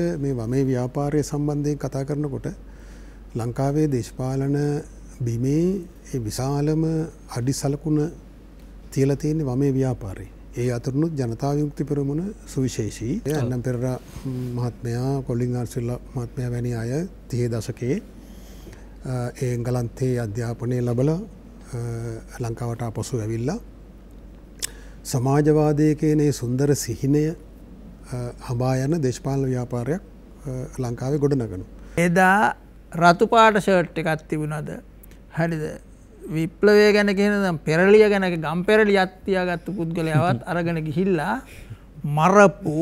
මේ වමේ ව්‍යාපාරය සම්බන්ධයෙන් කතා කරනකොට ලංකාවේ දේශපාලන බිමේ ඒ විශාලම අඩිසලකුණ තියලා තියෙන්නේ වමේ ව්‍යාපාරේ. ඒ අතරුණුත් ජනතා විමුක්ති පෙරමුණ සුවිශේෂී. අන්නම් පෙරේරා මහත්මයා, කොලින් ආර්සිල්ලා මහත්මයා වැනි අය 30 දශකයේ එංගලන්තයේ අධ්‍යාපනය ලැබලා ලංකාවට ආපසු ඇවිල්ලා සමාජවාදයේ කියන ඒ සුන්දර සිහිනය හඹා යන දේශපාලන ව්‍යාපාරයක් ලංකාවේ ගොඩනගනවා. එදා රතු පාට ෂර්ට් එකක් තිබුණාද? හරිද? විප්ලවය ගැන කියන පෙරලිය ගැන ගම් පෙරලියක් තියාගත්තු පුද්ගලයාවත් අරගෙන ගිහිල්ලා මරපු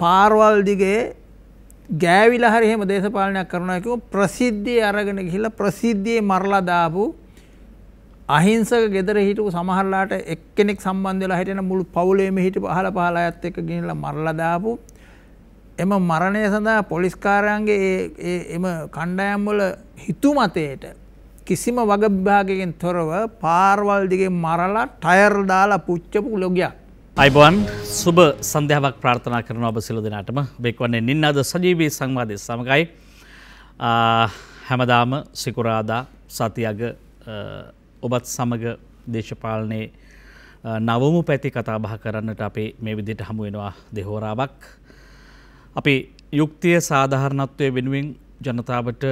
පාරවල් දිගේ ගෑවිලා හරි එහෙම දේශපාලනයක් කරනවා කියව ප්‍රසිද්ධිය අරගෙන ගිහිල්ලා ප්‍රසිද්ධියේ මරලා දාපු අහිංසක ගෙදර හිටපු සමහරලාට එක්කෙනෙක් සම්බන්ධ වෙලා හිටින මුළු පවුලේම හිටපු අහල පහල අයත් එක්ක ගිහිල්ලා මරලා දාපු එම මරණය සඳහා පොලිස් කාර්යාංගයේ එම කණ්ඩායම් වල හිතුමතේට කිසිම වග විභාගයකින් තොරව පාරවල් දිගේ මරලා ටයර් දාලා පුච්චපු ලොගයක්. අයිබෝන් සුබ සන්ධ්‍යාවක් ප්‍රාර්ථනා කරනවා ඔබ සියලු දෙනාටම. බෙක්වන්නේ නින්නාද සජීවී සංවාදයේ සමගයි. හැමදාම සිකුරාදා සතියග ඔබත් සමග දේශපාලනයේ නවමු පැති කතා බහ කරන්නට අපි මේ විදිහට හමු වෙනවා දෙහෝරාවක්. අපි යුක්තිය සාධාරණත්වයේ වෙනුවෙන් ජනතාවට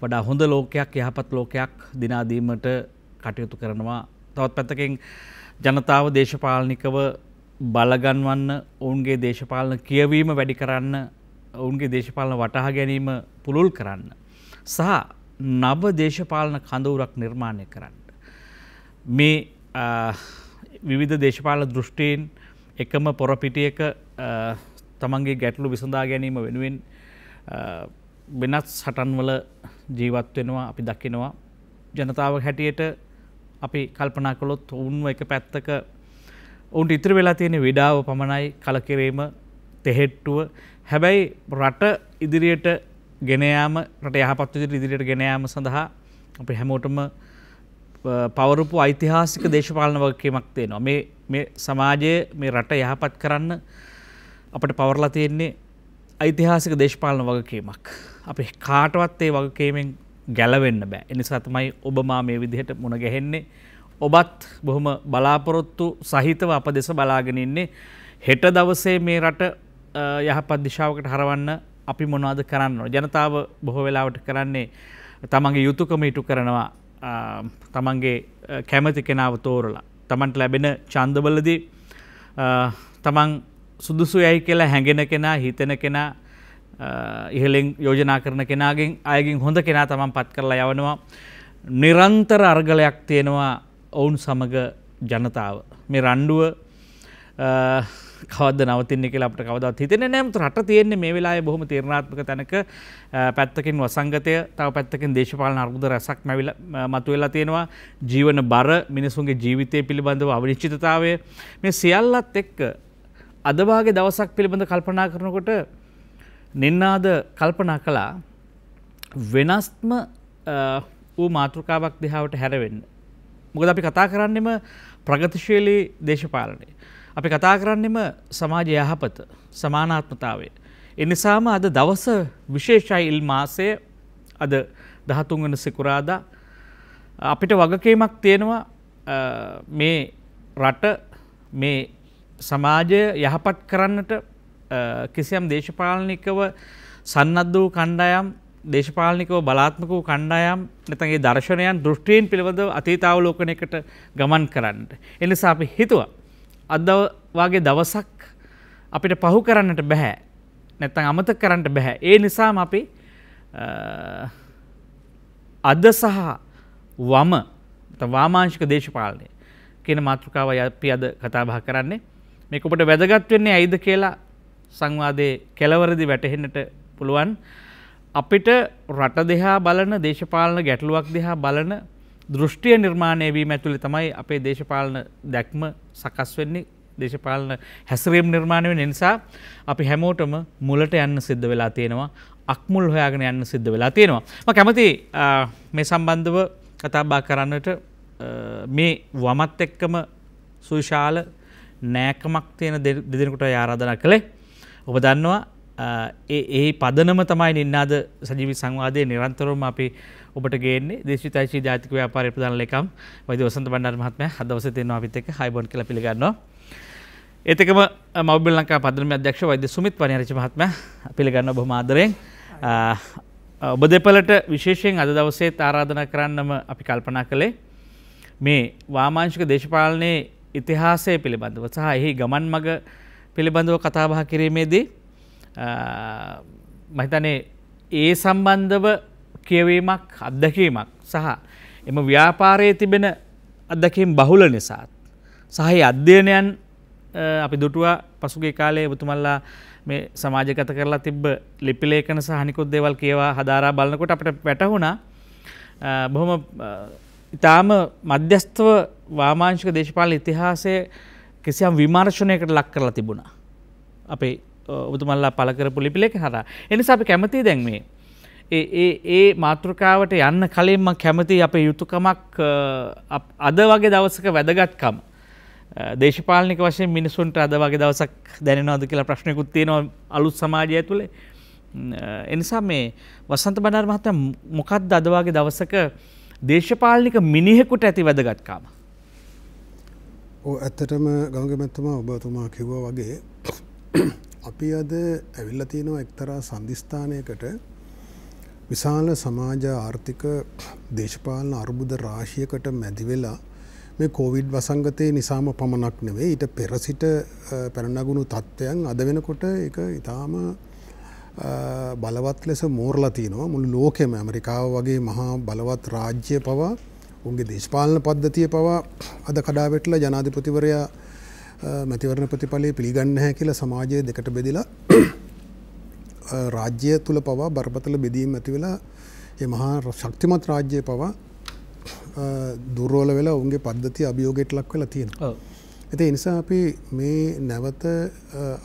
වඩා හොඳ ලෝකයක්, යහපත් ලෝකයක් දිනා දීමට කටයුතු කරනවා. තවත් පැත්තකින් ජනතාව දේශපාලනිකව බලගන්වන්න, ඔවුන්ගේ දේශපාලන කියවීම වැඩි කරන්න, ඔවුන්ගේ දේශපාලන වටහා ගැනීම පුළුල් කරන්න සහ නව දේශපාලන කඳවුරක් නිර්මාණය කරන්න. මේ විවිධ දේශපාලන දෘෂ්ටීන් එකම පොරපිටියක තමන්ගේ ගැටලු විසඳා ගැනීම වෙනුවෙන් වෙනත් සටන්වල ජීවත් වෙනවා අපි දකිනවා. ජනතාව හැටියට අපි කල්පනා කළොත් ඔවුන්ව එක පැත්තක ඔවුන්ට ඉතිරි වෙලා තියෙන විඩාව පමණයි, කලකිරීම, තෙහෙට්ටුව. හැබැයි රට ඉදිරියට ගෙන යාම, රට යහපත් විදිහට ඉදිරියට ගෙන යාම සඳහා අපි හැමෝටම පවරපු ඓතිහාසික දේශපාලන වගකීමක් තියෙනවා. මේ සමාජයේ මේ රට යහපත් කරන්න අපිට පවරලා තියෙන්නේ ඓතිහාසික දේශපාලන වගකීමක්. අපි කාටවත් ඒ වගකීමෙන් ගැලවෙන්න බෑ. ඒ නිසා තමයි ඔබ මා මේ විදිහට මුණ ගැහෙන්නේ. ඔබත් බොහොම බලාපොරොත්තු සහිතව අප දෙස බලාගෙන ඉන්නේ. හෙට දවසේ මේ රට යහපත් දිශාවකට හරවන්න අපි මොනවද කරන්න ඕන? ජනතාව බොහෝ වෙලාවට කරන්නේ තමන්ගේ යුතුයකම ඉටු කරනවා, තමන්ගේ කැමති කෙනාව තෝරලා. තමන්ට ලැබෙන ඡන්දවලදී තමන් සුදුසුයයි කියලා හැඟෙන කෙනා, හිතෙන කෙනා, ඉහළින් යෝජනා කරන කෙනාගෙන් අයගෙන් හොඳ කෙනා තමන් පත් කරලා යවනවා. නිරන්තර අර්ගලයක් තියෙනවා ඔවුන් සමග ජනතාව. මේ රණ්ඩුව කවද්ද නවතින්නේ කියලා අපිට කවදාවත් හිතෙන්නේ නැහැ. මුත් රට තියෙන්නේ මේ වෙලාවේ බොහොම තීරණාත්මක තැනක. පැත්තකින් වසංගතය, තව පැත්තකින් දේශපාලන අර්බුද රැසක් මතුවෙලා තියෙනවා. ජීවන බර, මිනිසුන්ගේ ජීවිතය පිළිබඳව අනිශ්චිතතාවය, මේ සියල්ලත් එක්ක අද වාගේ දවසක් පිළිබඳ කල්පනා කරනකොට නින්නාද කල්පනා කළා වෙනස්ම වූ මාතෘකාවක් දිහාවට හැරෙන්න. මොකද අපි කතා කරන්නේම ප්‍රගතිශීලී දේශපාලනය. අපි කතා කරන්නේම සමාජ යහපත, සමානාත්මතාවය. ඒ නිසාම අද දවස විශේෂයි. ඉල් මාසය අද 13 වෙනි සිකුරාදා. අපිට වගකීමක් තියෙනවා මේ රට, මේ සමාජය යහපත් කරන්නට කිසියම් දේශපාලනිකව සන්නද්ධ වූ කණ්ඩායම්, දේශපාලනිකව බලාත්මක වූ කණ්ඩායම් නැත්නම් ඒ දර්ශනයන්, දෘෂ්ටීන් පිළිබඳව අතීතාවලෝකනයකට ගමන් කරන්නට. ඒ නිසා අපි හිතුවා අද වාගේ දවසක් අපිට පහු කරන්නට බෑ, නැත්නම් අමතක කරන්නට බෑ. ඒ නිසාම අපි අද සහ වම වාමාංශික දේශපාලනය කියන මාතෘකාවයි අපි අද කතා බහ කරන්නේ. මේක ඔබට වැදගත් වෙන්නේ ඇයිද කියලා සංවාදයේ කෙලවරදී වැටහෙන්නට පුළුවන්. අපිට රට දිහා බලන, දේශපාලන ගැටලුවක් දිහා බලන දෘෂ්ටිය නිර්මාණය වීම ඇතුළේ තමයි අපේ දේශපාලන දැක්ම සකස් වෙන්නේ, දේශපාලන හැසිරීම නිර්මාණය වෙන නිසා අපි හැමෝටම මුලට යන්න සිද්ධ වෙලා තියෙනවා, අක්මුල් හොයාගෙන යන්න සිද්ධ වෙලා තියෙනවා. මම කැමති මේ සම්බන්ධව කතා බහ කරන්නට මේ වමත් එක්කම සුවිශාල නෑකමක් තියෙන දෙදෙනෙකුට ආරාධනා කළේ. ඔබ දන්නවා ඒ පදනම තමයි නින්නාද සජීවී සංවාදයේ නිරන්තරවම අපි ඔබට ගේන්නේ. දේශිතයිචී ජාතික ව්‍යාපාර ප්‍රධාන ලේකම් වෛද්‍ය වසන්ත බණ්ඩාර මහත්මයා අද දවසේ තියෙනවා අපිත් එක්ක හයිබෝන් කියලා පිළිගන්නවා. ඒත් එකම මොබිල් ලංකා පදනමේ අධ්‍යක්ෂ වෛද්‍ය සුමිත් වනිආරච්චි මහත්මයා පිළිගන්නවා බොහොම ආදරෙන්. ඔබ දෙපළට විශේෂයෙන් අද දවසේ ආරාධනා කරන්නම අපි කල්පනා කළේ මේ වාමාංශික දේශපාලනයේ ඉතිහාසය පිළිබඳව සහ එහි ගමන් මඟ පිළිබඳව කතා බහ කිරීමේදී මම හිතන්නේ ඒ සම්බන්ධව කියවීමක් අත්දැකීමක් සහ එම ව්‍යාපාරයේ තිබෙන අත්දැකීම් බහුල නිසා සහ ඒ අධ්‍යයනයන් අපි දුටුවා පසුගිය කාලේ ඔබතුමන්ලා මේ සමාජගත කරලා තිබ්බ ලිපි ලේඛන සහ අනිකුත් දේවල් කියවා හදාරා බලනකොට අපිට වැටහුණා බොහොම ඉතාම මධ්‍යස්ථව වාමාංශික දේශපාලන ඉතිහාසයේ කිසියම් විමර්ශනයකට ලක් කරලා තිබුණා. අපේ ඔබතුමන්ලා පළ කරපු ලිපි ලේඛන හරහා. ඒ නිසා අපි කැමතියි දැන් මේ ඒ මාතෘකාවට යන්න කලින් මම කැමතියි අපේ යුතුයකමක් අද වගේ දවසක වැදගත්කම දේශපාලනික වශයෙන් මිනිසුන්ට අද වගේ දවසක් දැනෙනවද කියලා ප්‍රශ්නයකුත් තියෙනවා අලුත් සමාජය ඇතුලේ. ඒ නිසා මේ වසන්ත බණ්ඩාර මහත්තයා මොකක්ද අද වගේ දවසක දේශපාලනික මිනිහෙකුට ඇති වැදගත්කම? ඇත්තටම ගංගේ මැතිතුමා ඔබතුමා කිව්වා වගේ අපි අද ඇවිල්ලා තියෙනවා එක්තරා සම්දිස්ථානයකට විශාල සමාජ ආර්ථික දේශපාලන අර්බුද රාශියකට මැදි වෙලා මේ කොවිඩ් වසංගතයේ නිසාම පමණක් නෙවෙයි ඊට පෙර සිට පැන නගුණු තත්ත්වයන් අද වෙනකොට ඒක ඊටාම බලවත් ලෙස මෝරලා තියෙනවා. මුළු ලෝකෙම ඇමරිකාව වගේ මහා බලවත් රාජ්‍ය පවා උන්ගේ දේශපාලන පද්ධතිය පවා අද කඩා වැටලා ජනාධිපතිවරයා මැතිවරණ ප්‍රතිඵලය පිළිගන්නේ නැහැ කියලා සමාජය දෙකට බෙදිලා රාජ්‍ය තුල පවා බරපතල බෙදීම් ඇති වෙලා මේ මහා ශක්තිමත් රාජ්‍ය පවා දුර්වල වෙලා උන්ගේ පද්ධතිය අභියෝගයට ලක් වෙලා තියෙනවා. ඒ නිසා අපි මේ නැවත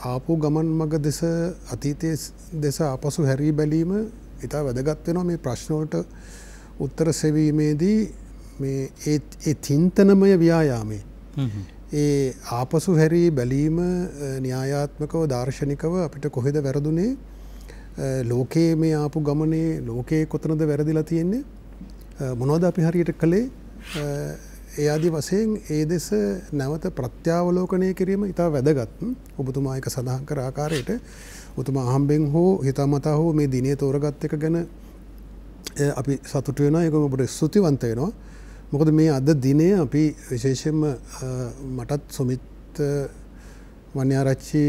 ආපු ගමන් මඟ දෙස අතීතයේ දෙස ආපසු හැරී බැලීම ඉතා වැදගත් වෙනවා මේ ප්‍රශ්න වලට උත්තර සෙවීමේදී මේ ඒ චින්තනමය ව්‍යායාමයේ ඒ ආපසු හැරී බැලීම න්‍යායාත්මකව දාර්ශනිකව අපිට කොහෙද වැරදුනේ ලෝකයේ මේ ආපු ගමනේ ලෝකයේ කොතනද වැරදිලා තියෙන්නේ මොනවද අපි හරියට කළේ ඒ ආදී වශයෙන් ඒ දෙස නැවත ප්‍රත්‍යාවලෝකනය කිරීම ඉතා වැදගත්. ඔබතුමා එක සඳහන් කර ආකාරයට ඔබතුමා අහම්බෙන් හෝ හිතාමතා හෝ මේ දිනේ තෝරගත් එක ගැන අපි සතුටු වෙනවා. ඒක ඔබට ස්තුතිවන්ත වෙනවා. මොකද මේ අද දිනේ අපි විශේෂයෙන්ම මටත් සුමිත් වනිආරච්චි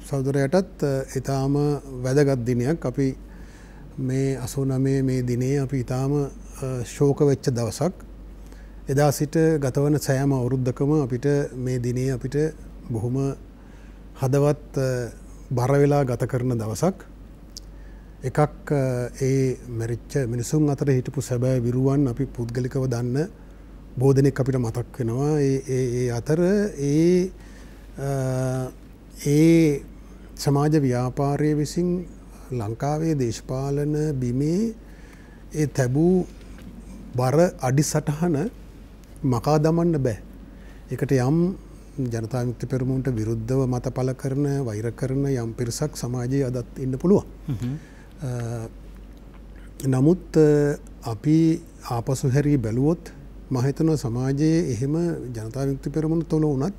සහෝදරයාටත් ඊටාම වැදගත් දිනයක්. අපි මේ 89 මේ දිනේ අපි ඊටාම ශෝක වෙච්ච දවසක්. එදා සිට ගතවන සෑම අවුරුද්දකම අපිට මේ දිනේ අපිට බොහොම හදවත් බර වෙලා ගත කරන දවසක්. එකක් ඒ මැරිච්ච මිනිසුන් අතර හිටපු සැබෑ විරුවන් අපි පුද්ගලිකව දන්න බෝධනෙක් අපිට මතක් වෙනවා. ඒ අතර ඒ සමාජ ව්‍යාපාරයේ විසින් ලංකාවේ දේශපාලන බිමේ ඒ තැබූ බර අඩිසටහන මකා දමන්න බෑ. ඒකට යම් ජනතා විමුක්ති පෙරමුණට විරුද්ධව මත පළ කරන වෛර කරන යම් පිරිසක් සමාජයේ අදත් ඉන්න පුළුවන්. නමුත් අපි ආපසු හැරී බැලුවොත් මම හිතනවා සමාජයේ එහෙම ජනතා විමුක්ති පෙරමුණ තුළ වුණත්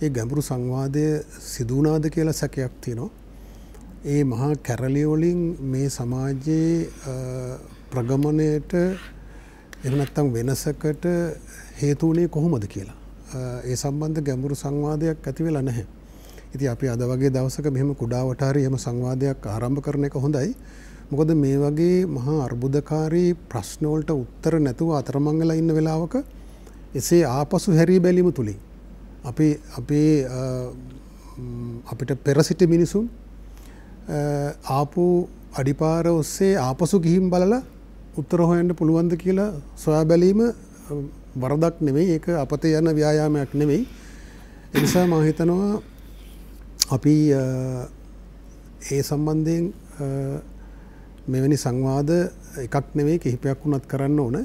ඒ ගැඹුරු සංවාදය සිදු වුණාද කියලා සැකයක් තියෙනවා. ඒ මහා කැරලිය වලින් මේ සමාජයේ ප්‍රගමණයට එහෙම නැත්නම් වෙනසකට හේතු වුණේ කොහොමද කියලා. ඒ සම්බන්ධ ගැඹුරු සංවාදයක් ඇති වෙලා නැහැ. ඉතින් අපි අද වගේ දවසක මෙහෙම කුඩාවට හරි එහෙම සංවාදයක් ආරම්භ කරන එක හොඳයි. මොකද මේ වගේ මහා අර්බුදකාරී ප්‍රශ්න වලට උත්තර නැතුව අතරමං වෙලා ඉන්න වෙලාවක එසේ ආපසු හැරී බැලීම තුලින් අපිට පෙර සිටි මිනිසුන් ආපු අඩිපාර ඔස්සේ ආපසු ගිහින් බලලා උත්තර හොයන්න පුළුවන්ද කියලා සොයා බැලීම වරදක් නෙවෙයි. ඒක අපතේ යන ව්‍යායාමයක් නෙවෙයි. ඒ නිසා මම හිතනවා අපි ඒ සම්බන්ධයෙන් මෙවැනි සංවාද එකක් නෙවෙයි කිහිපයක් වුණත් කරන්න ඕන.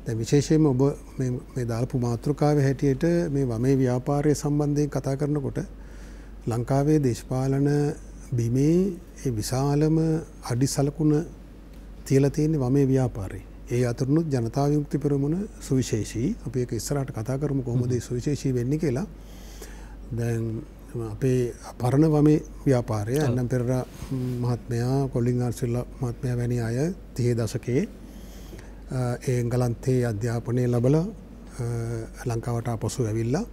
දැන් විශේෂයෙන්ම ඔබ මේ දාල්පු මාතෘකාවේ හැටියට මේ වමේ ව්‍යාපාරයේ සම්බන්ධයෙන් කතා කරනකොට ලංකාවේ දේශපාලන බිමේ ඒ විශාලම අඩි සලකුණ තියලා තියෙන්නේ වමේ ව්‍යාපාරේ. ඒ අතරුණුත් ජනතා විමුක්ති පෙරමුණ සුවිශේෂී. අපි ඒක ඉස්සරහට කතා කරමු කොහොමද ඒ සුවිශේෂී වෙන්නේ කියලා. දැන් අපේ පරණ වමේ ව්‍යාපාරය අන්නම් පෙරේරා මහත්මයා කොලින් ආර්සිල්ලා මහත්මයා වැනි අය 30 දශකයේ ඒ එංගලන්තයේ අධ්‍යාපනය ලැබලා ලංකාවට ආපසු ඇවිල්ලා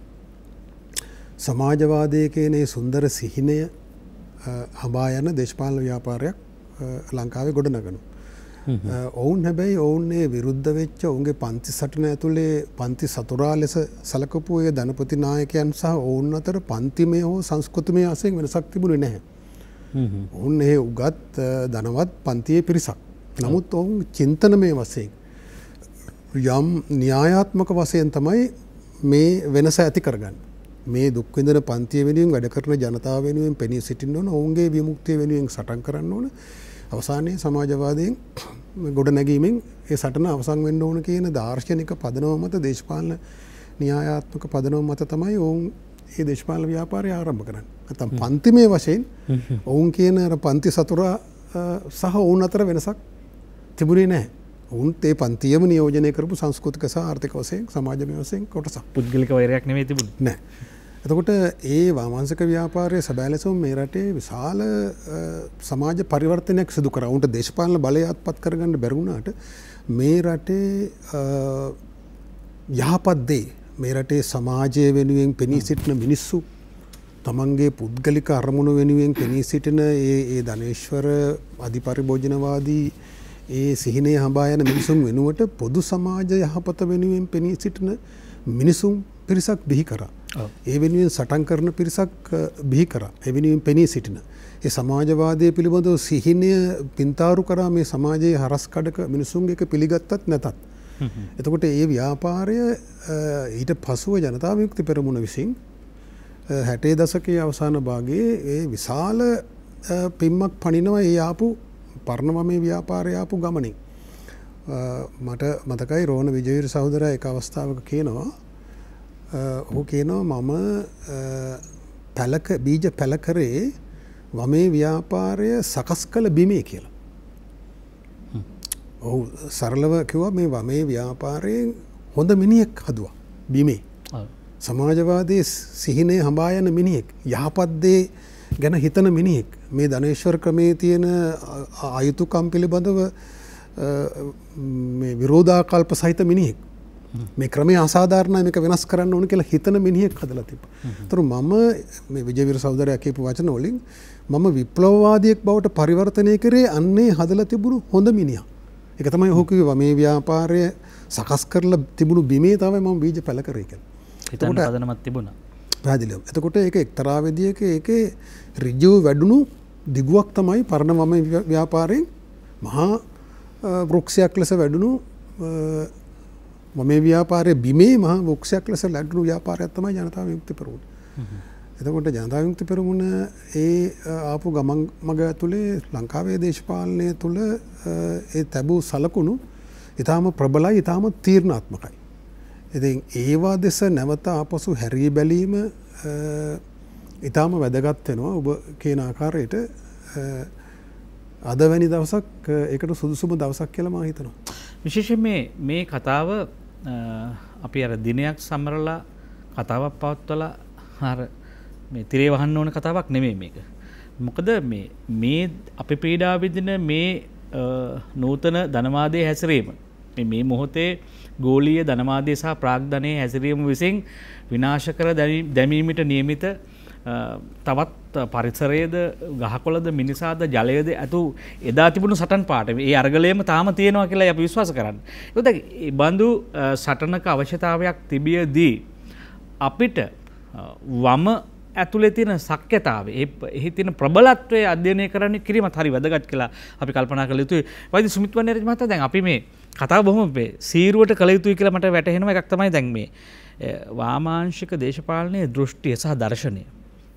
සමාජවාදයේ කියන ඒ සුන්දර සිහිනය හඹා යන දේශපාලන ව්‍යාපාරයක් ලංකාවේ ගොඩනගනවා. ඔවුන් හැබැයි ඔවුන් ඒ විරුද්ධ වෙච්ච ඔවුන්ගේ පන්ති සටන ඇතුලේ පන්ති සතුරා ලෙස සලකපු ඒ ධනපති නායකයන් සහ ඔවුන් අතර පන්තිමය හෝ සංස්කෘතිමය වශයෙන් වෙනසක් තිබුණේ නැහැ. ඔවුන් ඒ උගත් ධනවත් පන්තියේ පිරිසක්. නමුත් ඔවුන් චින්තනමය වශයෙන් යම් න්‍යායාත්මක වශයෙන් තමයි මේ වෙනස ඇති කරගන්නේ. මේ දුක් විඳින පන්තිය වෙනුවෙන් වැඩ කරන ජනතාව වෙනුවෙන් පෙනී සිටින්න ඕන. ඔවුන්ගේ විමුක්තිය වෙනුවෙන් සටන් කරන්න ඕන. අවසානයේ සමාජවාදයෙන් ගොඩ නැගීමෙන් ඒ සටන අවසන් වෙන්න ඕන කියන දාර්ශනික පදනම මත දේශපාලන න්‍යායාත්මක පදනම මත තමයි ඔවුන් මේ දේශපාලන ව්‍යාපාරය ආරම්භ කරන්නේ. නැත්නම් පන්තිමය වශයෙන් ඔවුන් කියන අර පන්ති සතුරා සහ ඔවුන් අතර වෙනසක් තිබුණේ නැහැ. ඔවුන් ඒ පන්තියම නියෝජනය කරපු සංස්කෘතික සහ ආර්ථික වශයෙන් සමාජමය වශයෙන් කොටසක්. පුද්ගලික වෛරයක් නෙමෙයි තිබුණේ. නැහැ. එතකොට ඒ වාමාංශික ව්‍යාපාරයේ සැබෑ ලෙසම මේ රටේ විශාල සමාජ පරිවර්තනයක් සිදු කරා. උන්ට දේශපාලන බලය අත්පත් කරගන්න බැරි වුණාට මේ රටේ යහපත් දේ මේ රටේ සමාජය වෙනුවෙන් පෙනී සිටින මිනිස්සු තමන්ගේ පුද්ගලික අරමුණු වෙනුවෙන් පෙනී සිටින ඒ ධනේශ්වර අධිපරිභෝජනවාදී ඒ සිහිනය හඹා යන මිනිසුන් වෙනුවට පොදු සමාජ යහපත වෙනුවෙන් පෙනී සිටින මිනිසුන් පිරිසක් බිහි කරා. ඒ වෙනුවෙන් සටන් කරන පිරිසක් බිහි කරා. ඒ වෙනුවෙන් පෙනී සිටින. ඒ සමාජවාදයේ පිළිබඳව සිහිනය පින්තාරු කරා මේ සමාජයේ හරස් කඩක මිනිසුන්ගේ එක පිළිගත්තත් නැතත්. එතකොට ඒ ව්‍යාපාරය ඊට පසුව ජනතා විමුක්ති පෙරමුණ විසින් 60 දශකයේ අවසාන භාගයේ ඒ විශාල පිම්මක් පනිනවා ඒ ආපු පරණ වමේ ව්‍යාපාරය ආපු ගමනින්. මට මතකයි රෝණ විජේවීර සහෝදරයා එක අවස්ථාවක කියනවා ඔහු කියනවා මම බීජ පැලකරේ වමේ ව්‍යාපාරය සකස් කළ බිමේ කියලා. ඔහු සරලව කිව්වා මේ වමේ ව්‍යාපාරයෙන් හොඳ මිනිහෙක් හදුවා බිමේ. සමාජවාදයේ සිහිනේ හඹා යන මිනිහෙක්, යහපත් දේ ගැන හිතන මිනිහෙක්, මේ ධනේශ්වර ක්‍රමේ තියෙන අයුතුකම් පිළිබඳව මේ විරෝධාකල්ප සහිත මිනිහෙක්. මේ ක්‍රමය අසාධාරණයි මේක වෙනස් කරන්න ඕන කියලා හිතන මිනිහෙක් හදලා තිබ්බා. ඒතර මම මේ විජේවීර සහෝදරයා කියපු වචන වලින් මම විප්ලවවාදියෙක් බවට පරිවර්තනය කරේ අන්නේ හදලා තිබුණු හොඳ මිනිහා. ඒක තමයි ඔහු කිව්වේ මේ ව්‍යාපාරය සකස් කරලා තිබුණු බිමේ තමයි මම බීජ පැල කරේ කියලා. හිතන්න පදනමක් තිබුණා. පැහැදිලිව. එතකොට ඒක එක්තරා විදියක ඒකේ ඍජුව වැඩුණු දිගුවක් තමයි පරණ වම ව්‍යාපාරයෙන් මහා වෘක්ෂයක් ලෙස වැඩුණු මේ ව්‍යාපාරයේ බිමේ මහා වෘක්ෂයක් ලෙස ලැබුණු ව්‍යාපාරයක් තමයි ජනතා විමුක්ති පෙරමුණ. එතකොට ජනතා විමුක්ති පෙරමුණ ඒ ආපු ගමන් මග ඇතුලේ ලංකාවේ දේශපාලනය තුළ ඒ තැබූ සලකුණු ඊටාම ප්‍රබලයි, ඊටාම තීරණාත්මකයි. ඉතින් ඒවා දෙස නැවත ආපසු හැරී බැලීම ඊටාම වැදගත් වෙනවා. ඔබ කියන ආකාරයට අද වැනි දවසක් ඒකට සුදුසුම දවසක් කියලා මම හිතනවා. විශේෂයෙන් මේ කතාව අපි අර දිනයක් සමරලා කතාවක් පවත්වලා අර මේ තිරේ වහන්න ඕන කතාවක් නෙමෙයි මේක. මොකද මේ අපි පීඩා විඳින මේ නූතන ධනවාදයේ හැසිරීම මේ මොහොතේ ගෝලීය ධනවාදයේ සහ ප්‍රාග්ධනයේ හැසිරීම විසින් විනාශ කර දැමීමට නියමිත තවත් පරිසරයේද ගහකොළද මිනිසාද ජලයේද ඇතු එදා තිබුණු සටන් පාට ඒ අරගලයම තාම තියෙනවා කියලා අපි විශ්වාස කරන්නේ. ඒකද මේ බඳු සටනක අවශ්‍යතාවයක් තිබියදී අපිට වම ඇතුලේ තියෙන සක්්‍යතාවය එහි තියෙන ප්‍රබලත්වය අධ්‍යයනය කරන්න කිරීමත් හරි වැදගත් කියලා අපි කල්පනා කළ යුතුයි. වෛද්‍ය සුමිත් වන්නේරජ මහතා දැන් අපි මේ කතාව බොහොම සීරුවට කළ යුතුයි කියලා මට වැටහෙනවා. එකක් තමයි දැන් මේ වාමාංශික දේශපාලනයේ දෘෂ්ටිය සහ දර්ශනය.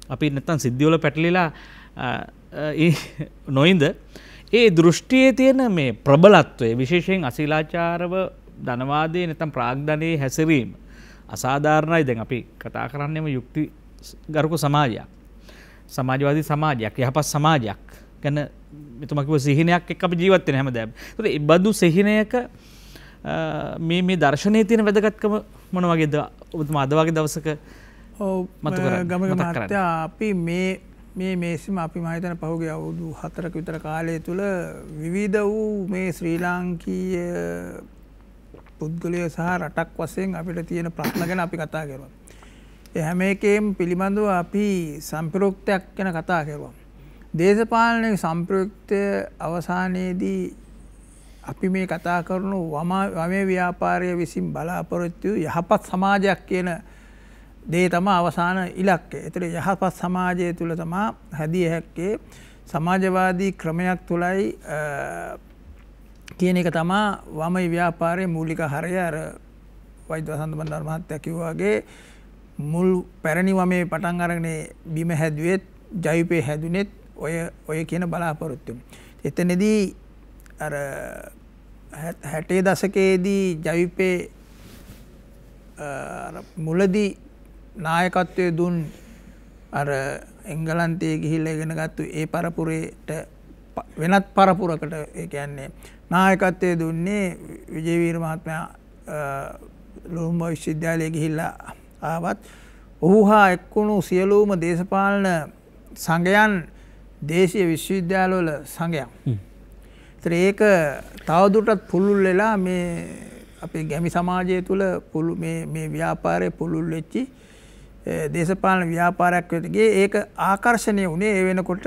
අපි නැත්තම් සිද්ධිවල පැටලිලා නොයින්ද ඒ දෘෂ්ටියේ තියෙන මේ ප්‍රබලත්වය විශේෂයෙන් අශීලාචාරව ධනවාදයේ නැත්තම් ප්‍රාග්ධනයේ හැසිරීම අසාධාරණයි. දැන් අපි කතා කරන්නේම යුක්ති ගරුක සමාජයක්. සමාජවාදී සමාජයක් යහපත් සමාජයක් ගැන මෙතුමා කිව්ව සිහිනයක් එක්ක අපි ජීවත් වෙන හැමදාම. ඒත් ඒ බඳු සිහිනයක මේ දර්ශනයේ තියෙන වැදගත්කම මොන වගේද ඔබතුමා අද වගේ දවසක මතු කරන්නේ? ගමක මහත්තයා අපි මේ මේසෙම අපි මම හිතන පහුගිය අවුරුදු 4ක විතර කාලය තුල විවිධ වූ මේ ශ්‍රී ලාංකීය පුද්ගලයෝ සහ රටක් වශයෙන් අපිට තියෙන ප්‍රශ්න ගැන අපි කතා කරුවා. ඒ හැම එකේම පිළිබඳව අපි සම්ප්‍රයුක්තයක් ගැන කතා කරුවා. දේශපාලනික සම්ප්‍රයුක්තය අවසානයේදී අපි මේ කතා කරනු වමේ ව්‍යාපාරය විසින් බලාපොරොත්තු යහපත් සමාජයක් කියන දේ තමයි අවසාන ඉලක්කය. ඒතර යහපත් සමාජය තුල තමයි හැදිය හැක්කේ සමාජවාදී ක්‍රමයක් තුලයි කියන එක තමයි වමේ ව්‍යාපාරයේ මූලික හරය. අර වෛද්‍ය වසන්ත බණ්ඩාර මහත්තයා කිව්වා වගේ මුල් පැරණි වමේ පටන් අරගෙන බිම හැදුවෙත් ජෛපේ හැදුනෙත් ඔය කියන බලාපොරොත්තු. එතනදී අර 60 දශකයේදී ජෛපේ මුලදී නායකත්වයේ දුන් අර එංගලන්තයේ ගිහිල්ලා ඉගෙන ගත්තු ඒ පරපුරේට වෙනත් පරපුරකට ඒ කියන්නේ නායකත්වයේ දුන්නේ විජේවීර මහත්මයා ලොම්බ විශ්වවිද්‍යාලයේ ගිහිල්ලා ආවත් ඔහු හා එක්වුණු සියලුම දේශපාලන සංගයන් දේශීය විශ්වවිද්‍යාලවල සංගයන්. ඒක තවදුරටත් පුළුල් වෙලා මේ අපේ ගැමි සමාජය තුළ මේ ව්‍යාපාරය පුළුල් වෙච්චි දේශපාලන ව්‍යාපාරයක් වෙත ගියේ. ඒක ආකර්ෂණය වුණේ ඒ වෙනකොට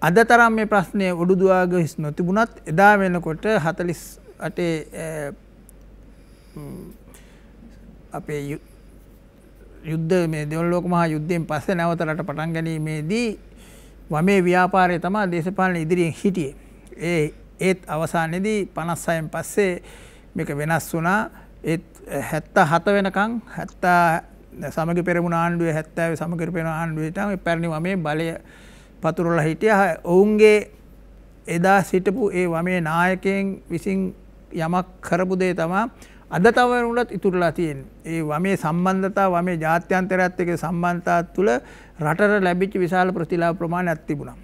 අද තරම් මේ ප්‍රශ්නය ඔඩුදුවා ගිස් නොතිබුණත් එදා වෙනකොට 48 අපේ යුද්ධ මේ දෙවන ලෝක මහා යුද්ධයෙන් පස්සේ නැවත රට පටන් ගැනීමේදී වමේ ව්‍යාපාරය තමයි දේශපාලන ඉදිරියෙන් හිටියේ. ඒත් අවසානයේදී 56න් පස්සේ මේක වෙනස් වුණා. ඒත් 77 වෙනකන් 70 සමගි පෙරමුණ ආණ්ඩුවේ 70 සමගි පෙරමුණ ආණ්ඩුවේ තමයි පැරණි වමේ බලය පතුරලා හිටියා. ඔවුන්ගේ එදා සිටපු ඒ වමේ නායකයන් විසින් යමක් කරපු දේ තමයි අද තවරුණත් ඉතුරුලා තියෙන්නේ. ඒ වමේ සම්බන්ධතාව වමේ ජාත්‍යන්තරයත් එක්ක සම්බන්ධතාව තුළ රටට ලැබිච්ච විශාල ප්‍රතිලාභ ප්‍රමාණයක් තිබුණා.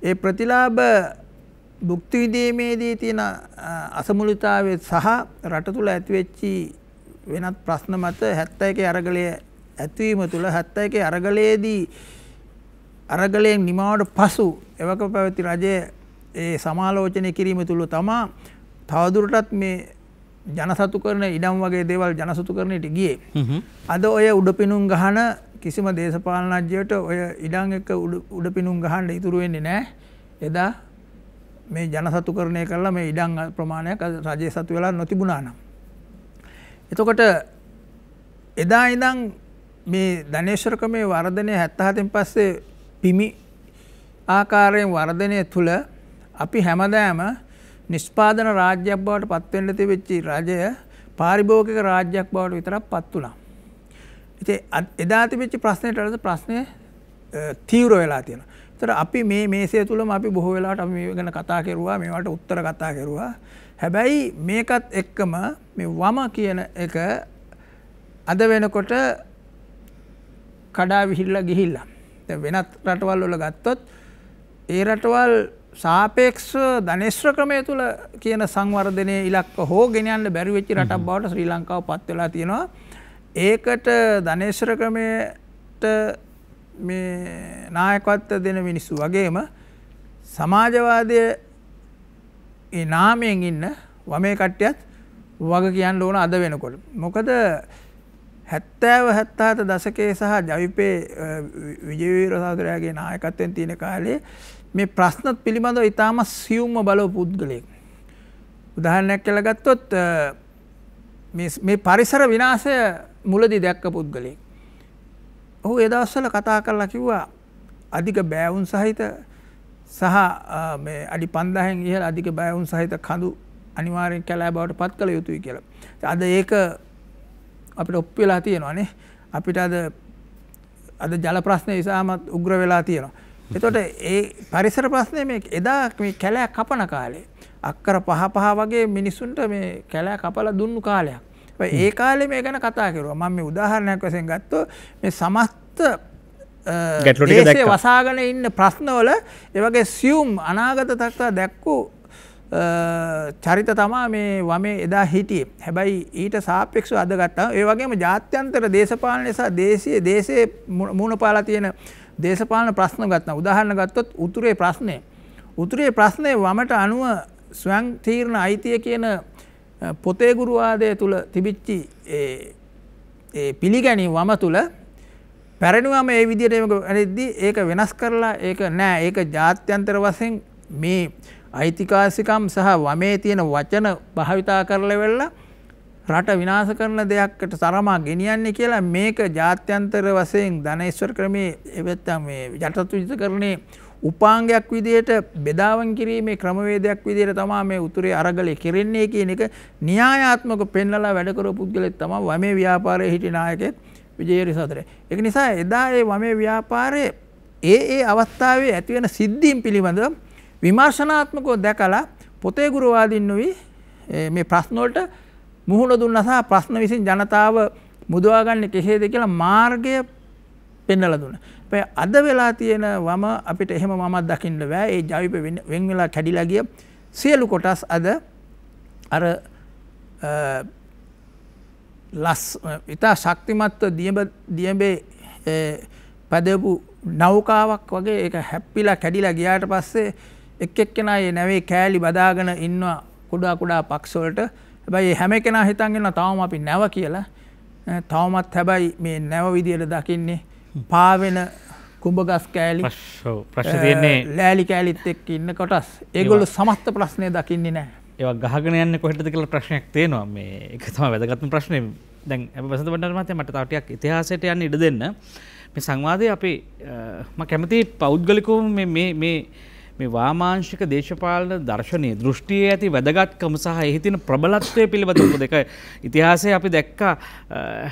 ඒ ප්‍රතිලාභ භුක්ති විඳීමේදී තියෙන අසමතුලිතතාවය සහ රට තුළ ඇතිවෙච්චි වෙනත් ප්‍රශ්න මත 71 අරගලය ඇතිවීම තුළ 71 අරගලයේදී අරගලයෙන් නිමාවට පසු එවක පැවති රජය ඒ සමාලෝචනය කිරීම තුළ තමා තවදුරටත් මේ ජනසතු කරන ඉඩම් වගේ දේවල් ජනසතු කරනට ගියේ. අද ඔය උඩපිනුම් ගහන කිසිම දේශපාලනඥයෙකුට ඔය ඉඩම් එක උඩපිනුම් ගහන්න ඉතුරු වෙන්නේ නැහැ. එදා මේ ජනසතු කරණය කරලා මේ ඉඩම් ප්‍රමාණයක් රජයේ සතු වෙලා නොතිබුණා නම්. එතකොට එදා ඉඳන් මේ ධනේශ්වර ක්‍රමයේ වර්ධනය 77න් පස්සේ පිමි ආකාරයෙන් වර්ධනය තුළ අපි හැමදාම නිෂ්පාදන රාජ්‍යයක් බවට පත් වෙන්න තිබෙච්ච රජය පාරිභෝගික රාජ්‍යයක් බවට විතරක් පත් වුණා. ඉතින් එදා තිබෙච්ච ප්‍රශ්නයට අද ප්‍රශ්නය තීව්‍ර වෙලා තියෙනවා. ඒතර අපි මේ මේසය තුලම අපි බොහෝ වෙලාවට අපි මේ ගැන කතා කරුවා, මේවට උත්තර කතා කරුවා. හැබැයි මේකත් එක්කම මේ වම කියන එක අද වෙනකොට කඩා විහිල්ලා ගිහිල්ලා. දැන් වෙනත් රටවල් වල ගත්තොත් ඒ රටවල් සාපේක්ෂ ධනේශ්වර ක්‍රමය තුළ කියන සංවර්ධනයේ ඉලක්ක හෝ ගෙනියන්න බැරි වෙච්ච රටක් බවට ශ්‍රී ලංකාව පත් වෙලා තියෙනවා. ඒකට ධනේශ්වර ක්‍රමයට මේ නායකත්වය දෙන මිනිස්සු වගේම සමාජවාදයේ ඒ නාමයෙන් ඉන්න වමේ කට්ටියත් වග කියන්න ඕන අද වෙනකොට. මොකද 70 දශකයේ සහ ජවිපේ විජේවීර සහෝදරයාගේ නායකත්වයෙන් තියෙන කාලේ මේ ප්‍රශ්නත් පිළිබඳව ඉතාම සියුම්ම බලව පුද්ගලයෙක්. උදාහරණයක් කියලා ගත්තොත් මේ පරිසර විනාශය මුලදී දැක්ක පුද්ගලයෙක්. ඔහු ඒ දවස්වල කතා කරලා කිව්වා අධික බෑවුන් සහිත සහ මේ අඩි 5000න් ඉහළ අධික බෑවුන් සහිත කඳු අනිවාර්යෙන් කැලෑ බවට පත් කළ යුතුයි කියලා. අද ඒක අපිට ඔප්පු වෙලා තියෙනවානේ. අපිට අද ජල ප්‍රශ්නේ ඉතාමත් උග්‍ර වෙලා තියෙනවා. එතකොට ඒ පරිසර ප්‍රශ්නේ මේ එදා මේ කැලෑ කපන කාලේ අක්කර 5 වගේ මිනිසුන්ට මේ කැලෑ කපලා දුන්නු කාලයක්. ඒ කාලේ මේ ගැන කතා කරුවා. මම මේ උදාහරණයක් වශයෙන් ගත්තොත් මේ සමස්ත ගැටලු ටික දේශේ දැක්කා. වසාගෙන ඉන්න ප්‍රශ්නවල ඒ වගේ සියුම් අනාගත තත්ත්ව දැක්කු චරිත තමා මේ වමේ එදා හිටියේ. හැබැයි ඊට සාපේක්ෂව අද ගත්තා. ඒ වගේම ජාත්‍යන්තර දේශපාලනය සහ දේශයේ මූණ පාලා තියෙන දේශපාලන ප්‍රශ්න ගත්තා. උදාහරණ ගත්තොත් උතුරේ ප්‍රශ්නය. උතුරේ ප්‍රශ්නේ වමට අනුව ස්වයං තීරණ අයිතිය කියන පොතේ ගුරුවාදය තුල තිබිච්චි ඒ පිළිගැනීම වම තුල පැරණිවම ඒ විදිහට එද්දී ඒක වෙනස් කරලා ඒක නෑ ඒක ජාත්‍යන්තර වශයෙන් මේ අයිතිකාසිකම් සහ වමේ තියෙන වචන භාවිතා කරලා වෙලා රට විනාශ කරන දෙයක්කට තරමා ගෙනියන්නේ කියලා මේක ජාත්‍යන්තර වශයෙන් ධනේශ්වර ක්‍රමයේ එවත්තම් මේ යටත්විජිතකරණේ උපාංගයක් විදිහට බෙදාවන් කිරීමේ ක්‍රමවේදයක් විදිහට තමයි මේ උතුරේ අරගලේ කෙරෙන්නේ කියන එක න්‍යායාත්මක පෙන්වලා වැඩ කරපු පුද්ගලෙක් තමයි වමේ ව්‍යාපාරයේ හිටි නායකයෙක් විජේරිසතර. ඒක නිසා එදා ඒ වමේ ව්‍යාපාරයේ ඒ අවස්ථාවේ ඇති වෙන සිද්ධීන් පිළිබඳව විමර්ශනාත්මකව දැකලා පොතේ ගුරුවාදීන්නුයි මේ ප්‍රශ්න වලට මුහුණ දුන්නා සහ ප්‍රශ්න විසින් ජනතාව මුදවාගන්නේ කෙසේද කියලා මාර්ගය පෙන්වලා දුන්නා. අද වෙලා තියෙන වම අපිට එහෙම මමත් දකින්න බෑ. ඒ ජවිප වෙන් වෙලා කැඩිලා ගිය සියලු කොටස් අද අර ඉතා ශක්තිමත්ව දියඹේ පදවපු නෞකාවක් වගේ ඒක හැප්පිලා කැඩිලා ගියාට පස්සේ එක් එක්කෙනා මේ නැවේ කෑලි බදාගෙන ඉන්නවා කුඩා කුඩා පක්ෂ වලට. හැබැයි හැම කෙනා හිතන් ඉන්නවා තාම අපි නැව කියලා. තවමත් හැබැයි මේ නැව විදියට දකින්නේ පාවෙන කුඹගස් කෑලි ප්‍රශ්න තියෙන්නේ ලෑලි කෑලිත් එක්ක ඉන්න කොටස්. ඒගොල්ලෝ සමස්ත ප්‍රශ්නේ දකින්නේ නැහැ. ඒවා ගහගෙන යන්නේ කොහෙටද කියලා ප්‍රශ්නයක් තියෙනවා. මේ ඒක තමයි වැදගත්ම ප්‍රශ්නේ. දැන් අපි වසන්ත බණ්ඩාර මහත්තයා මට තව ටිකක් ඉතිහාසයට යන්න ඉඩ දෙන්න. මේ සංවාදයේ අපි මම කැමති පෞද්ගලිකව මේ වාමාංශික දේශපාලන දර්ශනයේ දෘෂ්ටියේ ඇති වැදගත්කම සහ එහි තියෙන ප්‍රබලත්වය පිළිබඳව මොකද ඒක ඉතිහාසයේ අපි දැක්කා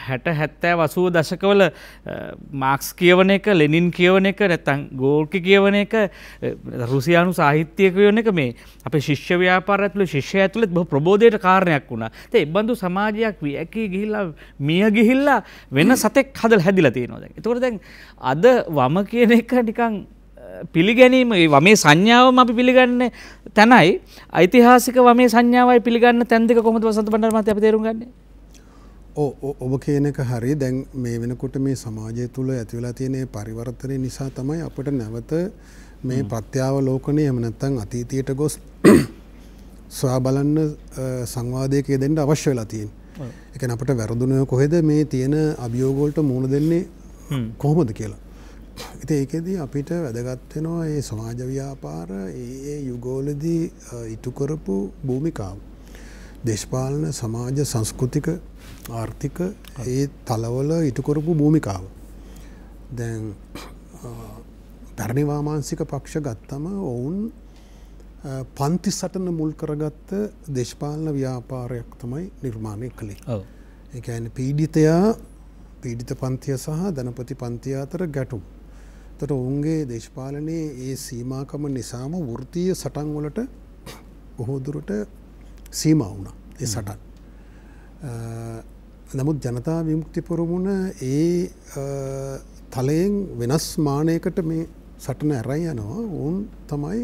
60 70 80 දශකවල මාක්ස් කියවන එක ලෙනින් කියවන එක නැත්නම් ගෝර්කි කියවන එක රුසියානු සාහිත්‍ය කියවන එක මේ අපේ ශිෂ්‍ය ව්‍යාපාරය ඇතුළේ ශිෂ්‍යය ඇතුළේ බොහෝ ප්‍රබෝධයට කාරණයක් වුණා. ඒ බඳු සමාජයක් වියකී ගිහිල්ලා මිය ගිහිල්ලා වෙන සතෙක් හදලා හැදිලා තියෙනවා දැන්. ඒතකොට දැන් අද වම කියන එක නිකන් පිළිගැනීම වමේ සංඥාවම අපි පිළිගන්නේ තැනයි ඓතිහාසික වමේ සංඥාවයි පිළිගන්න තැන් දෙක කොහොමද වසන්ත බණ්ඩාර මහත්තයා අපි තේරුම් ගන්නේ? ඔබ කියන එක හරිය. දැන් මේ වෙනකොට මේ සමාජය තුළ ඇති වෙලා තියෙන පරිවර්තනය නිසා තමයි අපිට නැවත මේ ප්‍රත්‍යාවලෝකනය එහෙම නැත්නම් අතීතයට ගොස් සොයා බලන්න සංවාදයක යෙදෙන්න අවශ්‍ය වෙලා තියෙන්නේ. ඒ කියන්නේ අපිට වැරදුනේ කොහෙද මේ තියෙන අභියෝග වලට මුහුණ දෙන්නේ කොහොමද කියලා. ඉතින් ඒකෙදී අපිට වැදගත් වෙනවා මේ සමාජ ව්‍යාපාර ඒ යුගවලදී ඉටු කරපු භූමිකාව. දේශපාලන සමාජ සංස්කෘතික ආර්ථික ඒ තලවල ඉටු කරපු භූමිකාව. දැන් පැරණි වාමාංශික පක්ෂ ගත්තම ඔවුන් පන්ති සටන මුල් කරගත්ත දේශපාලන ව්‍යාපාරයක් තමයි නිර්මාණය කළේ. ඒ කියන්නේ පීඩිත පන්තිය සහ ධනපති පන්තිය අතර ගැටුම්. එතකොට ඔවුන්ගේ දේශපාලනයේ ඒ සීමාකම නිසාම වෘත්තීය සටන් වලට බොහෝ දුරට සීමා වුණා ඒ සටන්. නමුත් ජනතා විමුක්ති පෙරමුණ ඒ තලයෙන් වෙනස් මානයකට මේ සටන ඇරයි යනවා. ඔවුන් තමයි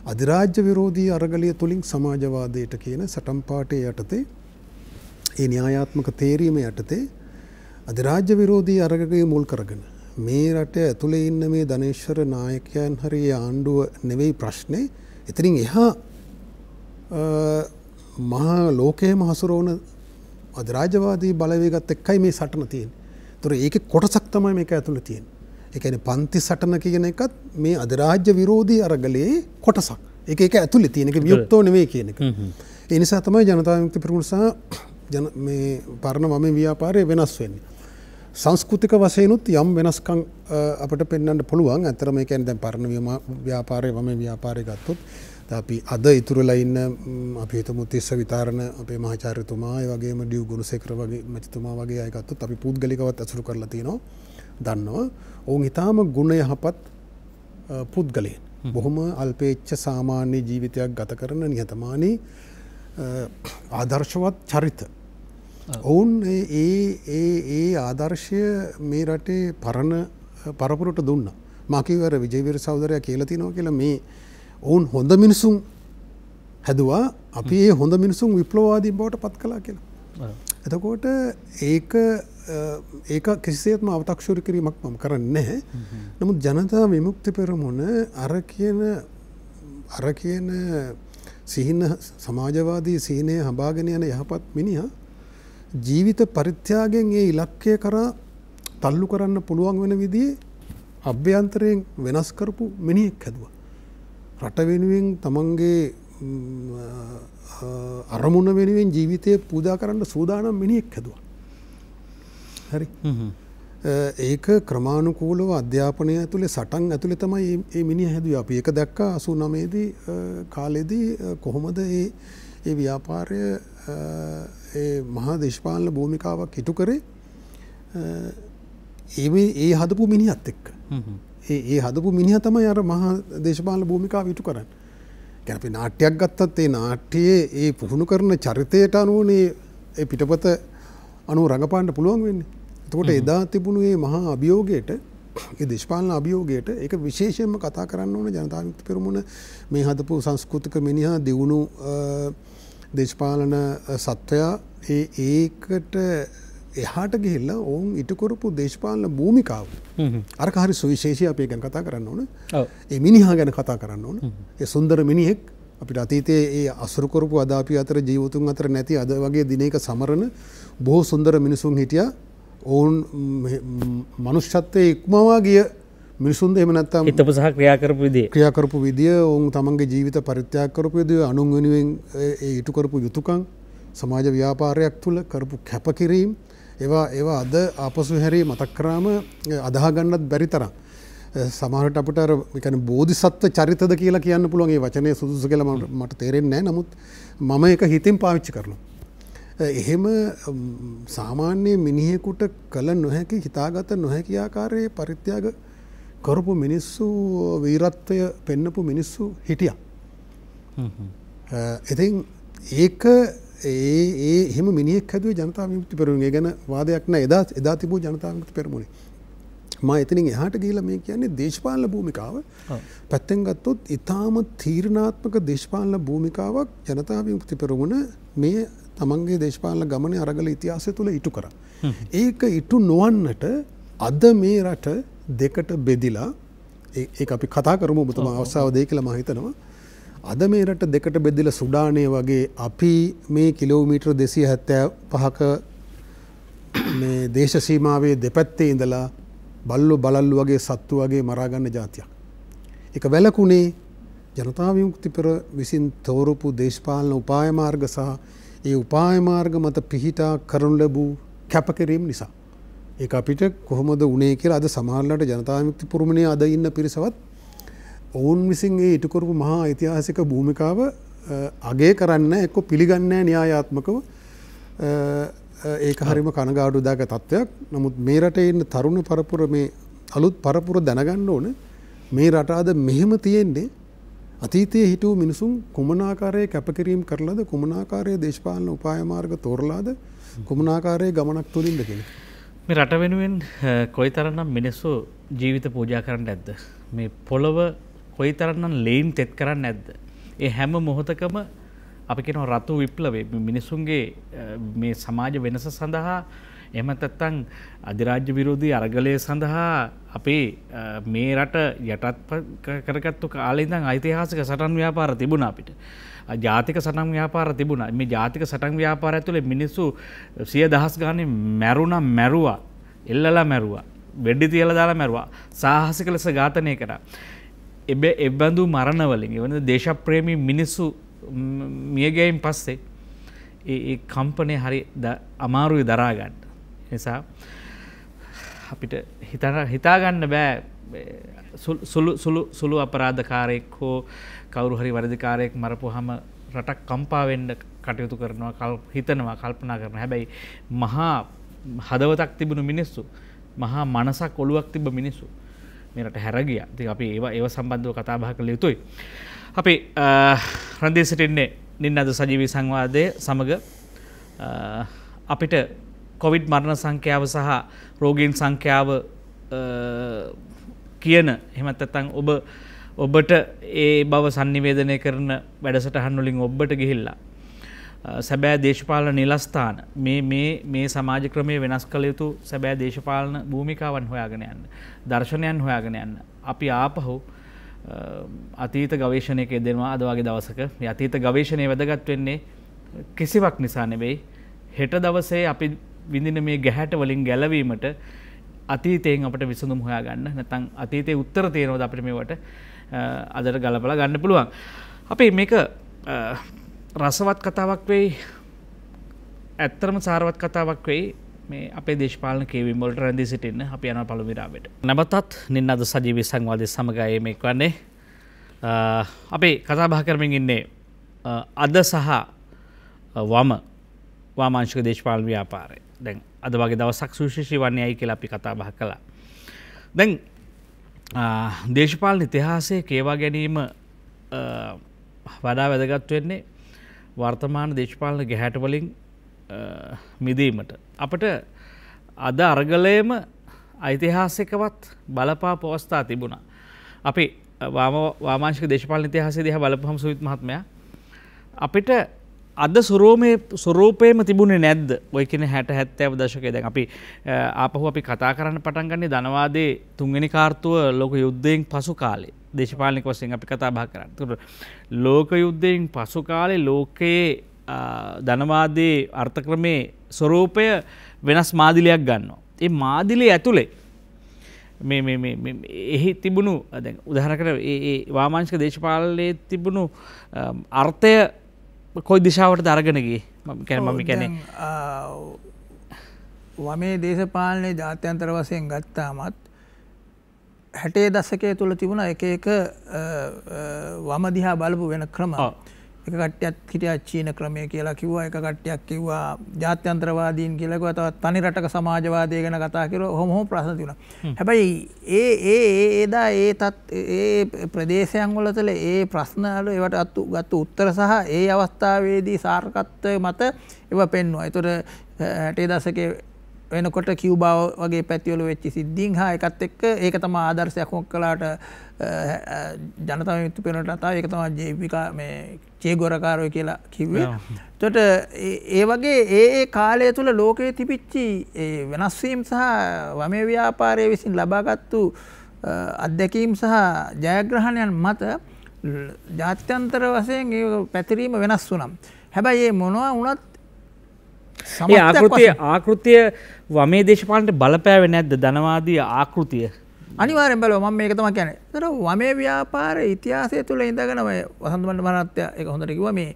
අධිරාජ්‍ය විරෝධී අරගලිය තුලින් සමාජවාදයට කියන සටන් පාඨය යටතේ ඒ න්‍යායාත්මක තේරීම යටතේ අධිරාජ්‍ය විරෝධී අරගලය මුල් කරගෙන මේ රට ඇතුලේ ඉන්න මේ ධනේශ්වර නායකයන් හරි ආණ්ඩුව නෙවෙයි ප්‍රශ්නේ. එතනින් එහා මහා ලෝකයේම හසුරවන අධිරාජ්‍යවාදී බලවේගත් එක්කයි මේ සටන තියෙන්නේ. ඒතර ඒකේ කොටසක් තමයි මේක ඇතුලේ තියෙන්නේ. ඒ කියන්නේ පන්ති සටන කියන එකත් මේ අධිරාජ්‍ය විරෝධී අරගලයේ කොටසක්. ඒක ඇතුලේ තියෙන එක වියුක්තව නෙවෙයි කියන එක. ඒ නිසා තමයි ජනතා විමුක්ති පෙරමුණ සහ මේ පරණ වමේ ව්‍යාපාරය වෙනස් වෙන්නේ. සංස්කෘතික වශයෙන්ුත් යම් වෙනස්කම් අපිට පෙන්වන්න පුළුවන්. අතර මේ කියන්නේ දැන් පරණ ව්‍යාපාරය වමේ ව්‍යාපාරය ගත්තොත් අපි අද ඉතුරුලා ඉන්න අපි හිතමු තිස්ස විතරණ අපේ මහාචාර්යතුමා ඒ වගේම ඩියු ගුණසේකර වගේ මැතිතුමා වගේ අය ගත්තොත් අපි පුද්ගලිකවත් අසුරු කරලා තිනවා දන්නවා. ඔවුන් ඊටාම ගුණ යහපත් පුද්ගලයන්. බොහොම අල්පේච්ඡ සාමාන්‍ය ජීවිතයක් ගත කරන නිහතමානී ආදර්ශවත් චරිත. ඔවුන් ඒ ආදර්ශය මේ රටේ පරණ පරපුරට දුන්නා. මාකිවර විජේවීර සහෝදරයා කියලා තිනවා කියලා මේ ඔවුන් හොඳ මිනිසුන් හැදුවා අපි ඒ හොඳ මිනිසුන් විප්ලවවාදීන් බවට පත් කළා කියලා. එතකොට ඒක කිසිසේත්ම අව탁ෂුරු කිරීමක් මම කරන්නේ නැහැ. නමුත් ජනතා විමුක්ති පෙරමුණ අර කියන සිහින සමාජවාදී සිහිනය හඹාගෙන යන යහපත් මිනිහා ජීවිත පරිත්‍යාගයෙන් ඒ ඉලක්කය කරා තල්ලු කරන්න පුළුවන් වෙන විදිහේ අභ්‍යන්තරයෙන් වෙනස් කරපු මිනිහෙක් හැදුවා. රට වෙනුවෙන් තමන්ගේ අරමුණ වෙනුවෙන් ජීවිතය පූජා කරන්න සූදානම් මිනිහෙක් හැදුවා. හරි. ඒක ක්‍රමානුකූලව අධ්‍යාපනය ඇතුලේ සටන් ඇතුලේ තමයි මේ මිනිහ හැදුවේ. අපි ඒක දැක්කා 89 දී කාලෙදී කොහොමද ඒ ව්‍යාපාරය ඒ මහා දේශපාලන භූමිකාවක් ඉටු කරේ ඒ හදපු මිනිහත් එක්ක. ඒ හදපු මිනිහ තමයි අර මහා දේශපාලන භූමිකාව ඉටු කරන්නේ. කියන්නේ අපි නාට්‍යයක් ගත්තත් ඒ නාට්‍යයේ ඒ පුහුණු කරන චරිතයට අනුවනේ ඒ පිටපත අනුව රඟපාන්න පුළුවන් වෙන්නේ. එතකොට එදා තිබුණු මේ මහා අභියෝගයට ඒ දේශපාලන අභියෝගයට ඒක විශේෂයෙන්ම කතා කරන්න ඕන ජනතා විමුක්ති පෙරමුණ මේ හදපු සංස්කෘතික මිනිහා දියුණු දේශපාලන සත්වයා ඒකට එහාට ගිහිල්ලා ඔවුන් ඉටු කරපු දේශපාලන භූමිකාව අරක හරි සුවිශේෂී අපි ගැන කතා කරන්න ඕන. ඒ මිනිහා ගැන කතා කරන්න ඕන. ඒ සුන්දර මිනිහෙක් අපිට අතීතයේ ඒ අසුරු කරපු අද අපි අතර ජීවතුන් අතර නැති අද වගේ දිනයක සමරන බොහෝ සුන්දර මිනිසුන් හිටියා. ඔවුන් මනුෂ්‍යත්වයේ ඉක්මවා ගිය මිනිසුන්ද එහෙම නැත්නම් හිතපු සහ ක්‍රියා කරපු විදිය ඔවුන් තමන්ගේ ජීවිත පරිත්‍යාග කරපු විදිය අනුන් වෙනුවෙන් ඒ ඉටු කරපු යුතුයකම් සමාජ ව්‍යාපාරයක් තුල කරපු කැපකිරීම ඒවා අද ආපසු හැරී මතක් කරාම අදාහ ගන්නත් බැරි තරම් සමහරට අපිට අර කියන්නේ බෝධිසත්ව චරිතද කියලා කියන්න පුළුවන් ඒ වචනේ සුදුසු කියලා මට තේරෙන්නේ නැහැ. නමුත් මම ඒක හිතින් පාවිච්චි කරනවා. එහෙම සාමාන්‍ය මිනිහෙකුට කළ නොහැකි හිතාගත නොහැකි ආකාරයේ පරිත්‍යාග කරපු මිනිස්සු වීරත්වය පෙන්නපු මිනිස්සු හිටියා. ඉතින් ඒක එහෙම මිනිහෙක් හැදුවේ ජනතා විමුක්ති පෙරමුණේ ගැන වාදයක් නැහැ. එදා තිබූ ජනතා විමුක්ති පෙරමුණේ. මම එතනින් එහාට ගිහිල්ලා මේ කියන්නේ දේශපාලන භූමිකාව. පැත්තෙන් ගත්තොත් ඊටාම තීරණාත්මක දේශපාලන භූමිකාවක් ජනතා විමුක්ති පෙරමුණ මේ තමන්ගේ දේශපාලන ගමනේ අරගල ඉතිහාසය තුළ ඉටු කරා. ඒක ඉටු නොවන්නට අද මේ රට දෙකට බෙදිලා ඒක අපි කතා කරමු ඔබතුමා අවස්ථාව දෙයි කියලා මම හිතනවා. අද මේ රට දෙකට බෙදිලා සුඩානයේ වගේ අපි මේ කිලෝමීටර් 275ක මේ දේශ සීමාවේ දෙපැත්තේ ඉඳලා බල්ලෝ බලල්ලු වගේ සත්තු වගේ මරා ගන්න જાතියක්. ඒක වැළකුණේ ජනතා විමුක්ති පෙර විසින් තෝරපු දේශපාලන උපාය මාර්ග සහ ඒ උපාය මාර්ග මත පිහිටා කරනු ලැබූ කැපකිරීම නිසා. ඒක අපිට කොහොමද උනේ කියලා අද සමහරලාට ජනතා විමුක්ති පෙරමුණේ අද ඉන්න පිරිසවත් ඔවුන් විසින් ඒ ඉටු කරපු මහා ඓතිහාසික භූමිකාව අගය කරන්නේ එක්ක පිළිගන්නේ න්‍යායාත්මකව. ඒක හරිම කනගාටුදායක තත්ත්වයක්. නමුත් මේ රටේ ඉන්න තරුණ පරපුර මේ අලුත් පරපුර දැනගන්න ඕන මේ රට අද මෙහෙම තියෙන්නේ අතීතයේ හිටු මිනිසුන් කුමන ආකාරයේ කැපකිරීම කරලාද කුමන ආකාරයේ දේශපාලන උපාය මාර්ග තෝරලාද කුමන ආකාරයේ ගමනක් තුලින්ද කියලා. මේ රට වෙනුවෙන් කොයිතරම්නම් මිනිස්සු ජීවිත පූජා කරන්න නැද්ද? මේ පොළව කොයිතරම්නම් ලේන් තෙත් කරන්න නැද්ද? ඒ හැම මොහොතකම අපි කියනවා රතු විප්ලවය මිනිසුන්ගේ මේ සමාජ වෙනස සඳහා එහෙම නැත්නම් අධිරාජ්‍ය විරෝධී අරගලය සඳහා අපේ මේ රට යටත් කරගත්තු කාලේ ඉඳන් ඓතිහාසික සටන් ව්‍යාපාර තිබුණා අපිට. ජාතික සටන් ව්‍යාපාර තිබුණා. මේ ජාතික සටන් ව්‍යාපාරය ඇතුලේ මිනිස්සු 100,000 ගානේ මැරුවා. එල්ලලා මැරුවා. වෙඩි තියලා දාලා මැරුවා. සාහසික ලෙස ඝාතනය කරා. එබඳු මරණ වලින් එවන දේශප්‍රේමී මිනිස්සු මියගැයින් පස්සේ ඒ කම්පනය හරි අමාරුයි දරා ගන්න. නිසා අපිට හිතාගන්න බෑ සුළු අපරාධකාරයෙක් හෝ කවුරු හරි වරදිකාරයෙක් මරපුවාම රටක් කම්පා වෙන්න කටයුතු කරනවා හිතනවා කල්පනා කරනවා. හැබැයි මහා හදවතක් තිබුණු මිනිස්සු මහා මනසක් ඔළුවක් තිබ්බ මිනිස්සු මේ රට හැර ගියා. ඉතින් අපි ඒව සම්බන්ධව කතා බහ කළ යුතුයි. අපි රන්දී සිටින්නේ නින්නද සජීවී සංවාදයේ සමග අපිට කොවිඩ් මරණ සංඛ්‍යාව සහ රෝගීන් සංඛ්‍යාව කියන එහෙමත් නැත්නම් ඔබට ඒ බව sannivedanaya කරන වැඩසටහන් වලින් ඔබට ගිහිල්ලා සැබෑ දේශපාලන නිලස්ථාන මේ සමාජ ක්‍රමයේ වෙනස් කළ යුතු සැබෑ දේශපාලන භූමිකාවන් හොයාගෙන යන්න දර්ශනයන් හොයාගෙන යන්න අපි ආපහු අතීත ගවේෂණයක යෙදෙනවා අද වගේ දවසක මේ අතීත ගවේෂණය වැදගත් වෙන්නේ කිසිවක් නිසා නෙවෙයි හෙට දවසේ අපි විඳින මේ ගැහැට වලින් ගැලවීමට අතීතයෙන් අපිට විසඳුම් හොයාගන්න නැත්නම් අතීතයේ උත්තර තියෙනවද අපිට මේවට අදට ගලපලා ගන්න පුළුවන්. අපි මේක රසවත් කතාවක් වෙයි. ඇත්තටම සාරවත් කතාවක් වෙයි. මේ අපේ දේශපාලන කියවීම් වලට රැඳී සිටින්න අපි යනවා පළමු විරාමයට. නැවතත් නින්නද සජීවී සංවාදයේ සමගයි මේ කියන්නේ අපි කතා බහ කරමින් ඉන්නේ අද සහ වාමාංශික දේශපාලන ව්‍යාපාරය. දැන් අද වගේ දවසක් සුවිශේෂී වන්නේයි කියලා අපි කතා බහ කළා. දැන් දේශපාලන ඉතිහාසයේ කියවා ගැනීම වඩා වැදගත් වෙන්නේ වර්තමාන දේශපාලන ගැහැට වලින් මිදීමට. අපට අද අරගලයේම ඓතිහාසිකවත් බලපාපු අවස්ථා තිබුණා. අපි වාමාංශික දේශපාලන ඉතිහාසය දිහා බලපුවම සුවිත් මහත්මයා අපිට අද ස්වරූපේම තිබුණේ නැද්ද? ඔය කියන්නේ 60 70 දශකයේ දැන් අපි ආපහු අපි කතා කරන්න පටන් ගන්නේ ධනවාදයේ තුන්වෙනි කාර්තුව ලෝක යුද්ධයෙන් පසු කාලේ. දේශපාලනික වශයෙන් අපි කතා බහ කරන්නේ. ඒතකොට ලෝක යුද්ධයෙන් පසු කාලේ ලෝකයේ ධනවාදයේ අර්ථක්‍රමයේ ස්වරූපය වෙනස් මාදිලියක් ගන්නවා. ඒ මාදිලිය ඇතුලේ මේ එහි තිබුණු දැන් උදාහරණකට ඒ වාමාංශික දේශපාලනයේ තිබුණු අර්ථය කොයි දිශාවටද අරගෙන ගියේ? මම කියන්නේ වමේ දේශපාලනයේ ජාත්‍යන්තර වශයෙන් ගත්තාමත් 60 දශකයේ තුල තිබුණ එක වම දිහා බලපු වෙන ක්‍රම. එක කට්ටියක් හිටියා චීන ක්‍රමය කියලා කිව්වා, එක කට්ටියක් කිව්වා ජාත්‍යන්තරවාදීන් කියලා කිව්වා, තවත් තනි රටක සමාජවාදය ගැන කතා කරලා ඔහොම ප්‍රශ්න තිබුණා. හැබැයි එදා ඒ ප්‍රදේශයන් වල තල ඒ ප්‍රශ්න වල ඒවට ගත්ත උත්තර සහ ඒ අවස්ථාවේදී සාර්ථකත්වය මත ඒවා පෙන්වුවා. ඒතර 60 දශකයේ වෙනකොට කියුබා වගේ පැතිවල වෙච්ච සිද්ධීන් හා එකත් එක්ක ඒක තමයි ආදර්ශයක් මොකලාට ජනතා විමුක්ති පෙරමුණට ආවා. ඒක තමයි ජේවිකා මේ චේගොරකාරෝ කියලා කිව්වේ. එතකොට ඒ වගේ ඒ කාලය තුල ලෝකයේ තිබිච්ච ඒ වෙනස් වීම සහ වමේ ව්‍යාපාරයේ විසින් ලබාගත්තු අත්දැකීම් සහ ජයග්‍රහණයන් මත ජාත්‍යන්තර වශයෙන් ඒ පැතිරීම වෙනස් වුණා. හැබැයි මේ මොනවා වුණත් ආකෘතිය වමේ දේශපාලනට බලපෑවේ නැද්ද? ධනවාදී ආකෘතිය අනිවාර්යෙන් බලව මම මේක තමයි කියන්නේ. ඒතර වමේ ව්‍යාපාරයේ ඉතිහාසය තුළ ඉඳගෙන ඔය වසන්ත මහත්තයා ඒක හොඳට කිව්වා මේ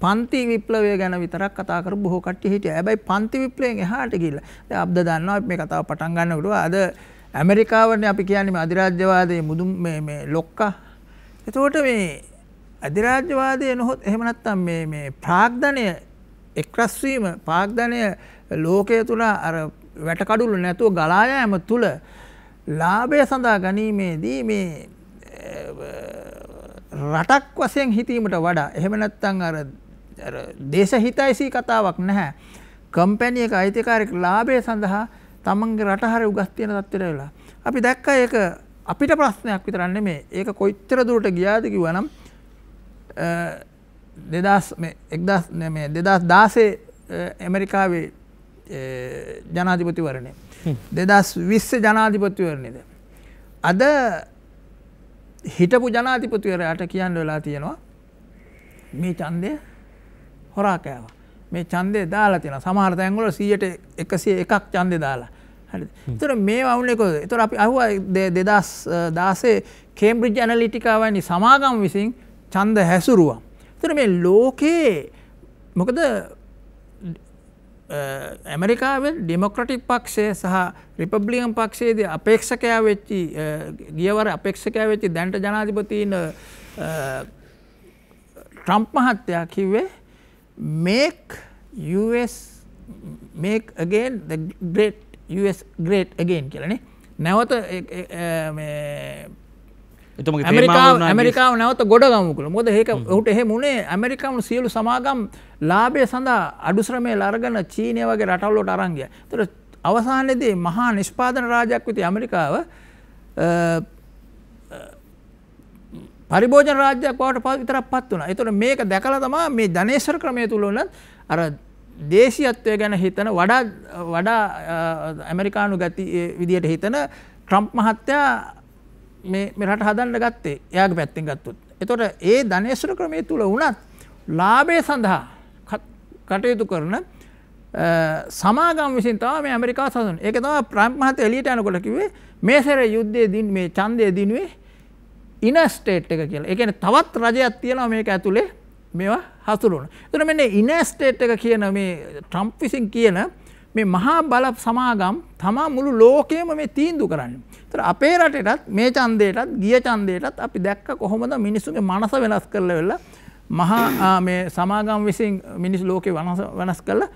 පන්ති විප්ලවය ගැන විතරක් කතා කරපු බොහෝ කට්ටිය හිටියා. හැබැයි පන්ති විප්ලවයෙන් එහාට ගිහිල්ලා දැන් අපද දන්නවා මේ කතාව පටන් ගන්නකොට අද ඇමරිකාවනේ අපි කියන්නේ මේ අධිරාජ්‍යවාදයේ මුදුන් මේ ලොක්කා. එතකොට මේ අධිරාජ්‍යවාදයේ නොහොත් එහෙම නැත්නම් මේ ප්‍රාග්ධනය එක්රස් වීම ප්‍රාග්ධනය ලෝකයේ තුල අර වැටකඩුළු නැතුව ගලා යාම තුල ලාභය සඳහා ගැනීමේදී මේ රටක් වශයෙන් හිතීමට වඩා එහෙම නැත්නම් අර දේශහිතයිසී කතාවක් නැහැ. කම්පැනි එක අයිතිකාරක ලාභය සඳහා තමන්ගේ රට හරිය උගස් තියෙන තත්ත්වයට වෙලා. අපි දැක්කා ඒක අපිට ප්‍රශ්නයක් විතර නෙමෙයි. ඒක කොච්චර දුරට ගියාද කිව්වනම් 2016 ඇමරිකාවේ ජනාධිපතිවරණය 2020 ජනාධිපතිවරණයද අද හිටපු ජනාධිපතිවරයාට කියන්න වෙලා තියෙනවා මේ ඡන්දය හොරා කෑවා. මේ ඡන්දය දාලා තියෙනවා. සමහර තැන්වල 100%ක් ඡන්දය දාලා. හරිද? ඒතර මේවා වුණේ කොහොමද? ඒතර අපි අහුවා 2016 කේම්බ්‍රිජ් ඇනලිටිකා වැනි සමාගම් විසින් ඡන්ද හැසුරුවා. ඒතර මේ ලෝකේ මොකද ඇමරිකාවේ ඩෙමොක්‍රටික් පක්ෂය සහ රිපබ්ලිකන් පක්ෂයේදී අපේක්ෂකයා වෙච්චි ගියවර අපේක්ෂකයා වෙච්චි දැනට ජනාධිපතින ට්‍රම්ප් මහත්තයා කිව්වේ make again the great US great again කියලානේ. නැවත ඇමරිකාව නැවත ගොඩගමු කියලා. මොකද ඒක ඔහුට එහෙම උනේ ඇමරිකානු සියලු සමාගම් ලාභය සඳහා අඩු ශ්‍රමයේ අරගෙන චීනය වගේ රටවල් වලට අරන් ගියා. ඒතර අවසානයේදී මහා නිෂ්පාදන රාජ්‍යයක් විදිහට ඇමරිකාව පරිභෝජන රාජ්‍යයක් බවට විතරක් පත් වුණා. ඒතකොට මේක දැකලා තමයි මේ ධනේශ්වර ක්‍රමය තුල උනත් අර දේශීයත්වය ගැන හිතන වඩා ඇමරිකානු ගති විදියට හිතන ට්‍රම්ප් මහත්තයා මේ රට හදන්න ගත්තේ. එයාගේ පැත්තෙන් ගත්තොත්. ඒතකොට ඒ ධනේශ්වර ක්‍රමය තුල උනත් ලාභය සඳහා කටයුතු කරන සමාගම් විසින් තමයි මේ ඇමරිකාව සතුන්. ඒක තමයි ට්‍රම්ප් මහත්තයා එළියට යනකොට කිව්වේ මේ සැරේ යුද්ධයේ මේ ඡන්දය දිනුවේ ඉනර් ස්ටේට් එක කියලා. ඒ කියන්නේ තවත් රජයක් තියෙනවා මේක ඇතුලේ මේවා හසුරුවන. එතකොට මෙන්න ඉනර් ස්ටේට් එක කියන මේ ට්‍රම්ප් විසින් කියන මේ මහා බල සමාගම් තමා මුළු ලෝකෙම මේ තීන්දුව කරන්නේ. ඒතර අපේ රටේටත් මේ ඡන්දයටත් ගිය ඡන්දයටත් අපි දැක්ක කොහොමද මිනිස්සුගේ මනස වෙනස් කරලා වෙලා මහා මේ සමාගම් විසින් මිනිස් ලෝකේ වෙනස් කරලා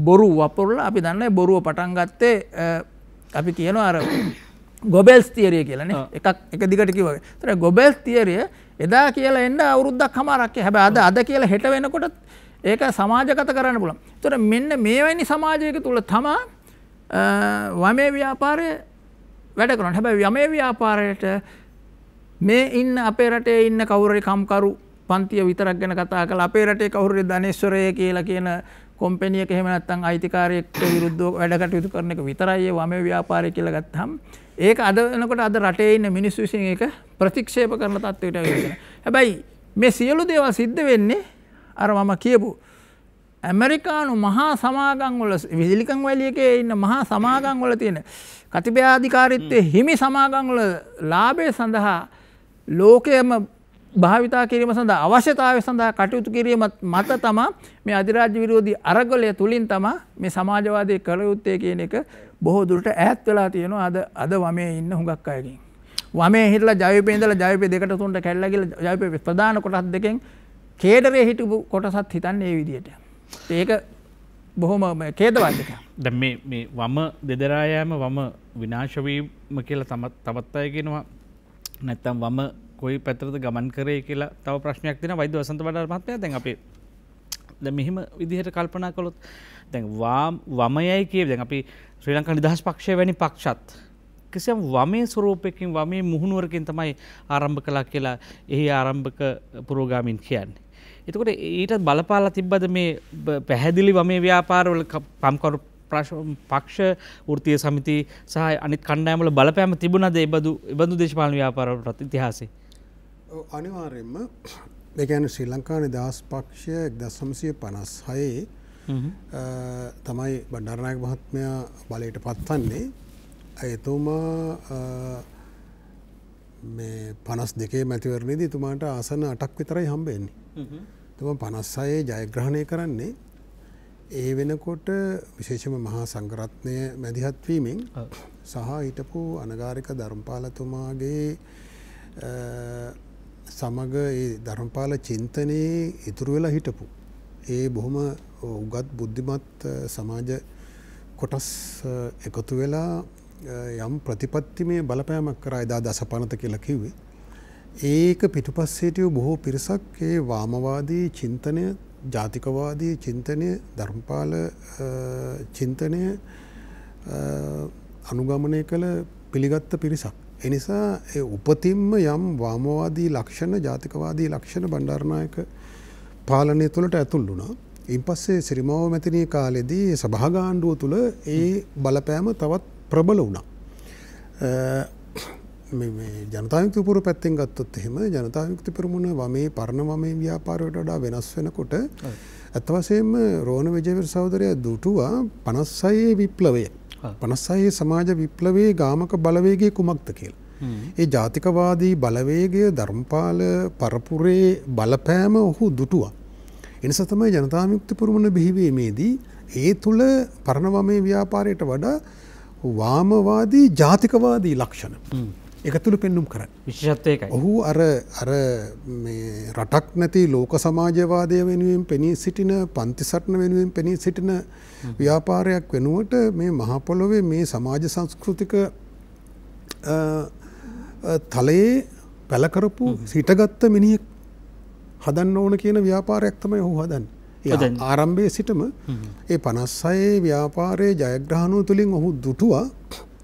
බොරු වපුරලා අපි දන්නේ බොරුව පටන් ගත්තේ අපි කියනවා අර ගොබෙල්ස් තියරිය කියලානේ. එක දිගට කිව්වා. ඒතර ගොබෙල්ස් තියරිය එදා කියලා එන්න අවුරුද්දක් හමාරක්. හැබැයි අද කියලා හෙට වෙනකොට ඒක සමාජගත කරන්න පුළුවන්. ඒතර මෙන්න මේවැනි සමාජයක තුල තමයි වමේ ව්‍යාපාරය වැඩ කරනවා. හැබැයි වමේ ව්‍යාපාරයට මේ ඉන්න අපේ රටේ ඉන්න කවුරුරි කම්කරු පන්තිය විතරක් ගැන කතා කරලා අපේ රටේ කවුරුරි ධනේශ්වරය කියලා කියන කොම්පැනි එක එහෙම නැත්නම් අයිතිකාරයෙක්ට විරුද්ධව වැඩ කටයුතු කරන එක විතරයි ඒ වමේ ව්‍යාපාරය කියලා ගත්තාම ඒක අද වෙනකොට අද රටේ ඉන්න මිනිස්සු විසින් ඒක ප්‍රතික්ෂේප කරන තත්ත්වයට ඇවිල්ලා. හැබැයි මේ සියලු දේවල් සිද්ධ වෙන්නේ අර මම කියපු ඇමරිකානු මහා සමාගම් වල විසිලිකන් වැලි එකේ ඉන්න මහා සමාගම් වල තියෙන කතිපයාධිකාරීත්වයේ හිමි සමාගම් වල ලාභය සඳහා ලෝකයේම භාවිතා කිරීම සඳහා අවශ්‍යතාවය සඳහා කටයුතු කිරීම මත තමයි මේ අධිරාජ්‍ය විරෝධී අරගලය තුලින් තමයි මේ සමාජවාදී කළ යුත්තේ කියන එක බොහෝ දුරට ඈත් වෙලා තියෙනවා අද වමේ ඉන්න හුඟක් අයගෙන්. වමේ හිටලා ජයපේ ඉඳලා ජයපේ 2ට 3ට කැඩලා ගිහලා ජයපේ ප්‍රධාන කොටස් දෙකෙන් කේඩරේ හිටපු කොටසත් හිතන්නේ මේ විදියට. ඒක බොහොම ඛේදවත් එකක්. දැන් මේ වම දෙදරා යෑම වම විනාශ වීම කියලා තවත් අය කියනවා. නැත්තම් වම කොයි පැත්තටද ගමන් කරේ කියලා තව ප්‍රශ්නයක් තියෙනවා වෛද්‍ය වසන්ත බඩාර මහත්මයා. දැන් අපි දැන් මෙහිම විදිහට කල්පනා කළොත් දැන් වමයයි කියව දැන් අපි ශ්‍රී ලංකා නිදහස් පක්ෂය වැනි පක්ෂත් කිසියම් වමේ ස්වරූපයකින් වමේ මුහුණුවරකින් තමයි ආරම්භ කළා කියලා එහි ආරම්භක පුරෝගාමීන් කියන්නේ. එතකොට ඊට බලපාලා තිබ්බද මේ පැහැදිලි වමේ ව්‍යාපාරවල කම්කරු පක්ෂ වෘත්තීය සමිති සහ අනිත් කණ්ඩායම් වල බලපෑම තිබුණාද ඒ බඳු දේශපාලන ව්‍යාපාරවලට ඉතිහාසයේ? අනිවාර්යයෙන්ම ඒ කියන්නේ ශ්‍රී ලංකා නිදහස් පක්ෂය 1956 තමයි බණ්ඩාරනායක මහත්මයා බලයට පත්වන්නේ. එතුමා මේ 52 මැතිවරණයේදී එතුමාට ආසන 8ක් විතරයි හම්බෙන්නේ. එතුමා 56 ජයග්‍රහණය කරන්නේ. ඒ වෙනකොට විශේෂම මහා සංඝරත්නය මැදිහත් වීමෙන් සහ හිටපු අනගාരിക ධර්මපාලතුමාගේ සමග ඒ ධර්මපාල චින්තනයේ ඉතුරු වෙලා හිටපු ඒ බොහොම උගත් බුද්ධිමත් සමාජ කොටස් එකතු වෙලා යම් ප්‍රතිපත්තිමය බලපෑමක් කරා එදා දසපනත කියලා කිව්වේ. ඒක පිටුපස්සේ හිටිය බොහෝ පිරිසක් ඒ වාමවාදී චින්තනය, ජාතිකවාදී චින්තනය, ධර්මපාල චින්තනය අනුගමනය කළ පිළිගත්ත පිරිසක්. එනිසා ඒ උපතින්ම යම් වාමවාදී ලක්ෂණ, ජාතිකවාදී ලක්ෂණ බණ්ඩාරනායක පාලනය තුළට ඇතුල් වුණා. ඉන්පස්සේ සිරිමාව මැතිණිය කාලෙදී සභාගාණ්ඩුව තුළ ඒ බලපෑම තවත් ප්‍රබල වුණා. මේ ජනතා විමුක්ති පෙරමුණ පැත්තෙන් ගත්තොත් එහෙම ජනතා විමුක්ති පෙරමුණ වමේ පරණ වමේ ව්‍යාපාරයට වඩා වෙනස් වෙනකොට අත් වශයෙන්ම රෝහණ විජේවීර සහෝදරයා දුටුවා 56 විප්ලවය. 56 සමාජ විප්ලවයේ ගාමක බලවේගය කුමක්ද කියලා. ඒ ජාතිකවාදී බලවේගය ධර්මපාල පරපුරේ බලපෑම ඔහු දුටුවා. එනිසා තමයි ජනතා විමුක්ති පෙරමුණ බිහිවීමේදී ඒ තුල පරණ වමේ ව්‍යාපාරයට වඩා වාමවාදී ජාතිකවාදී ලක්ෂණ එකතුළු පෙන්නුම් කරන්න. විශේෂත්වය ඒකයි. ඔහු අර මේ රටක් නැති ලෝක සමාජවාදය වෙනුවෙන් පෙනී සිටින, පන්ති සටන වෙනුවෙන් පෙනී සිටින ව්‍යාපාරයක් වෙනුවට මේ මහ පොළොවේ මේ සමාජ සංස්කෘතික තලයේ පැල කරපු සිටගත්ත මිනිහෙක් හදන්න ඕන කියන ව්‍යාපාරයක් තමයි ඔහු හදන්නේ. ආරම්භයේ සිටම ඒ 56 ව්‍යාපාරයේ ජයග්‍රහණය තුලින් ඔහු දුටුවා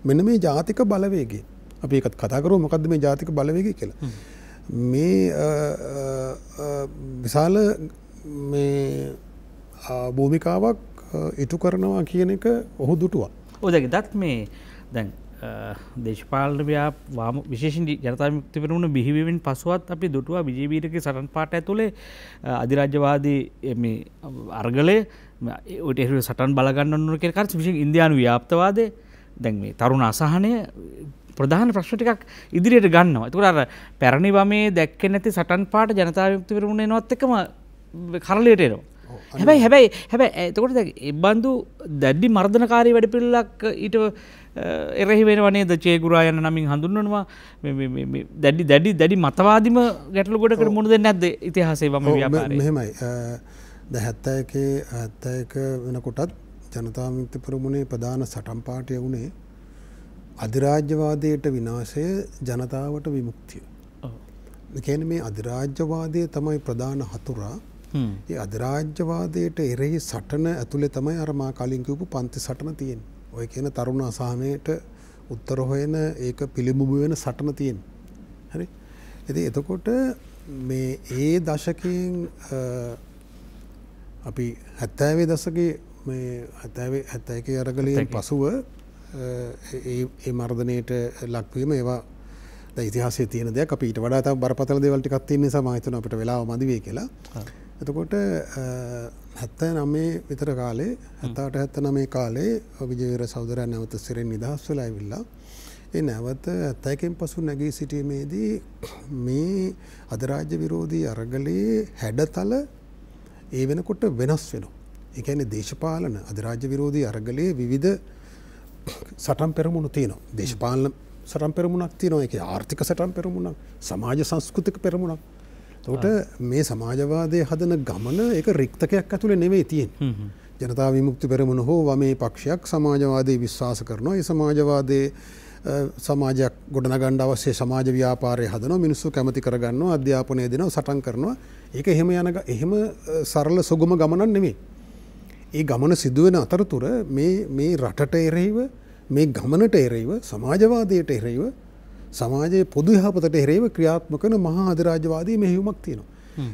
මෙන්න මේ ජාතික බලවේගය. අපි ඒකත් කතා කරමු මොකද්ද මේ ජාතික බලවේගය කියලා. මේ විශාල මේ භූමිකාවක් ඉටු කරනවා කියන එක ඔහු දුටුවා. ඔව් දත් මේ දැන් දේශපාලන වාම විශේෂයෙන් ජනතා විමුක්ති පෙරමුණ බිහිවීමෙන් පසුවත් අපි දුටුවා විජේවීරගේ සටන් පාඨ ඇතුලේ අධිරාජ්‍යවාදී මේ අර්ගලේ ඔයිට එහි සටන් බල ගන්න ඕන කියන කාර්ය විශේෂයෙන් ඉන්දියානු ව්‍යාප්තවාදය දැන් මේ තරුණ අසහනය ප්‍රධාන ප්‍රශ්න ටිකක් ඉදිරියට ගන්නවා. ඒකට අර පැරණි වමේ දැක්කේ නැති සටන් පාඨ ජනතා විමුක්ති පෙරමුණ එනවත් එක්කම කරලියට එනවා. හැබැයි එතකොට දැන් ඒ බඳු දැඩි මර්ධනකාරී වැඩපිළිවෙලක් ඊට එරෙහි වෙනව නේද චේගුරා යන නමින් හඳුන්වනවා මේ දැඩි මතවාදීම ගැටලු ගොඩකට මුහුණ දෙන්නේ නැද්ද ඉතිහාසයේ වම ව්‍යාපාරයේ? මෙහෙමයි. දැන් 71 වෙනකොටත් ජනතා විමුක්ති පෙරමුණේ ප්‍රධාන සටන් පාඨය වුණේ අධිරාජ්‍යවාදයට විනාශය ජනතාවට විමුක්තිය. ඒ කියන්නේ මේ අධිරාජ්‍යවාදය තමයි ප්‍රධාන හතුරා. ඒ අධිරාජ්‍යවාදයට එරෙහි සටන ඇතුලේ තමයි අර මා කලින් කියපු පන්ති සටන තියෙන්නේ. ඔය කියන තරුණ අසහනයට උත්තර හොයන ඒක පිළිඹු වෙන සටන තියෙන්නේ. හරි. ඉතින් එතකොට මේ ඒ දශකයෙන් අපි 70 දශකයේ මේ 71 අරගලයෙන් පසුව ඒ මර්ධනයට ලක්වීම ඒවා දැන් ඉතිහාසයේ තියෙන දෙයක්. අපි ඊට වඩා තව බරපතල දේවල් ටිකක් තියෙන නිසා මම හිතනවා අපිට වෙලාව මදි වෙයි කියලා. එතකොට 79 විතර කාලේ 78 79 කාලේ විජේවීර සහෝදරයා නැවත සිරෙන් නිදහස් වෙලා ඇවිල්ලා ඒ නැවත 71 පසු නැගී සිටීමේදී මේ අධිරාජ්‍ය විරෝධී අරගලයේ හැඩතල ඒ වෙනකොට වෙනස් වෙනවා. ඒ කියන්නේ දේශපාලන අධිරාජ්‍ය විරෝධී අරගලයේ විවිධ සටන් පෙරමුණු තියෙනවා. දේශපාලන සටන් පෙරමුණක් තියෙනවා. ඒකේ ආර්ථික සටන් පෙරමුණක්, සමාජ සංස්කෘතික පෙරමුණක්. එතකොට මේ සමාජවාදයේ හදන ගමන ඒක රික්තකයක් ඇතුලේ නෙවෙයි තියෙන්නේ. ජනතා විමුක්ති පෙරමුණ හෝ වමේ පක්ෂයක් සමාජවාදයේ විශ්වාස කරනවා. ඒ සමාජවාදයේ සමාජයක් ගොඩනගන්න අවශ්‍ය සමාජ ව්‍යාපාරය හදනවා. මිනිස්සු කැමති කරගන්නවා, අධ්‍යාපනය දෙනවා, සටන් කරනවා. ඒක එහෙම සරල සුගම ගමනක් නෙවෙයි. ඒ ගමන සිදුවෙන අතරතුර මේ රටට එරෙහිව මේ ගමනට එරෙහිව සමාජවාදයට එරෙහිව සමාජයේ පොදු යහපතට එරෙහිව ක්‍රියාත්මක කරන මහා අධිරාජ්‍යවාදී මෙහෙයුමක් තියෙනවා.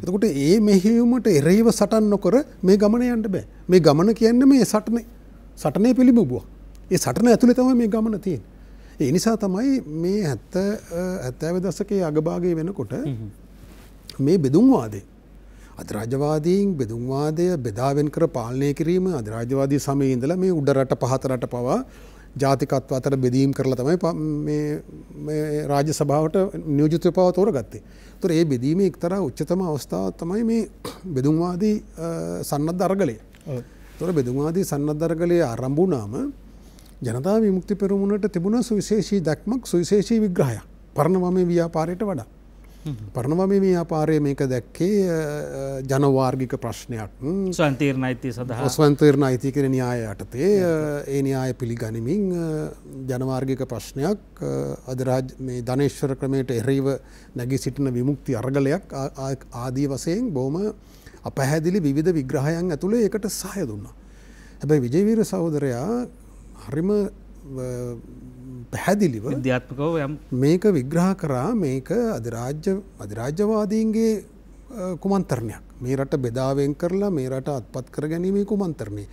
එතකොට ඒ මෙහෙයුමට එරෙහිව සටන් නොකර මේ ගමන යන්න බෑ. මේ ගමන කියන්නේ මේ සටනේ පිළිඹුවක්. ඒ සටන ඇතුලේ තමයි මේ ගමන තියෙන්නේ. ඒ නිසා තමයි මේ 70 දශකයේ අගභාගයේ වෙනකොට මේ බෙදුම්වාදය අධිරාජ්‍යවාදීන් බෙදුම්වාදය බෙදාවෙන් කර පාලනය කිරීම අධිරාජ්‍යවාදී සමයේ ඉඳලා මේ උඩ රට පහත රට පවා ජාතිකත්ව අතර බෙදීම් කරලා තමයි මේ රාජ්‍ය සභාවට නියෝජිතව පව තෝරගත්තේ. ඒතර ඒ බෙදීමේ එක්තරා උච්චතම අවස්ථාවක් තමයි මේ බෙදුම්වාදී සන්නද්ධ අරගලය. ඒතර බෙදුම්වාදී සන්නද්ධ අරගලය ආරම්භ වුණාම ජනතා විමුක්ති පෙරමුණට තිබුණ සුවිශේෂී දැක්මක් සුවිශේෂී විග්‍රහයක් පරණ වමේ ව්‍යාපාරයට වඩා. පරණ වමේ ව්‍යාපාරයේ මේක දැක්කේ ජනවාර්ගික ප්‍රශ්නයක්. ස්වයංතීර්ණ අයිතිය සඳහා ස්වයංතීර්ණ අයිතිය කියන න්‍යාය යටතේ ඒ න්‍යාය පිළිගනිමින් ජනවාර්ගික ප්‍රශ්නයක් මේ ධනේශ්වර ක්‍රමයට එරෙහිව නැගී සිටින විමුක්ති අරගලයක් ආදී වශයෙන් බොහොම අපැහැදිලි විවිධ විග්‍රහයන් ඇතුළේ ඒකට සහාය දුන්නා. හැබැයි විජේවීර සහෝදරයා හරිම පැහැදිලිව විද්‍යාත්මකව මේක විග්‍රහ කරා මේක අධිරාජ්‍යවාදීන්ගේ කුමන්ත්‍රණයක්. මේ රට බෙදාවෙන් කරලා මේ රට අත්පත් කර ගැනීමේ කුමන්ත්‍රණය.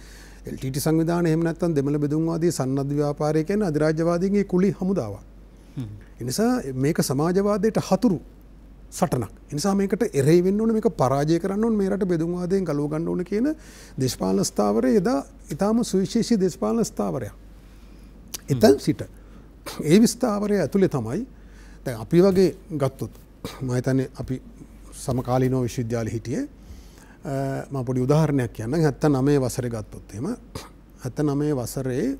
LTT සංවිධානය එහෙම නැත්නම් දෙමළ බෙදුම්වාදී සන්නද්ධ ව්‍යාපාරය කියන්නේ අධිරාජ්‍යවාදීන්ගේ කුලි හමුදාවක්. ඒ නිසා මේක සමාජවාදයට හතුරු සටනක්. ඒ නිසා මේකට එරෙහි වෙන්න ඕනේ, මේක පරාජය කරන්න ඕනේ, මේ රට බෙදුම්වාදයෙන් ගලව ගන්න ඕනේ කියන දේශපාලන ස්ථාවරය එදා ඊටාම සුවිශේෂී දේශපාලන ස්ථාවරයක්. එතෙන් සිට ඒ විස්ථාවරය ඇතුලේ තමයි දැන් අපි වගේ ගත්තොත් මම හිතන්නේ අපි සමකාලීනව විශ්වවිද්‍යාලෙ හිටියේ මම පොඩි උදාහරණයක් කියන්නම් 79 වසරේ ගත්තොත් එහෙම 79 වසරේ